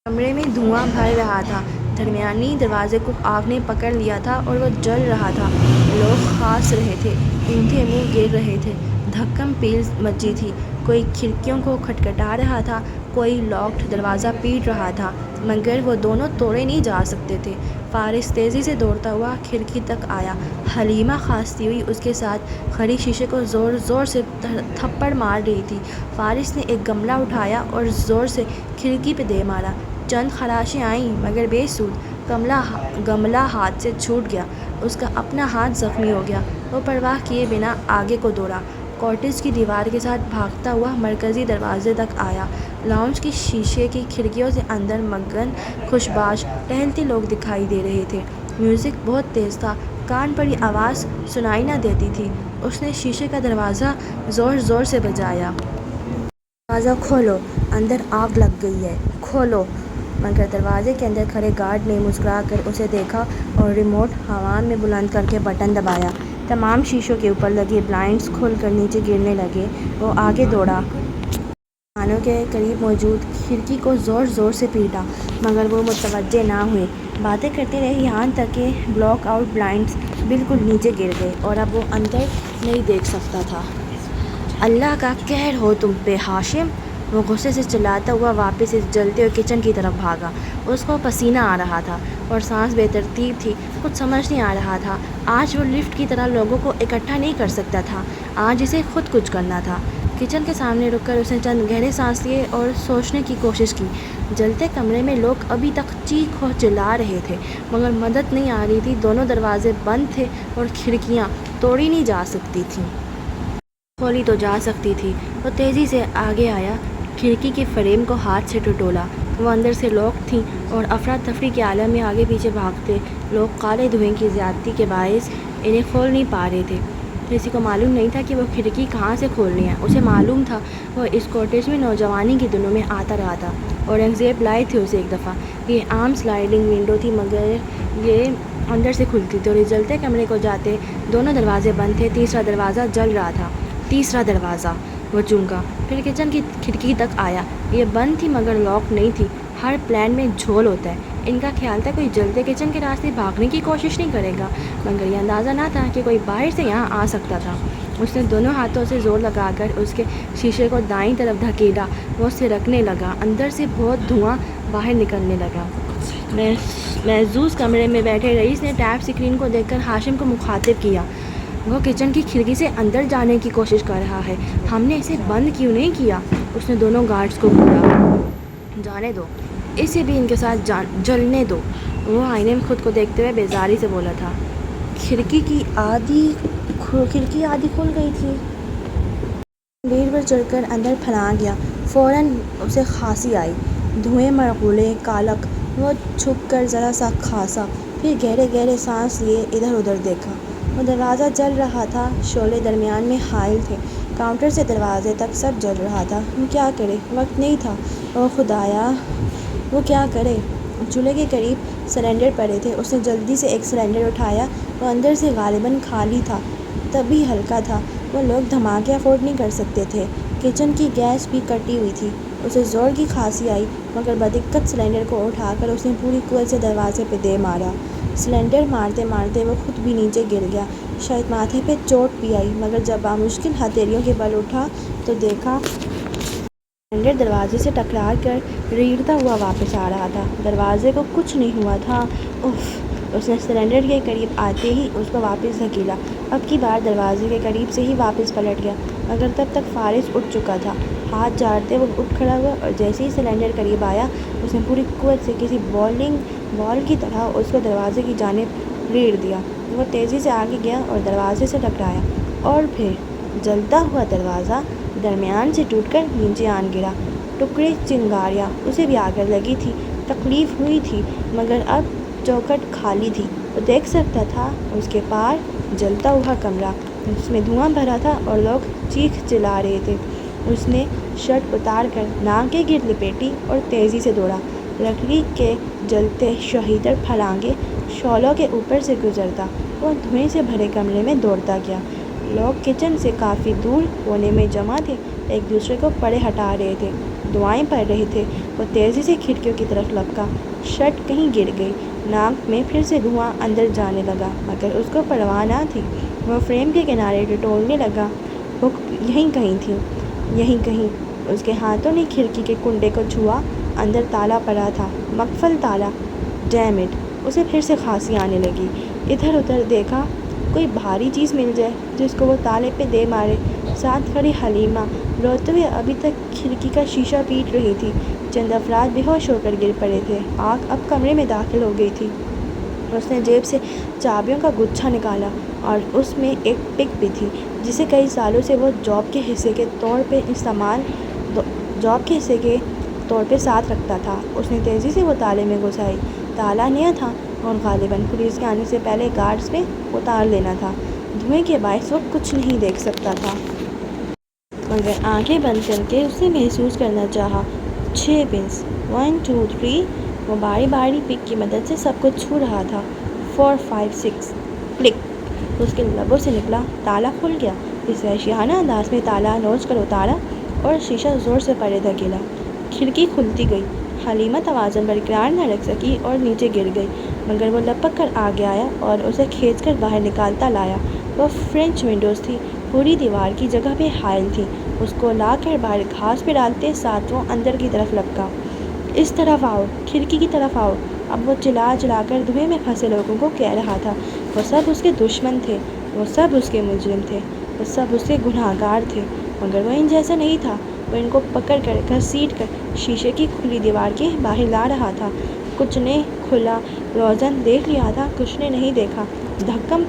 کمرے میں دھواں بھر رہا تھا۔ درمیانی دروازے کو آگ نے پکڑ لیا تھا اور وہ جل رہا تھا۔ لوگ کھانس رہے تھے، اونٹے منہ گر رہے تھے، دھکم پیل مچی تھی۔ کوئی کھڑکیوں کو کھٹکھٹا رہا تھا، کوئی لاکڈ دروازہ پیٹ رہا تھا، مگر وہ دونوں توڑے نہیں جا سکتے تھے۔ فارس تیزی سے دوڑتا ہوا کھڑکی تک آیا۔ حلیمہ کھانستی ہوئی اس کے ساتھ کھڑی شیشے کو زور زور سے تھپڑ مار رہی تھی۔ فارس نے ایک گملہ اٹھایا اور زور سے کھڑکی پہ دے مارا۔ چند خراشیں آئیں مگر بے سود۔ گملہ ہاتھ سے چھوٹ گیا، اس کا اپنا ہاتھ زخمی ہو گیا۔ وہ پرواہ کیے بنا آگے کو دوڑا، کاٹیج کی دیوار کے ساتھ بھاگتا ہوا مرکزی دروازے تک آیا۔ لاؤنج کی شیشے کی کھڑکیوں سے اندر مگن خوشباش ٹہلتے لوگ دکھائی دے رہے تھے۔ میوزک بہت تیز تھا، کان پڑی آواز سنائی نہ دیتی تھی۔ اس نے شیشے کا دروازہ زور زور سے بجایا۔ دروازہ کھولو، اندر آگ لگ گئی ہے، کھولو! مگر دروازے کے اندر کھڑے گارڈ نے مسکرا کر اسے دیکھا اور ریموٹ ہوا میں بلند کر کے بٹن دبایا۔ تمام شیشوں کے اوپر لگے بلائنڈز کھل کر نیچے گرنے لگے۔ وہ آگے دوڑا، مہمانوں کے قریب موجود کھڑکی کو زور زور سے پیٹا، مگر وہ متوجہ نہ ہوئے۔ باتیں کرتے رہے یہاں تک کہ بلاک آؤٹ بلائنڈز بالکل نیچے گر گئے اور اب وہ اندر نہیں دیکھ سکتا تھا۔ اللہ کا قہر ہو تم پہ ہاشم! وہ غصے سے چلاتا ہوا واپس اس جلتے ہوئے کچن کی طرف بھاگا۔ اس کو پسینہ آ رہا تھا اور سانس بے ترتیب تھی، کچھ سمجھ نہیں آ رہا تھا۔ آج وہ لفٹ کی طرح لوگوں کو اکٹھا نہیں کر سکتا تھا، آج اسے خود کچھ کرنا تھا۔ کچن کے سامنے رک کر اس نے چند گہرے سانس لیے اور سوچنے کی کوشش کی۔ جلتے کمرے میں لوگ ابھی تک چیخ اور چلا رہے تھے، مگر مدد نہیں آ رہی تھی۔ دونوں دروازے بند تھے اور کھڑکیاں توڑی نہیں جا سکتی تھیں، کھولی تو جا سکتی تھی۔ وہ تیزی سے آگے آیا، کھڑکی کے فریم کو ہاتھ سے ٹٹولا۔ وہ اندر سے لاک تھیں اور افراتفری کے عالم میں آگے پیچھے بھاگتے لوگ کالے دھوئیں کی زیادتی کے باعث انہیں کھول نہیں پا رہے تھے۔ کسی کو معلوم نہیں تھا کہ وہ کھڑکی کہاں سے کھولنی ہے۔ اسے معلوم تھا وہ اس کاٹیج میں نوجوانی کے دنوں میں آتا رہا تھا، اورنگزیب لائے تھے اسے ایک دفعہ۔ یہ عام سلائڈنگ ونڈو تھی، مگر یہ اندر سے کھلتی تھی اور اس جلتے کمرے کو جاتے دونوں دروازے بند تھے۔ تیسرا دروازہ جل رہا تھا۔ تیسرا دروازہ! وہ چونکا، پھر کچن کی کھڑکی تک آیا۔ یہ بند تھی مگر لاک نہیں تھی۔ ہر پلان میں جھول ہوتا ہے۔ ان کا خیال تھا کوئی جلتے کچن کے راستے بھاگنے کی کوشش نہیں کرے گا، مگر یہ اندازہ نہ تھا کہ کوئی باہر سے یہاں آ سکتا تھا۔ اس نے دونوں ہاتھوں سے زور لگا کر اس کے شیشے کو دائیں طرف دھکیلا۔ وہ اسے رکنے لگا۔ اندر سے بہت دھواں باہر نکلنے لگا۔ محظوظ کمرے میں بیٹھے رئیس نے ٹیپ اسکرین کو دیکھ کر ہاشم کو مخاطب کیا۔ وہ کچن کی کھڑکی سے اندر جانے کی کوشش کر رہا ہے، ہم نے اسے بند کیوں نہیں کیا؟ اس نے دونوں گارڈز کو گھورا۔ جانے دو، اسے بھی ان کے ساتھ جلنے دو، وہ آئینے میں خود کو دیکھتے ہوئے بیزاری سے بولا تھا۔ کھڑکی آدھی کھل گئی تھی۔ بھیڑ پر چڑھ کر اندر پھلانگ گیا۔ فوراً اسے کھانسی آئی، دھوئیں، مرغولے، کالک۔ وہ جھک کر ذرا سا کھانسا، پھر گہرے گہرے سانس لیے ادھر ادھر دیکھا۔ وہ دروازہ جل رہا تھا، شعلے درمیان میں حائل تھے، کاؤنٹر سے دروازے تک سب جل رہا تھا۔ وہ کیا کرے؟ وقت نہیں تھا۔ اوہ خدایا، وہ کیا کرے؟ چولہے کے قریب سلنڈر پڑے تھے۔ اس نے جلدی سے ایک سلنڈر اٹھایا۔ وہ اندر سے غالباً خالی تھا، تبھی ہلکا تھا۔ وہ لوگ دھماکے افورڈ نہیں کر سکتے تھے۔ کچن کی گیس بھی کٹی ہوئی تھی۔ اسے زور کی کھانسی آئی، مگر بدقت سلنڈر کو اٹھا کر اس نے پوری قوت سے دروازے پہ دے مارا۔ سلنڈر مارتے مارتے وہ خود بھی نیچے گر گیا۔ شاید ماتھے پہ چوٹ بھی آئی، مگر جب بامشکل ہتھیلیوں کے بل اٹھا تو دیکھا سلنڈر دروازے سے ٹکرا کر ریڑھتا ہوا واپس آ رہا تھا۔ دروازے کو کچھ نہیں ہوا تھا۔ اف! اس نے سلنڈر کے قریب آتے ہی اس کو واپس دھکیلا۔ اب کی بار دروازے کے قریب سے ہی واپس پلٹ گیا، مگر تب تک فارس اٹھ چکا تھا۔ ہاتھ جھاڑتے وہ اٹھ کھڑا ہوا اور جیسے ہی سلنڈر قریب آیا، اس نے پوری قوت سے کسی بالنگ بال کی طرح اس کو دروازے کی جانب ریڑھ دیا۔ وہ تیزی سے آگے گیا اور دروازے سے ٹکرایا، اور پھر جلتا ہوا دروازہ درمیان سے ٹوٹ کر نیچے آن گرا۔ ٹکڑے چنگاریاں اسے بھی آ کر لگی تھی۔ تکلیف ہوئی تھی، مگر اب چوکھٹ خالی تھی۔ وہ دیکھ سکتا تھا اس کے پار جلتا ہوا کمرہ، جس میں دھواں بھرا تھا اور لوگ چیخ چلا رہے تھے۔ اس نے شرٹ اتار کر ناک کے گرد لپیٹی اور تیزی سے دوڑا۔ لکڑی کے جلتے شہیدر پھلانگے شعلوں کے اوپر سے گزرتا وہ دھوئیں سے بھرے کمرے میں دوڑتا گیا۔ لوگ کچن سے کافی دور کونے میں جمع تھے، ایک دوسرے کو پڑے ہٹا رہے تھے، دعائیں پڑھ رہے تھے۔ وہ تیزی سے کھڑکیوں کی طرف لپکا۔ شرٹ کہیں گر گئی، ناک میں پھر سے دھواں اندر جانے لگا، مگر اس کو پرواہ نہ تھی۔ وہ فریم کے کنارے ٹٹولنے لگا۔ ہک یہیں کہیں تھی، یہیں کہیں۔ اس کے ہاتھوں نے کھڑکی کے کنڈے کو چھوا۔ اندر تالا پڑا تھا، مقفل تالا۔ Damn it! اسے پھر سے کھانسی آنے لگی۔ ادھر ادھر دیکھا، کوئی بھاری چیز مل جائے جس کو وہ تالے پہ دے مارے۔ ساتھ کھڑی حلیمہ روتے ہوئے ابھی تک کھڑکی کا شیشہ پیٹ رہی تھی۔ چند افراد بے ہوش ہو کر گر پڑے تھے۔ آگ اب کمرے میں داخل ہو گئی تھی۔ اس نے جیب سے چابیوں کا گچھا نکالا، اور اس میں ایک پک بھی تھی، جسے کئی سالوں سے وہ جاب کے حصے کے طور پہ ساتھ رکھتا تھا۔ اس نے تیزی سے وہ تالے میں گھسائی۔ تالا نیا تھا اور غالباً پولیس کے آنے سے پہلے گارڈز نے اتار لینا تھا۔ دھوئیں کے باعث وہ کچھ نہیں دیکھ سکتا تھا، مگر آنکھیں بند کر کے اس نے محسوس کرنا چاہا۔ 6 پنس، 1 2 3۔ وہ باری باری پک کی مدد سے سب کو چھو رہا تھا۔ 4 5 6۔ کلک! اس کے لبوں سے نکلا۔ تالا کھل گیا۔ اس وحشیانہ انداز میں تالا نوچ کر اتارا اور شیشہ زور سے پڑے دھکیلا۔ کھڑکی کھلتی گئی۔ حلیمہ توازن برقرار نہ رکھ سکی اور نیچے گر گئی، مگر وہ لپک کر آگے آیا اور اسے کھینچ کر باہر نکالتا لایا۔ وہ فرینچ ونڈوز تھی، پوری دیوار کی جگہ پہ حائل تھی۔ اس کو لا کر باہر گھاس پہ ڈالتے ساتھ وہ اندر کی طرف لپکا۔ اس طرف آؤ، کھڑکی کی طرف آؤ! اب وہ چلا چلا کر دھوئیں میں پھنسے لوگوں کو کہہ رہا تھا۔ وہ سب اس کے دشمن تھے، وہ سب اس کے مجرم تھے، وہ سب اس کے گنہگار تھے، مگر وہ ان جیسا نہیں تھا۔ وہ ان کو پکڑ کر گھسیٹ کر شیشے کی کھلی دیوار کے باہر لا رہا تھا۔ کچھ نے کھلا روزن دیکھ لیا تھا، کچھ نے نہیں دیکھا۔ دھکم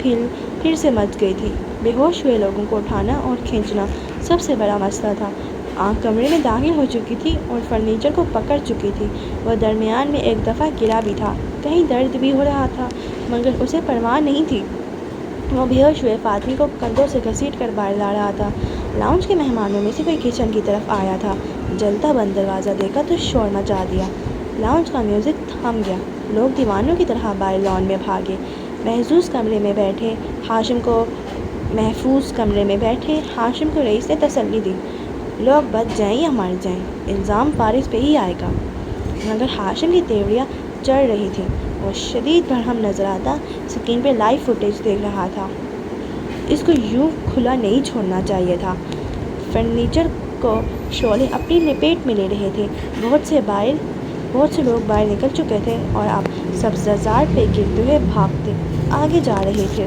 پھر سے مچ گئی تھی۔ بے ہوش ہوئے لوگوں کو اٹھانا اور کھینچنا سب سے بڑا مسئلہ تھا۔ آگ کمرے میں داخل ہو چکی تھی اور فرنیچر کو پکڑ چکی تھی۔ وہ درمیان میں ایک دفعہ گرا بھی تھا، کہیں درد بھی ہو رہا تھا، مگر اسے پرواہ نہیں تھی۔ وہ بے ہوش ہوئے فاتح کو کندھوں سے گھسیٹ کر باہر لا رہا تھا۔ لاؤنج کے مہمانوں میں سے کوئی کچن کی طرف آیا تھا۔ جلتا بند دروازہ دیکھا تو شور مچا دیا۔ لاؤنج کا میوزک تھم گیا۔ لوگ دیوانوں کی طرح باہر لان میں بھاگے۔ محفوظ کمرے میں بیٹھے ہاشم کو رئیس نے تسلی دی۔ لوگ بچ جائیں یا مر جائیں، الزام فارس پہ ہی آئے گا۔ مگر ہاشم کی تیوریاں چڑھ رہی تھیں۔ وہ شدید برہم نظر آتا، اسکرین پہ لائیو فوٹیج دیکھ رہا تھا۔ اس کو یوں کھلا نہیں چھوڑنا چاہیے تھا۔ فرنیچر کو شعلے اپنی لپیٹ میں لے رہے تھے۔ بہت سے لوگ باہر نکل چکے تھے اور اب سبززار پہ گرتے ہوئے بھاگتے آگے جا رہے تھے۔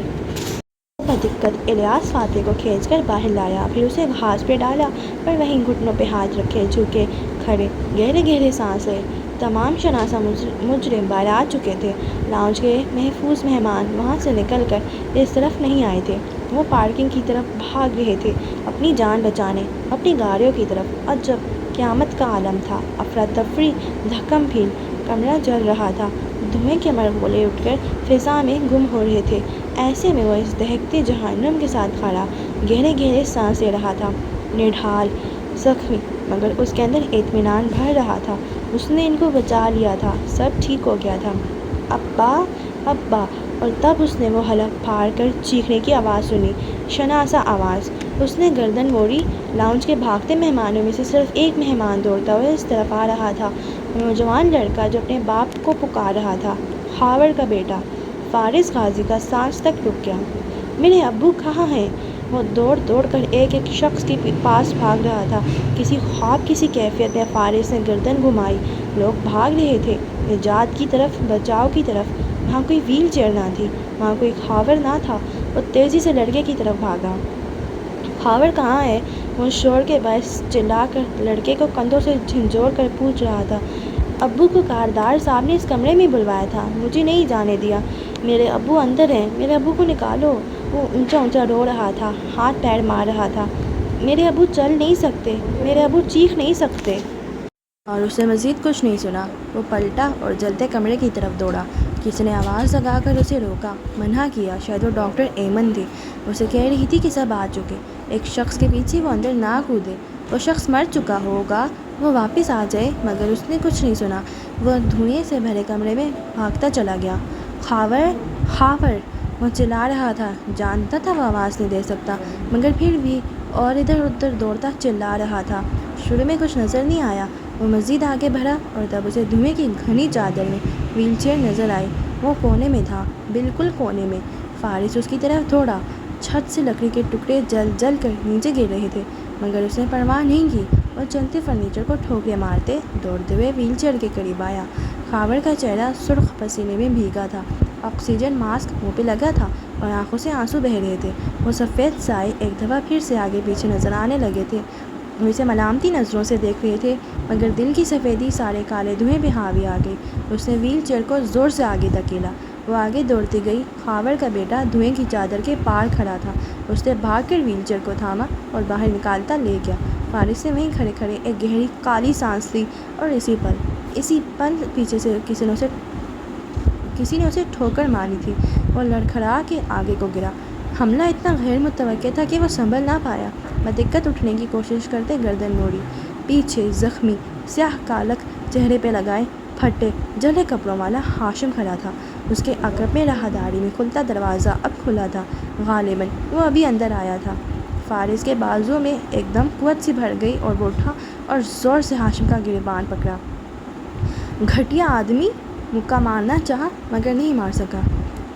وہ بدقت الیاس فاتح کو کھینچ کر باہر لایا، پھر اسے گھاس پہ ڈالا، پر وہیں گھٹنوں پہ ہاتھ رکھے جھکے کھڑے، گہرے گہرے سانس لے۔ تمام شناسا مجرم باہر آ چکے تھے۔ لاؤنج کے محفوظ مہمان وہاں سے نکل کر اس طرف نہیں آئے تھے۔ وہ پارکنگ کی طرف بھاگ رہے تھے، اپنی جان بچانے، اپنی گاڑیوں کی طرف۔ عجب قیامت کا عالم تھا۔ افراتفری، دھکم پھیل، کمرہ جل رہا تھا۔ دھوئیں کے مرغوبے اٹھ کر فضا میں گم ہو رہے تھے۔ ایسے میں وہ اس دہکتے جہنم کے ساتھ کھڑا، گہرے گہرے سانس لے رہا تھا، نڈھال، زخمی، مگر اس کے اندر اطمینان بھر رہا تھا۔ اس نے ان کو بچا لیا تھا، سب ٹھیک ہو گیا تھا۔ ابا، ابا! اور تب اس نے وہ حلق پھاڑ کر چیخنے کی آواز سنی، شناسا آواز۔ اس نے گردن موڑی۔ لاؤنج کے بھاگتے مہمانوں میں سے صرف ایک مہمان دوڑتا ہوا اس طرف آ رہا تھا، نوجوان لڑکا جو اپنے باپ کو پکار رہا تھا، ہاورڈ کا بیٹا۔ فارس غازی کا سانس تک رک گیا۔ میرے ابو کہاں ہیں؟ وہ دوڑ دوڑ کر ایک ایک شخص کے پاس بھاگ رہا تھا۔ کسی خواب کسی کیفیت میں فارس نے گردن گھمائی۔ لوگ بھاگ رہے تھے، نجات کی طرف، بچاؤ کی طرف۔ وہاں کوئی ویل چیئر نہ تھی، وہاں کوئی ہاورڈ نہ تھا۔ وہ تیزی سے لڑکے کی طرف بھاگا۔ ہاورڈ کہاں ہے؟ وہ شور کے باعث چلا کر لڑکے کو کندھوں سے جھنجھوڑ کر پوچھ رہا تھا۔ ابو کو کاردار صاحب نے اس کمرے میں بلوایا تھا، مجھے نہیں جانے دیا۔ میرے ابو اندر ہیں، میرے ابو کو نکالو۔ وہ اونچا اونچا رو رہا تھا، ہاتھ پیر مار رہا تھا۔ میرے ابو چل نہیں سکتے، میرے ابو چیخ نہیں سکتے۔ اور اس نے مزید کچھ نہیں سنا۔ وہ پلٹا اور جلتے کمرے کی طرف دوڑا۔ کسی نے آواز لگا کر اسے روکا، منع کیا۔ شاید وہ ڈاکٹر ایمن تھی۔ اسے کہہ رہی تھی کہ سب آ چکے، ایک شخص کے پیچھے وہ اندر نہ کودے، وہ شخص مر چکا ہوگا، وہ واپس آ جائے۔ مگر اس نے کچھ نہیں سنا۔ وہ دھوئیں سے بھرے کمرے میں بھاگتا چلا گیا۔ خاور، خاور، وہ چلا رہا تھا۔ جانتا تھا وہ آواز نہیں دے سکتا، مگر پھر بھی اور ادھر ادھر دوڑتا چلا رہا تھا۔ شروع میں کچھ نظر نہیں آیا۔ وہ مزید آگے بڑھا اور تب اسے دھوئیں کی گھنی چادر میں وہیل چیئر نظر آئی۔ وہ کونے میں تھا، بالکل کونے میں۔ فارس اس کی طرف دوڑا۔ چھت سے لکڑی کے ٹکڑے جل جل کر نیچے گر رہے تھے، مگر اس نے پرواہ نہیں کی۔ وہ چلتے فرنیچر کو ٹھوکریں مارتے دوڑتے ہوئے وہیل چیئر کے قریب آیا۔ خاور کا چہرہ سرخ پسینے میں بھیگا تھا، آکسیجن ماسک منہ پہ لگا تھا اور آنکھوں سے آنسو بہہ رہے تھے۔ وہ سفید سائے ایک دفعہ پھر سے آگے پیچھے نظر آنے لگے تھے۔ وہ اسے ملامتی نظروں سے دیکھ رہے تھے، مگر دل کی سفیدی سارے کالے دھوئیں پہ حاوی آ گئی۔ اس نے وہیل چیئر کو زور سے آگے دھکیلا۔ وہ آگے دوڑتی گئی۔ خاور کا بیٹا دھوئیں کی چادر کے پار کھڑا تھا۔ اس نے بھاگ کر وہیل چیئر کو تھاما اور باہر نکالتا لے گیا۔ فارس نے وہیں کھڑے کھڑے ایک گہری کالی سانس لی اور اسی پل پیچھے سے کسی نے اسے ٹھوکر ماری تھی۔ وہ لڑکھڑا کے آگے کو گرا۔ حملہ اتنا غیر متوقع تھا کہ وہ سنبھل نہ پایا۔ بدقت اٹھنے کی کوشش کرتے گردن موڑی۔ پیچھے زخمی، سیاہ کالک چہرے پہ لگائے پھٹے جلے کپڑوں والا ہاشم کھڑا تھا۔ اس کے عقب میں راہداری میں کھلتا دروازہ اب کھلا تھا۔ غالباً وہ ابھی اندر آیا تھا۔ فارس کے بازو میں ایک دم قوت سی بھر گئی اور وہ اٹھا اور زور سے ہاشم کا گریبان پکڑا۔ گھٹیا آدمی! مکہ مارنا چاہا مگر نہیں مار سکا۔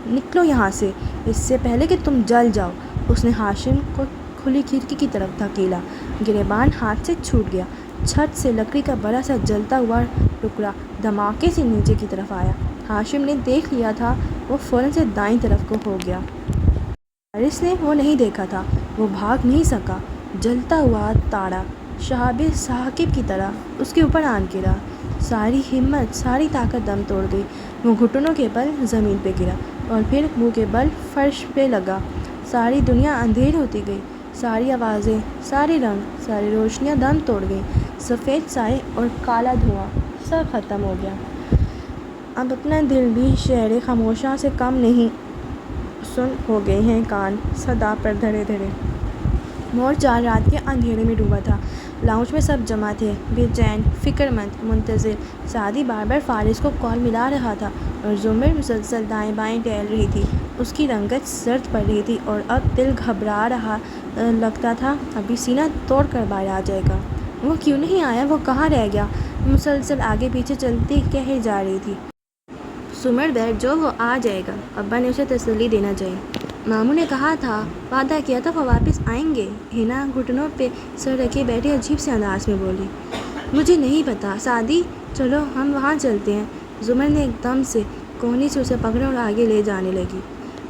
نکلو یہاں سے، اس سے پہلے کہ تم جل جاؤ۔ اس نے ہاشم کو کھلی کھڑکی کی طرف دھکیلا۔ گریبان ہاتھ سے چھوٹ گیا۔ چھت سے لکڑی کا بڑا سا جلتا ہوا ٹکڑا دھماکے سے نیچے کی طرف آیا۔ ہاشم نے دیکھ لیا تھا۔ وہ فوراً سے دائیں طرف کو ہو گیا۔ فارس نے وہ نہیں دیکھا تھا۔ وہ بھاگ نہیں سکا۔ جلتا ہوا تارا شہاب ثاقب کی طرح اس کے اوپر آن گرا۔ ساری ہمت، ساری طاقت دم توڑ گئی۔ وہ گھٹنوں کے بل زمین پہ گرا اور پھر منہ کے بل فرش پہ لگا۔ ساری دنیا اندھیر ہوتی گئی۔ ساری آوازیں، سارے رنگ، ساری روشنیاں دم توڑ گئیں۔ سفید سائے اور کالا دھواں سب ختم ہو گیا۔ اب اپنا دل بھی شعر خاموشاں سے کم نہیں سن ہو گئے ہیں کان صدا پر دھڑے دھڑے۔ مور چال رات کے اندھیرے میں ڈوبا تھا۔ لاؤنج میں سب جمع تھے، بے چین، فکر مند، منتظر۔ سعدی بار بار فارس کو کال ملا رہا تھا اور زمر مسلسل دائیں بائیں ٹہل رہی تھی۔ اس کی رنگت زرد پڑ رہی تھی اور اب دل گھبرا رہا لگتا تھا ابھی سینہ توڑ کر باہر آ جائے گا۔ وہ کیوں نہیں آیا؟ وہ کہاں رہ گیا؟ مسلسل آگے پیچھے چلتی کہہ جا رہی تھی، سمر بیٹھ جو، وہ آ جائے گا۔ ابا نے اسے تسلی دینا چاہی۔ ماموں نے کہا تھا، وعدہ کیا تھا وہ واپس آئیں گے۔ ہنا گھٹنوں پہ سر رکھے بیٹھے عجیب سے انداز میں بولی، مجھے نہیں پتا سعدی، چلو ہم وہاں چلتے ہیں۔ زمر نے ایک دم سے کوہنی سے اسے پکڑا اور آگے لے جانے لگی۔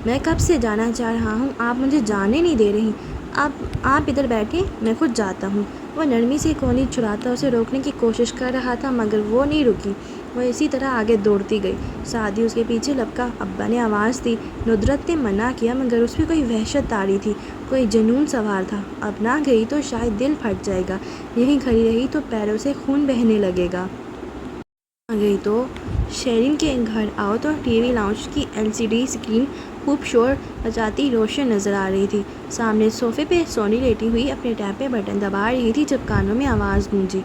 میں کب سے جانا چاہ رہا ہوں، آپ مجھے جانے نہیں دے رہی۔ آپ ادھر بیٹھیں، میں خود جاتا ہوں۔ وہ نرمی سے کوہنی چھڑاتا اسے روکنے کی کوشش کر رہا تھا مگر وہ نہیں رکی۔ وہ اسی طرح آگے دوڑتی گئی۔ سعدی اس کے پیچھے لپکا۔ ابا نے آواز دی، ندرت نے منع کیا مگر اس پہ کوئی وحشت طاری تھی، کوئی جنون سوار تھا۔ اب نہ گئی تو شاید دل پھٹ جائے گا، یہیں کھڑی رہی تو پیروں سے خون بہنے لگے گا۔ آ گئی تو شیرین کے گھر آؤ تو ٹی وی لاؤنج کی LCD اسکرین خوب شور مچاتی روشن نظر آ رہی تھی۔ سامنے صوفے پہ سونی لیٹی ہوئی اپنے ٹیب پہ بٹن دبا رہی تھی جب کانوں میں آواز گونجی،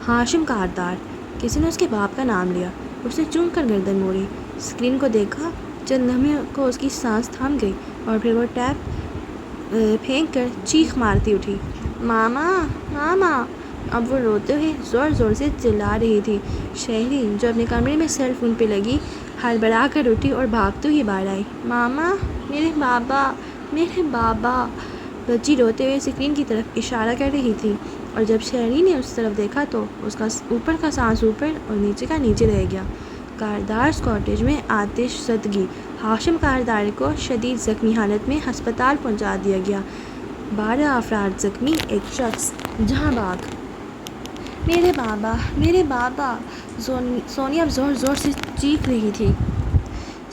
ہاشم کاردار۔ کسی نے اس کے باپ کا نام لیا۔ اس نے چونک کر گردن موڑی، اسکرین کو دیکھا۔ چند لمحے کو اس کی سانس تھم گئی اور پھر وہ ٹیب پھینک کر چیخ مارتی اٹھی، ماما، ماما! اب وہ روتے ہوئے زور زور سے چلا رہی تھی۔ شہری جو اپنے کمرے میں سیل فون پہ لگی ہڑبڑا کر اٹھی اور بھاگتے ہوئے باہر آئی، ماما، میرے بابا، میرے بابا! بچی روتے ہوئے اسکرین کی طرف اشارہ کر رہی تھی اور جب شہری نے اس طرف دیکھا تو اس کا اوپر کا سانس اوپر اور نیچے کا نیچے رہ گیا۔ کاردار کاٹیج میں آتش زدگی، ہاشم کاردار کو شدید زخمی حالت میں ہسپتال پہنچا دیا گیا، 12 افراد زخمی، ایک شخص جہاں بھاگ۔ میرے بابا، میرے بابا! سونی اب زور زور سے چیخ رہی تھی۔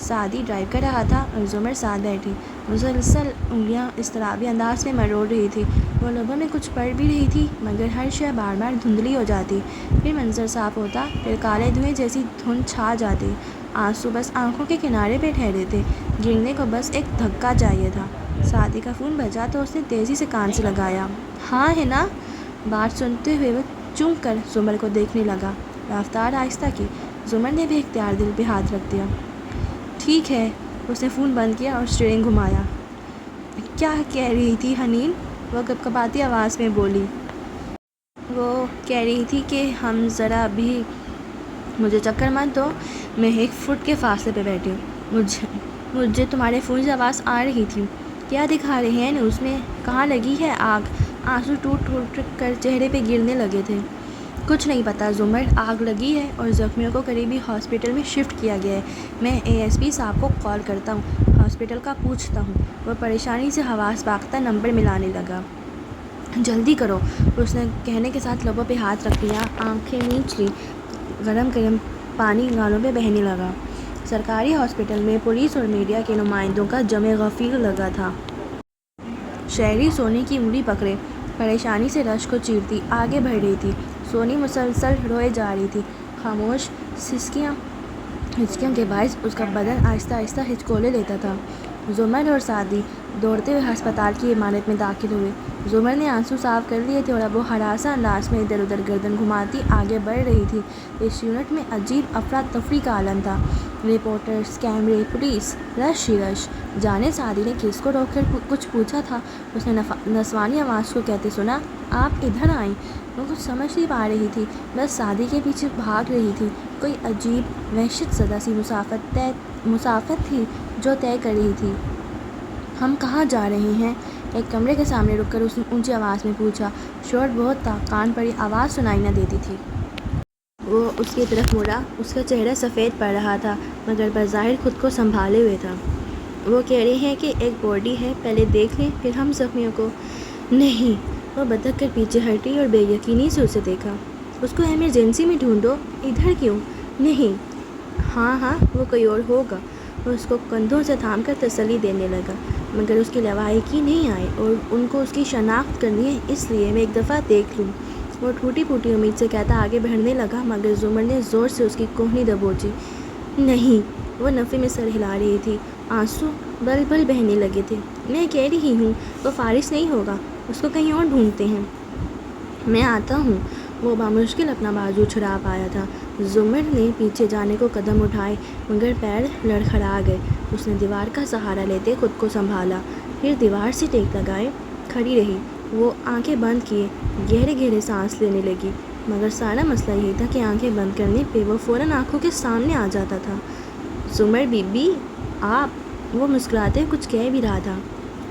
سعدی ڈرائیو کر رہا تھا اور زمر ساتھ بیٹھی مسلسل انگلیاں اضطرابی انداز میں مروڑ رہی تھی۔ وہ لبوں میں کچھ پڑھ بھی رہی تھی مگر ہر شے بار بار دھندلی ہو جاتی، پھر منظر صاف ہوتا، پھر کالے دھوئیں جیسی دھند چھا جاتی۔ آنسو بس آنکھوں کے کنارے پہ ٹھہرے تھے، گرنے کو بس ایک دھکا چاہیے تھا۔ سعدی کا فون بجا تو اس نے تیزی سے کان سے لگایا۔ ہاں ہے نا؟ بات سنتے ہوئے وہ چونک کر زمر کو دیکھنے لگا۔ رفتار آہستہ کی۔ زمر نے بھی اختیار دل پہ ہاتھ رکھ دیا۔ ٹھیک ہے۔ اس نے فون بند کیا اور اسٹیئرنگ گھمایا۔ کیا کہہ رہی تھی حنین؟ وہ کپکپاتی آواز میں بولی۔ وہ کہہ رہی تھی کہ ہم ذرا بھی مجھے چکر مت دو، میں 1 فٹ کے فاصلے پہ بیٹھی ہوں۔ مجھے تمہارے فون سے آواز آ رہی تھی۔ کیا دکھا رہے ہیں نیوز میں؟ کہاں لگی ہے آگ؟ آنسو ٹوٹ ٹوٹ کر چہرے پہ گرنے لگے تھے۔ کچھ نہیں پتا زمر، آگ لگی ہے اور زخمیوں کو قریبی ہاسپٹل میں شفٹ کیا گیا ہے۔ میں ASP صاحب کو کال کرتا ہوں، ہاسپٹل کا پوچھتا ہوں۔ وہ پریشانی سے حواس باختہ نمبر ملانے لگا۔ جلدی کرو، اس نے کہنے کے ساتھ لبوں پہ ہاتھ رکھ لیا، آنکھیں میچ لی، گرم گرم پانی گالوں پہ بہنے لگا۔ سرکاری ہاسپٹل میں پولیس اور میڈیا کے نمائندوں کا جمع غفیر لگا تھا۔ شہری سونی کی انگلی پکڑے پریشانی سے رشک کو چیرتی آگے بڑھ رہی تھی۔ سونی مسلسل روئے جا رہی تھی، خاموش ہچکیوں کے باعث اس کا بدن آہستہ آہستہ ہچکولے لیتا تھا۔ زمر اور سعدی دوڑتے ہوئے ہسپتال کی عمارت میں داخل ہوئے۔ زمر نے آنسو صاف کر لیے تھے اور اب وہ ہراساں انداز میں ادھر ادھر گردن گھماتی آگے بڑھ رہی تھی۔ اس یونٹ میں عجیب افراتفری کا عالم تھا، رپورٹرز، کیمرے، پولیس، رش ہی رش۔ جانے سعدی نے کس کو روک کر کچھ پوچھا تھا؟ اس نے نسوانی آواز کو کہتے سنا، آپ ادھر آئیں۔ وہ کچھ سمجھ نہیں پا رہی تھی، بس سعدی کے پیچھے بھاگ رہی تھی۔ کوئی عجیب وحشت زدہ سی مسافت تھی جو طے کر رہی تھی۔ ہم کہاں جا رہے ہیں؟ ایک کمرے کے سامنے رک کر اس نے اونچی آواز میں پوچھا۔ شور بہت تھا، کان پر آواز سنائی نہ دیتی تھی۔ وہ اس کی طرف مڑا، اس کا چہرہ سفید پڑ رہا تھا مگر بظاہر خود کو سنبھالے ہوئے تھا۔ وہ کہہ رہے ہیں کہ ایک باڈی ہے، پہلے دیکھ لیں پھر ہم زخمیوں کو۔ نہیں۔ وہ بدک کر پیچھے ہٹی اور بے یقینی سے اسے دیکھا۔ اس کو ایمرجنسی میں ڈھونڈو، ادھر کیوں؟ نہیں۔ ہاں ہاں، وہ کوئی اور ہوگا۔ وہ اس کو کندھوں سے تھام کر تسلی دینے لگا، مگر اس کی لواحقی نہیں آئی اور ان کو اس کی شناخت کرنی ہے، اس لیے میں ایک دفعہ دیکھ لوں۔ وہ ٹوٹی پھوٹی امید سے کہتا آگے بڑھنے لگا مگر زمر نے زور سے اس کی کونہی دبوچی۔ نہیں۔ وہ نفی میں سر ہلا رہی تھی، آنسو بل بل بہنے لگے تھے۔ میں کہہ رہی ہوں وہ فارس نہیں ہوگا، اس کو کہیں اور ڈھونڈتے ہیں۔ میں آتا ہوں۔ وہ بامشکل اپنا بازو چھڑا پایا تھا۔ زمر نے پیچھے جانے کو قدم اٹھائے مگر پیر لڑکھڑا گئے۔ اس نے دیوار کا سہارا لیتے خود کو سنبھالا، پھر دیوار سے ٹیک لگائے کھڑی رہی۔ وہ آنکھیں بند کیے گہرے گہرے سانس لینے لگی، مگر سارا مسئلہ یہ تھا کہ آنکھیں بند کرنے پہ وہ فوراً آنکھوں کے سامنے آ جاتا تھا۔ زمر بی بی، آپ؟ وہ مسکراتے ہوئے کچھ کہہ بھی رہا تھا۔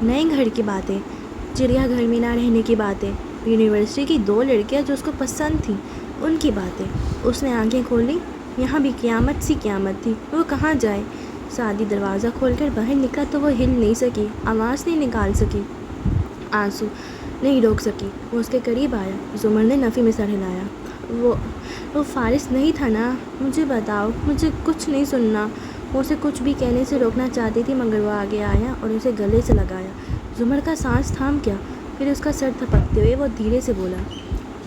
نئے گھر کی باتیں، چڑیا گھر میں نہ رہنے کی باتیں، یونیورسٹی کی 2 لڑکیاں جو اس کو پسند تھیں ان کی باتیں۔ اس نے آنکھیں کھولیں، یہاں بھی قیامت سی قیامت تھی، وہ کہاں جائے؟ سعدی دروازہ کھول کر باہر نکلا تو وہ ہل نہیں سکی، آواز نہیں نکال سکی، آنسو نہیں روک سکی۔ وہ اس کے قریب آیا۔ زمر نے نفی میں سر ہلایا۔ وہ فارس نہیں تھا نا؟ مجھے بتاؤ، مجھے کچھ نہیں سننا۔ وہ اسے کچھ بھی کہنے سے روکنا چاہتی تھی مگر وہ آگے آیا اور اسے گلے سے لگایا۔ زمر کا سانس تھام گیا، پھر اس کا سر تھپکتے ہوئے وہ دھیرے سے بولا،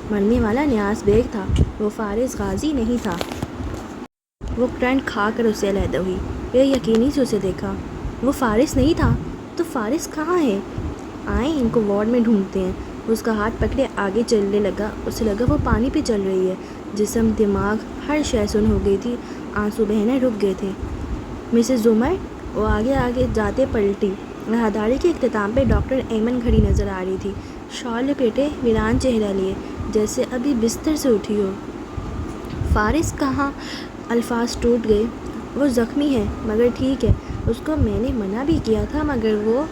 مرنے والا نیاز بیگ تھا، وہ فارس غازی نہیں تھا۔ وہ کرنٹ کھا کر اس سے علیحدہ ہوئی، بے یقینی سے اسے دیکھا۔ وہ فارس نہیں تھا تو فارس کہاں ہے؟ آئیں ان کو وارڈ میں ڈھونڈتے ہیں۔ اس کا ہاتھ پکڑے آگے چلنے لگا، اسے لگا وہ پانی پہ چل رہی ہے۔ جسم، دماغ، ہر شے سن ہو گئی تھی، آنسو بہنے رک گئے تھے۔ مسز زمر؟ وہ آگے آگے جاتے پلٹی۔ راہداری کے اختتام پہ ڈاکٹر ایمن کھڑی نظر آ رہی تھی، شال لپیٹے، ویران چہرہ لیے، جیسے ابھی بستر سے اٹھی ہو۔ فارس کہاں؟ الفاظ ٹوٹ گئے۔ وہ زخمی ہے مگر ٹھیک ہے، اس کو میں نے منع بھی کیا تھا مگر وہ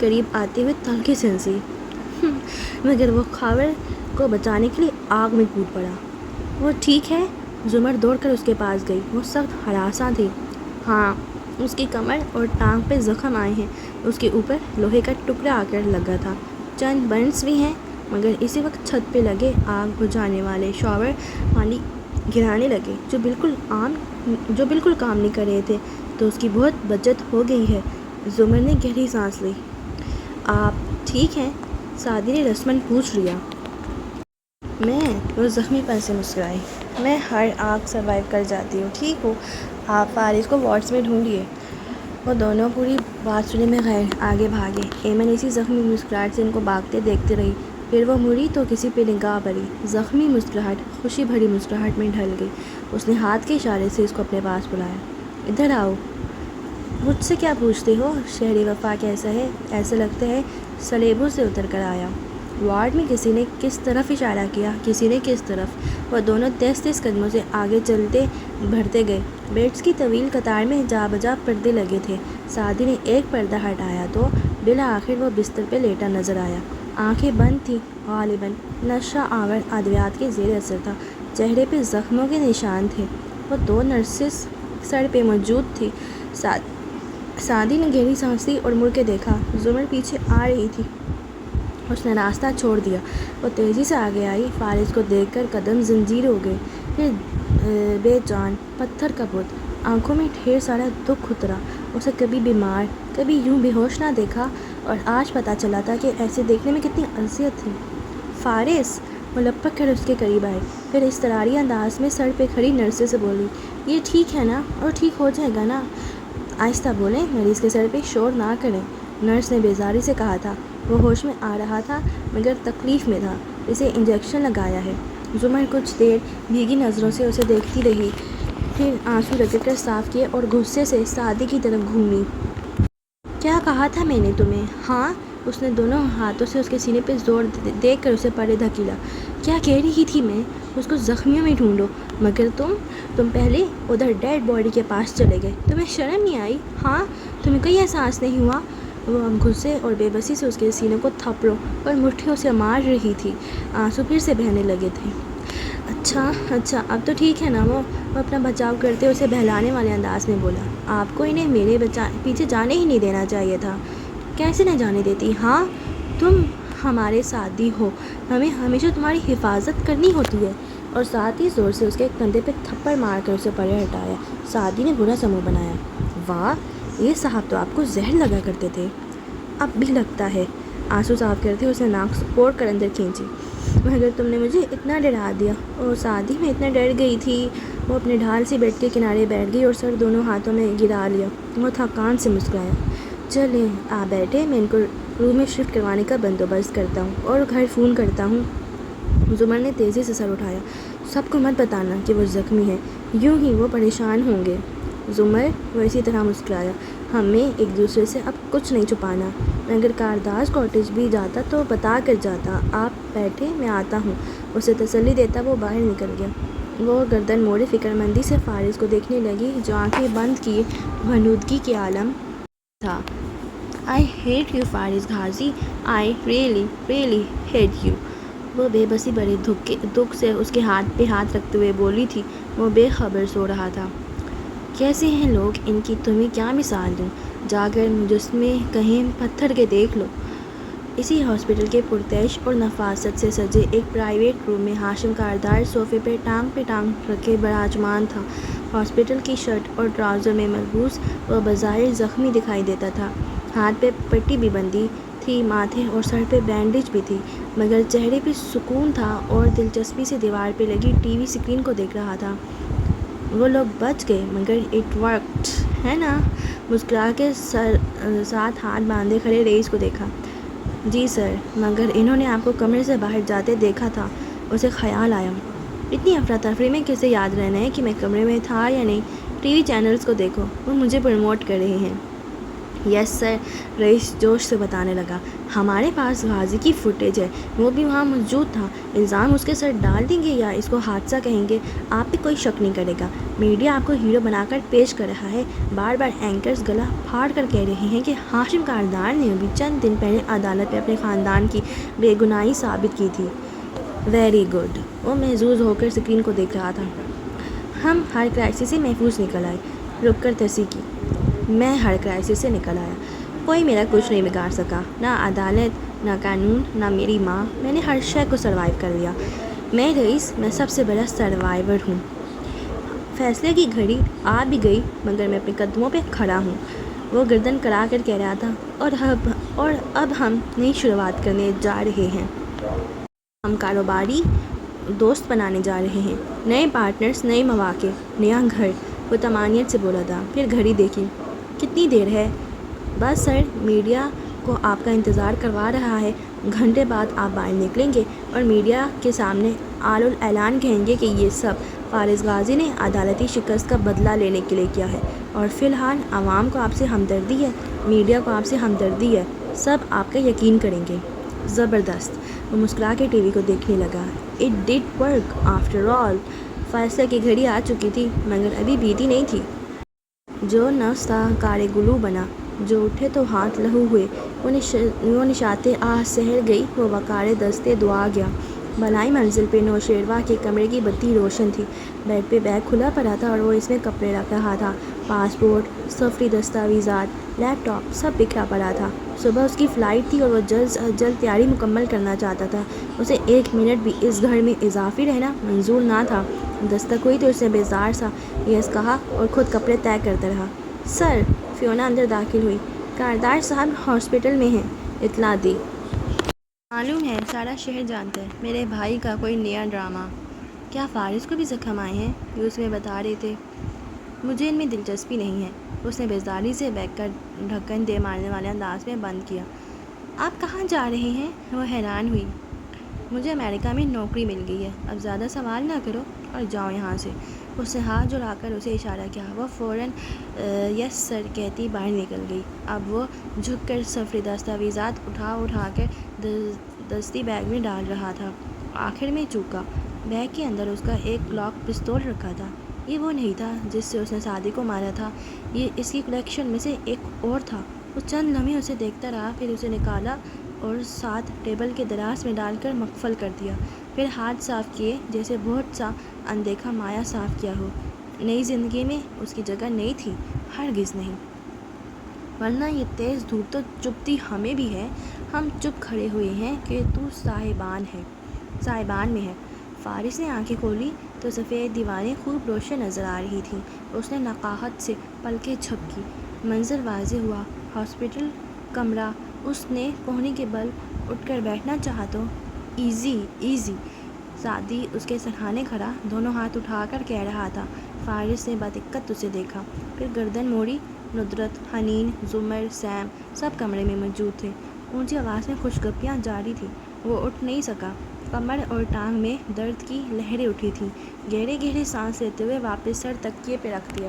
قریب آتے ہوئے تلخی سے ہنسی۔ مگر وہ خاور کو بچانے کے لیے آگ میں کود پڑا۔ وہ ٹھیک ہے؟ زمر دوڑ کر اس کے پاس گئی، وہ سخت ہراساں تھی۔ ہاں، اس کی کمر اور ٹانگ پہ زخم آئے ہیں، اس کے اوپر لوہے کا ٹکڑا آ کر لگا تھا، چند برنس بھی ہیں، مگر اسی وقت چھت پہ لگے آگ بجھانے والے شاور پانی گرانے لگے جو بالکل کام نہیں کر رہے تھے۔ تو اس کی بہت بچت ہو گئی ہے۔ زمر نے گہری سانس لی۔ آپ ٹھیک ہیں؟ سعدی نے رسماً پوچھ لیا۔ میں وہ زخمی پن سے مسکرائی۔ میں ہر آگ سروائیو کر جاتی ہوں، ٹھیک ہو؟ آپ فارس کو وارڈز میں ڈھونڈیے۔ وہ دونوں پوری بات سنے بغیر آگے بھاگے۔ ایمن اسی زخمی مسکراہٹ سے ان کو بھاگتے دیکھتے رہی۔ پھر وہ مڑی تو کسی پہ نگاہ پڑی۔ زخمی مسکراہٹ خوشی بھری مسکراہٹ میں ڈھل گئی۔ اس نے ہاتھ کے اشارے سے اس کو اپنے پاس بلایا۔ ادھر آؤ۔ مجھ سے کیا پوچھتے ہو؟ شہری وفا کیسا ہے؟ ایسا لگتا ہے سلیبوں سے اتر کر آیا۔ وارڈ میں کسی نے کس طرف اشارہ کیا؟ کسی نے کس طرف؟ وہ دونوں تیز تیز قدموں سے آگے چلتے بڑھتے گئے۔ بیڈز کی طویل قطار میں جا بجا پردے لگے تھے۔ سعدی نے ایک پردہ ہٹایا تو بالآخر وہ بستر پہ لیٹا نظر آیا۔ آنکھیں بند تھیں، غالباً نشہ آور ادویات کے زیر اثر تھا۔ چہرے پہ زخموں کے نشان تھے۔ وہ دو نرسز سر پہ موجود تھیں۔ سعدی نے گہری سانس لی اور مڑ کے دیکھا۔ زمر پیچھے آ رہی تھی۔ اس نے راستہ چھوڑ دیا۔ وہ تیزی سے آگے آئی۔ فارس کو دیکھ کر قدم زنجیر ہو گئے۔ پھر بے جان پتھر کا بت۔ آنکھوں میں ڈھیر سارا دکھ اترا۔ اسے کبھی بیمار، کبھی یوں بے ہوش نہ دیکھا، اور آج پتہ چلا تھا کہ ایسے دیکھنے میں کتنی اذیت تھی۔ فارس! وہ لپک کر اس کے قریب آئی۔ پھر اضطراری انداز میں سر پہ کھڑی نرس سے بولی، یہ ٹھیک ہے نا؟ اور ٹھیک ہو جائے گا نا؟ آہستہ بولیں، مریض کے سر پہ شور نہ کریں، نرس نے بیزاری سے کہا تھا۔ وہ ہوش میں آ رہا تھا مگر تکلیف میں تھا۔ اسے انجیکشن لگایا ہے۔ زمر کچھ دیر بھیگی نظروں سے اسے دیکھتی رہی، پھر آنسو رگڑ کر صاف کیے اور غصے سے سعدی کی طرف گھومی۔ کیا کہا تھا میں نے تمہیں؟ ہاں؟ اس نے دونوں ہاتھوں سے اس کے سینے پہ زور دے کر اسے پرے دھکیلا۔ کیا کہہ رہی تھی میں؟ اس کو زخمیوں میں ڈھونڈو، مگر تم پہلے ادھر ڈیڈ باڈی کے پاس چلے گئے۔ تمہیں شرم نہیں آئی؟ ہاں؟ تمہیں کوئی احساس نہیں ہوا؟ وہ اب غصے اور بے بسی سے اس کے سینے کو تھپڑوں اور مٹھیوں سے مار رہی تھی۔ آنسو پھر سے بہنے لگے تھے۔ اچھا اب تو ٹھیک ہے نا؟ وہ اپنا بچاؤ کرتے اسے بہلانے والے انداز میں بولا۔ آپ کو انہیں میرے پیچھے جانے ہی نہیں دینا چاہیے تھا۔ کیسے نہ جانے دیتی؟ ہاں، تم ہمارے ساتھی ہو، ہمیں ہمیشہ تمہاری حفاظت کرنی ہوتی ہے۔ اور ساتھ ہی زور سے اس کے کندھے پہ تھپڑ مار کر اسے پرے ہٹایا۔ سعدی نے برا سا منہ بنایا۔ واہ، یہ صاحب تو آپ کو زہر لگا کرتے تھے۔ اب بھی لگتا ہے۔ آنسو صاف کرتے اس نے ناک سپوڑ کر اندر کھینچی۔ مگر تم نے مجھے اتنا ڈرا دیا۔ اور سعدی میں اتنا ڈر گئی تھی۔ وہ اپنے ڈھال سے بیڈ کے کنارے بیٹھ گئی اور سر دونوں ہاتھوں میں گرا لیا۔ وہ تھکان سے مسکرایا۔ چلیں آپ بیٹھے، میں ان کو روم میں شفٹ کروانے کا بندوبست کرتا ہوں اور گھر فون کرتا ہوں۔ زمر نے تیزی سے سر اٹھایا۔ سب کو مت بتانا کہ وہ زخمی ہے، یوں ہی وہ پریشان ہوں گے۔ زمر، وہ اسی طرح مسکرایا۔ ہمیں ایک دوسرے سے اب کچھ نہیں چھپانا۔ اگر کارداز کاٹیج بھی جاتا تو بتا کر جاتا۔ آپ بیٹھے، میں آتا ہوں۔ اسے تسلی دیتا وہ باہر نکل گیا۔ وہ گردن موڑے فکر مندی سے فارس کو دیکھنے لگی جو آنکھیں بند کیے غنودگی کے عالم تھا۔ I hate you فارس غازی، I really hate you۔ وہ بے بسی بڑے دکھ سے اس کے ہاتھ پہ ہاتھ رکھتے ہوئے بولی تھی۔ وہ بے خبر سو رہا تھا۔ کیسے ہیں لوگ، ان کی تمہیں کیا مثال دوں؟ جا کر مجسمے کہیں پتھر کے دیکھ لو۔ اسی ہاسپٹل کے پرتعیش اور نفاست سے سجے ایک پرائیویٹ روم میں ہاشم کاردار صوفے پہ ٹانگ رکھے براجمان تھا۔ ہاسپٹل کی شرٹ اور ٹراؤزر میں ملبوس وہ بظاہر زخمی دکھائی دیتا تھا۔ ہاتھ پہ پٹی بھی بندھی تھی، ماتھے اور سر پہ بینڈیج بھی تھی، مگر چہرے پہ سکون تھا اور دلچسپی سے دیوار پہ لگی ٹی وی اسکرین کو دیکھ رہا تھا۔ وہ لوگ بچ گئے مگر اٹ ورکڈ، ہے نا؟ مسکرا کے ساتھ ہاتھ باندھے کھڑے رئیس کو دیکھا۔ جی سر، مگر انہوں نے آپ کو کمرے سے باہر جاتے دیکھا تھا۔ اسے خیال آیا، اتنی افراتفری میں کیسے یاد رہنا ہے کہ میں کمرے میں تھا یا نہیں؟ ٹی وی چینلز کو دیکھو، وہ مجھے پروموٹ کر رہے ہیں۔ یس سر، رئیس جوش سے بتانے لگا۔ ہمارے پاس غازی کی فوٹیج ہے، وہ بھی وہاں موجود تھا۔ الزام اس کے سر ڈال دیں گے یا اس کو حادثہ کہیں گے، آپ پہ کوئی شک نہیں کرے گا۔ میڈیا آپ کو ہیرو بنا کر پیش کر رہا ہے۔ بار بار اینکرز گلا پھاڑ کر کہہ رہے ہیں کہ ہاشم کاردار نے ابھی چند دن پہلے عدالت میں اپنے خاندان کی بے گناہی ثابت کی تھی۔ Very good. وہ محظوظ ہو کر اسکرین کو دیکھ رہا تھا۔ ہم ہر کرائسس سے محفوظ نکل آئے۔ رک کر تصحیح کی۔ میں ہر کرائسس سے نکل آیا، کوئی میرا کچھ نہیں بگاڑ سکا، نہ عدالت، نہ قانون، نہ میری ماں۔ میں نے ہر شے کو سروائیو کر لیا۔ میں رئیس، میں سب سے بڑا سروائیور ہوں۔ فیصلے کی گھڑی آ بھی گئی مگر میں اپنے قدموں پہ کھڑا ہوں، وہ گردن کڑا کر کہہ رہا تھا۔ اور اب ہم نئی شروعات کرنے جا رہے ہیں۔ ہم کاروباری دوست بنانے جا رہے ہیں، نئے پارٹنرز، نئے مواقع، نیا گھر۔ وہ طمانینت سے بولا تھا، پھر گھڑی دیکھی۔ کتنی دیر ہے؟ بس سر، میڈیا کو آپ کا انتظار کروا رہا ہے۔ گھنٹے بعد آپ باہر نکلیں گے اور میڈیا کے سامنے اعلان کہیں گے کہ یہ سب فارس غازی نے عدالتی شکست کا بدلہ لینے کے لیے کیا ہے، اور فی الحال عوام کو آپ سے ہمدردی ہے، میڈیا کو آپ سے ہمدردی ہے، سب آپ کا یقین کریں گے۔ زبردست! وہ مسکرا کے ٹی وی کو دیکھنے لگا۔ It did work after all. فیصلے کی گھڑی آ چکی تھی مگر ابھی بیتی نہیں تھی۔ جو نفس تھا کارِ گلو بنا، جو اٹھے تو ہاتھ لہو ہوئے، وہ نشاطِ آہ سحر گئی، وہ وقارِ دستِ دعا گیا۔ بالائی منزل پہ نوشیروہ کے کمرے کی بتی روشن تھی۔ بیڈ پہ بیگ کھلا پڑا تھا اور وہ اس میں کپڑے رکھ رہا تھا۔ پاسپورٹ، سفری دستاویزات، لیپ ٹاپ، سب بکھرا پڑا تھا۔ صبح اس کی فلائٹ تھی اور وہ جلد از جلد تیاری مکمل کرنا چاہتا تھا۔ اسے ایک منٹ بھی اس گھر میں اضافی رہنا منظور نہ تھا۔ دستک ہوئی تو اس نے بیزار سا یس کہا اور خود کپڑے طے کرتا رہا۔ سر! فیونا اندر داخل ہوئی۔ کاردار صاحب ہاسپٹل میں ہیں، اطلاع دی۔ معلوم ہے، سارا شہر جانتا ہے، میرے بھائی کا کوئی نیا ڈرامہ۔ کیا فارس کو بھی زخم آئے ہیں؟ یہ اس میں بتا رہے تھے۔ مجھے ان میں دلچسپی نہیں ہے۔ اس نے بیزاری سے بیگ کا ڈھکن دے مارنے والے انداز میں بند کیا۔ آپ کہاں جا رہے ہیں؟ وہ حیران ہوئی۔ مجھے امریکہ میں نوکری مل گئی ہے، اب زیادہ سوال نہ کرو اور جاؤ یہاں سے۔ اس نے ہاتھ جڑا کر اسے اشارہ کیا۔ وہ فوراً یس سر کہتی باہر نکل گئی۔ اب وہ جھک کر سفری دستاویزات اٹھا کر دستی بیگ میں ڈال رہا تھا۔ آخر میں چوکا۔ بیگ کے اندر اس کا ایک لاک پستول رکھا تھا۔ یہ وہ نہیں تھا جس سے اس نے سعدی کو مارا تھا، یہ اس کی کلیکشن میں سے ایک اور تھا۔ وہ چند لمحے اسے دیکھتا رہا، پھر اسے نکالا اور ساتھ ٹیبل کے دراز میں ڈال کر مقفل کر دیا، پھر ہاتھ صاف کیے جیسے بہت سا اندیکھا مایہ صاف کیا ہو۔ نئی زندگی میں اس کی جگہ نہیں تھی، ہرگز نہیں۔ ورنہ یہ تیز دھوپ تو چبھتی ہمیں بھی ہے۔ ہم چپ کھڑے ہوئے ہیں کہ تو صاحبان میں ہے۔ فارس نے آنکھیں کھولی تو سفید دیواریں خوب روشن نظر آ رہی تھیں۔ اس نے نقاہت سے پلکیں جھپکی۔ منظر واضح ہوا۔ ہاسپٹل کمرہ۔ اس نے کوہنی کے بل اٹھ کر بیٹھنا چاہا تو ایزی ایزی۔ سعدی اس کے سرہانے کھڑا، دونوں ہاتھ اٹھا کر کہہ رہا تھا۔ فارس نے بدقت اسے دیکھا، پھر گردن موڑی۔ ندرت، حنین، زمر، سیم سب کمرے میں موجود تھے۔ اونچی آواز میں خوشگپیاں جاری تھیں۔ وہ اٹھ نہیں سکا۔ کمر اور ٹانگ میں درد کی لہریں اٹھی تھیں۔ گہرے گہرے سانس لیتے ہوئے واپس سر تکیے پہ رکھ دیا۔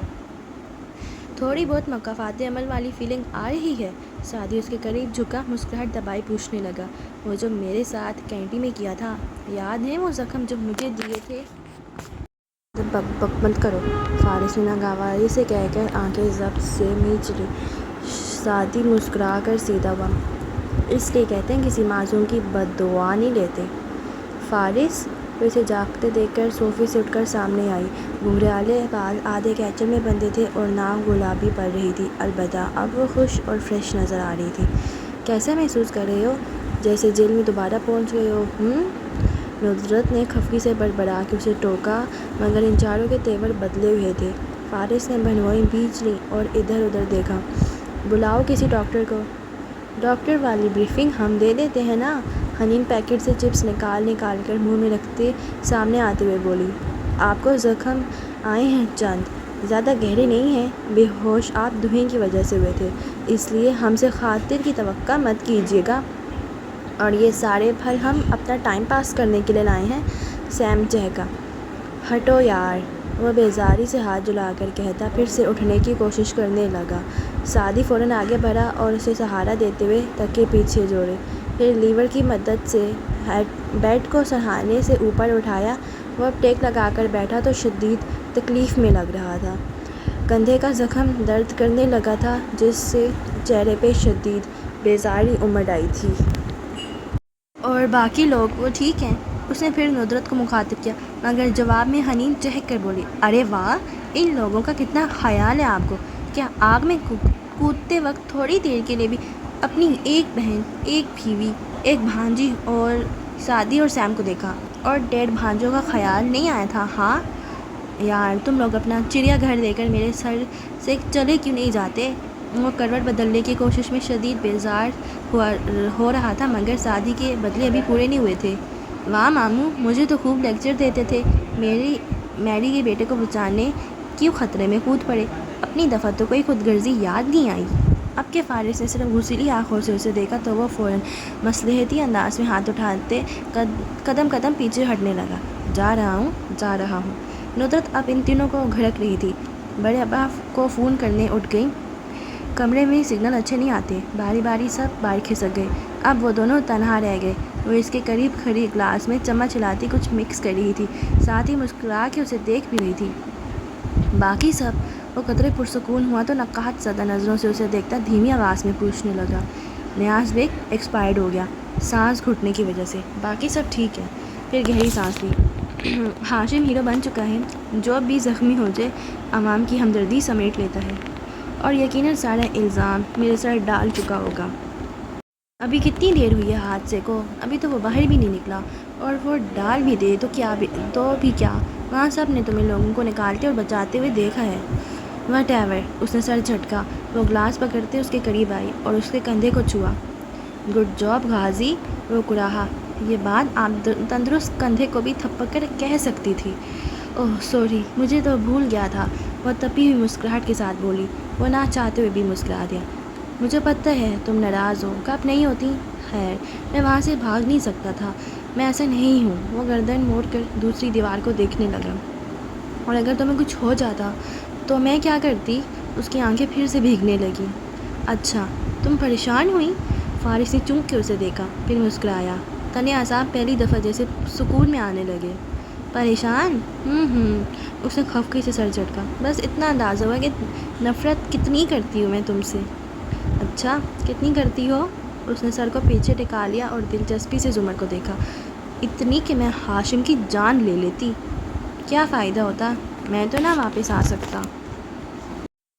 تھوڑی بہت مکافات عمل والی فیلنگ آ رہی ہے؟ سعدی اس کے قریب جھکا، مسکراہٹ دبائے پوچھنے لگا۔ وہ جو میرے ساتھ کینٹی میں کیا تھا، یاد ہے وہ زخم جو مجھے دیے تھے؟ بک بک مت کرو، فارس نے ناگواری سے کہہ کر آنکھیں ضبط سے مینچ لی۔ سعدی مسکرا کر سیدھا ہوا۔ اس لیے کہتے ہیں کسی معصوم کی بد دعا نہیں لیتے۔ فارس! وہ اسے جاگتے دیکھ کر صوفے سے اٹھ کر سامنے آئی۔ گھنگھریالے بال آدھے کیچل میں بندھے تھے اور ناک گلابی پڑ رہی تھی، البتہ اب وہ خوش اور فریش نظر آ رہی تھی۔ کیسا محسوس کر رہے ہو؟ جیسے جیل میں دوبارہ پہنچ گئے ہو، ندرت نے خفگی سے بڑبڑا کے اسے ٹوکا، مگر ان چاروں کے تیور بدلے ہوئے تھے۔ فارس نے بھنوائیں بھینچ لیں اور ادھر ادھر دیکھا۔ بلاؤ کسی ڈاکٹر کو۔ ڈاکٹر والی بریفنگ ہم دے دیتے ہیں نا۔ حنین پیکٹ سے چپس نکال کر منہ میں رکھتے سامنے آتے ہوئے بولی۔ آپ کو زخم آئے ہیں، چند زیادہ گہرے نہیں ہیں۔ بے ہوش آپ دھوئیں کی وجہ سے ہوئے تھے، اس لیے ہم سے خاطر کی توقع مت کیجیے گا۔ اور یہ سارے پھل ہم اپنا ٹائم پاس کرنے کے لیے لائے ہیں، سیم چہکا۔ ہٹو یار، وہ بیزاری سے ہاتھ جلا کر کہتا، پھر سے اٹھنے کی کوشش کرنے لگا۔ سعدی فوراً آگے بڑھا اور اسے سہارا دیتے ہوئے تکیے پیچھے جوڑے، پھر لیور کی مدد سے بیڈ کو سرہانے سے اوپر اٹھایا۔ وہ اب ٹیک لگا کر بیٹھا تو شدید تکلیف میں لگ رہا تھا۔ کندھے کا زخم درد کرنے لگا تھا جس سے چہرے پہ شدید بیزاری امڈ آئی تھی۔ اور باقی لوگ وہ ٹھیک ہیں؟ اس نے پھر ندرت کو مخاطب کیا، مگر جواب میں حنین چہک کر بولی، ارے واہ، ان لوگوں کا کتنا خیال ہے آپ کو۔ کیا آگ میں کودتے وقت تھوڑی دیر کے لیے بھی اپنی ایک بہن، ایک بیوی، ایک بھانجی اور سعدی اور سیم کو دیکھا، اور ڈیڈ بھانجوں کا خیال نہیں آیا تھا؟ ہاں، یار تم لوگ اپنا چڑیا گھر لے کر میرے سر سے چلے کیوں نہیں جاتے؟ وہ کروٹ بدلنے کی کوشش میں شدید بیزار ہو رہا تھا، مگر شادی کے بدلے ابھی پورے نہیں ہوئے تھے۔ واہ ماموں، مجھے تو خوب لیکچر دیتے تھے، میری کے بیٹے کو بچانے کیوں خطرے میں کود پڑے؟ اپنی دفعہ تو کوئی خود غرضی یاد نہیں آئی؟ اب کہ فارس نے صرف غسیلی آنکھوں سے اسے دیکھا تو وہ فوراً مصلحتی انداز میں ہاتھ اٹھاتے قدم پیچھے ہٹنے لگا۔ جا رہا ہوں۔ ندرت اب ان تینوں کو گھڑک رہی تھی۔ بڑے ابا کو فون کرنے اٹھ گئی۔ کمرے میں سگنل اچھے نہیں آتے، باری باری سب باہر کھسک گئے۔ اب وہ دونوں تنہا رہ گئے۔ وہ اس کے قریب کھڑی گلاس میں چمچ ہلاتی کچھ مکس کر رہی تھی، ساتھ ہی مسکرا کے اسے دیکھ بھی رہی تھی۔ باقی سب۔ وہ قدرے پرسکون ہوا تو نقاہت زدہ نظروں سے اسے دیکھتا دھیمی آواز میں پوچھنے لگا، نیاز بیگ ایکسپائرڈ ہو گیا سانس گھٹنے کی وجہ سے؟ باقی سب ٹھیک ہے؟ پھر گہری سانس لی۔ ہاشم ہیرو بن چکا ہے، جو بھی زخمی ہو جائے عوام کی ہمدردی سمیٹ لیتا ہے، اور یقیناً سارا الزام میرے سر ڈال چکا ہوگا۔ ابھی کتنی دیر ہوئی ہے حادثے کو؟ ابھی تو وہ باہر بھی نہیں نکلا، اور وہ ڈال بھی دے تو کیا، وہاں سب نے تمہیں لوگوں کو نکالتے اور بچاتے ہوئے دیکھا ہے۔ واٹ ایور، اس نے سر جھٹکا۔ وہ گلاس پکڑتے اس کے قریب آئی اور اس کے کندھے کو چھوا۔ گڈ جاب غازی، وہ کڑاہا۔ یہ بات آپ تندرست کندھے کو بھی تھپک کر کہہ سکتی تھی۔ اوہ سوری، مجھے تو بھول گیا تھا، وہ تپی ہوئی مسکراہٹ کے ساتھ بولی۔ وہ نہ چاہتے ہوئے بھی مسکرا دیا۔ مجھے پتہ ہے تم ناراض ہو، کب نہیں ہوتی؟ خیر، میں وہاں سے بھاگ نہیں سکتا تھا، میں ایسا نہیں ہوں۔ وہ گردن موڑ کر دوسری دیوار کو دیکھنے لگا۔ اور اگر تمہیں کچھ ہو جاتا تو میں کیا کرتی؟ اس کی آنکھیں پھر سے بھیگنے لگیں۔ اچھا، تم پریشان ہوئی؟ فارس نے چونک کے اسے دیکھا، پھر مسکرایا۔ تنے اعصاب پہلی دفعہ جیسے سکون میں آنے لگے۔ پریشان؟ اس نے خفگی سے سر جھٹکا۔ بس اتنا اندازہ ہوا کہ نفرت کتنی کرتی ہوں میں تم سے۔ اچھا، کتنی کرتی ہو؟ اس نے سر کو پیچھے ٹکا لیا اور دلچسپی سے زمر کو دیکھا۔ اتنی کہ میں ہاشم کی جان لے لیتی۔ کیا فائدہ ہوتا؟ میں تو نہ واپس آ سکتا۔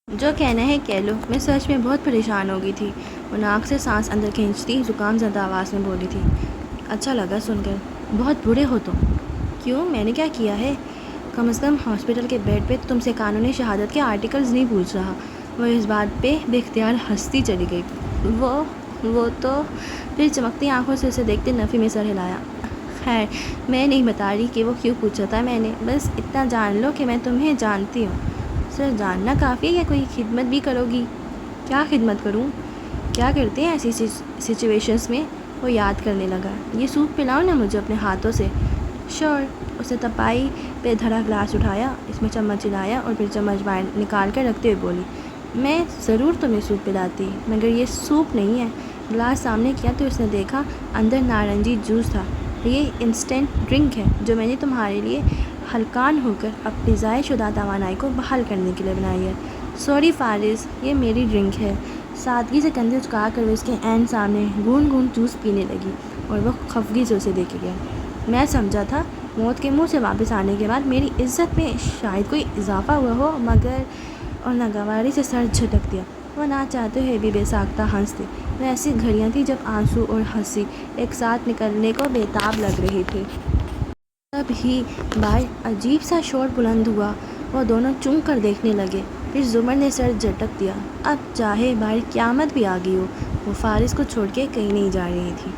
جو کہنا ہے کہہ لو، میں سچ میں بہت پریشان ہو گئی تھی۔ وہ ناک سے سانس اندر کھینچتی زکام زدہ آواز میں بولی تھی۔ اچھا لگا سن کر۔ بہت برے ہو تم۔ کیوں، میں نے کیا کیا ہے؟ کم از کم ہاسپٹل کے بیڈ پہ تم سے قانونی شہادت کے آرٹیکلز نہیں پوچھ رہا۔ وہ اس بات پہ بے اختیار ہنستی چلی گئی۔ وہ تو پھر چمکتی آنکھوں سے اسے دیکھتے نفی میں سر ہلایا۔ خیر، میں نہیں بتا رہی کہ وہ کیوں پوچھا تھا میں نے، بس اتنا جان لو کہ میں تمہیں جانتی ہوں۔ صرف جاننا کافی ہے یا کوئی خدمت بھی کرو گی؟ کیا خدمت کروں؟ کیا کرتے ہیں ایسی سچویشنز میں؟ وہ یاد کرنے لگا۔ یہ سوپ پلاؤ نا مجھے اپنے ہاتھوں سے۔ شور۔ اس نے تپائی پہ دھرا گلاس اٹھایا، اس میں چمچ ہلایا اور پھر چمچ باہر نکال کر رکھتے ہوئے بولی، میں ضرور تمہیں سوپ پلاتی، مگر یہ سوپ نہیں ہے۔ گلاس سامنے کیا تو اس نے دیکھا اندر نارنجی جوس تھا۔ یہ انسٹنٹ ڈرنک ہے جو میں نے تمہارے لیے ہلکان ہو کر اپنی ضائع شدہ توانائی کو بحال کرنے کے لیے بنائی ہے۔ سوری فارس، یہ میری ڈرنک ہے۔ سادگی سے کندھے جھکا کر وہ اس کے عین سامنے گھونٹ جوس پینے لگی، اور وہ خفگی سے اسے دیکھ گیا۔ میں سمجھا تھا موت کے منہ سے واپس آنے کے بعد میری عزت میں شاید کوئی اضافہ ہوا ہو، مگر… اور ناگواری سے سر جھٹک دیا۔ وہ نہ چاہتے ہوئے بھی بے ساختہ ہنس دی۔ وہ ایسی گھڑیاں تھیں جب آنسو اور ہنسی ایک ساتھ نکلنے کو بےتاب لگ رہی تھی۔ تب ہی باہر عجیب سا شور بلند ہوا۔ وہ دونوں چونک کر دیکھنے لگے، پھر زمر نے سر جھٹک دیا۔ اب چاہے باہر قیامت بھی آ گئی ہو، وہ فارس کو چھوڑ کے کہیں نہیں جا رہی تھی۔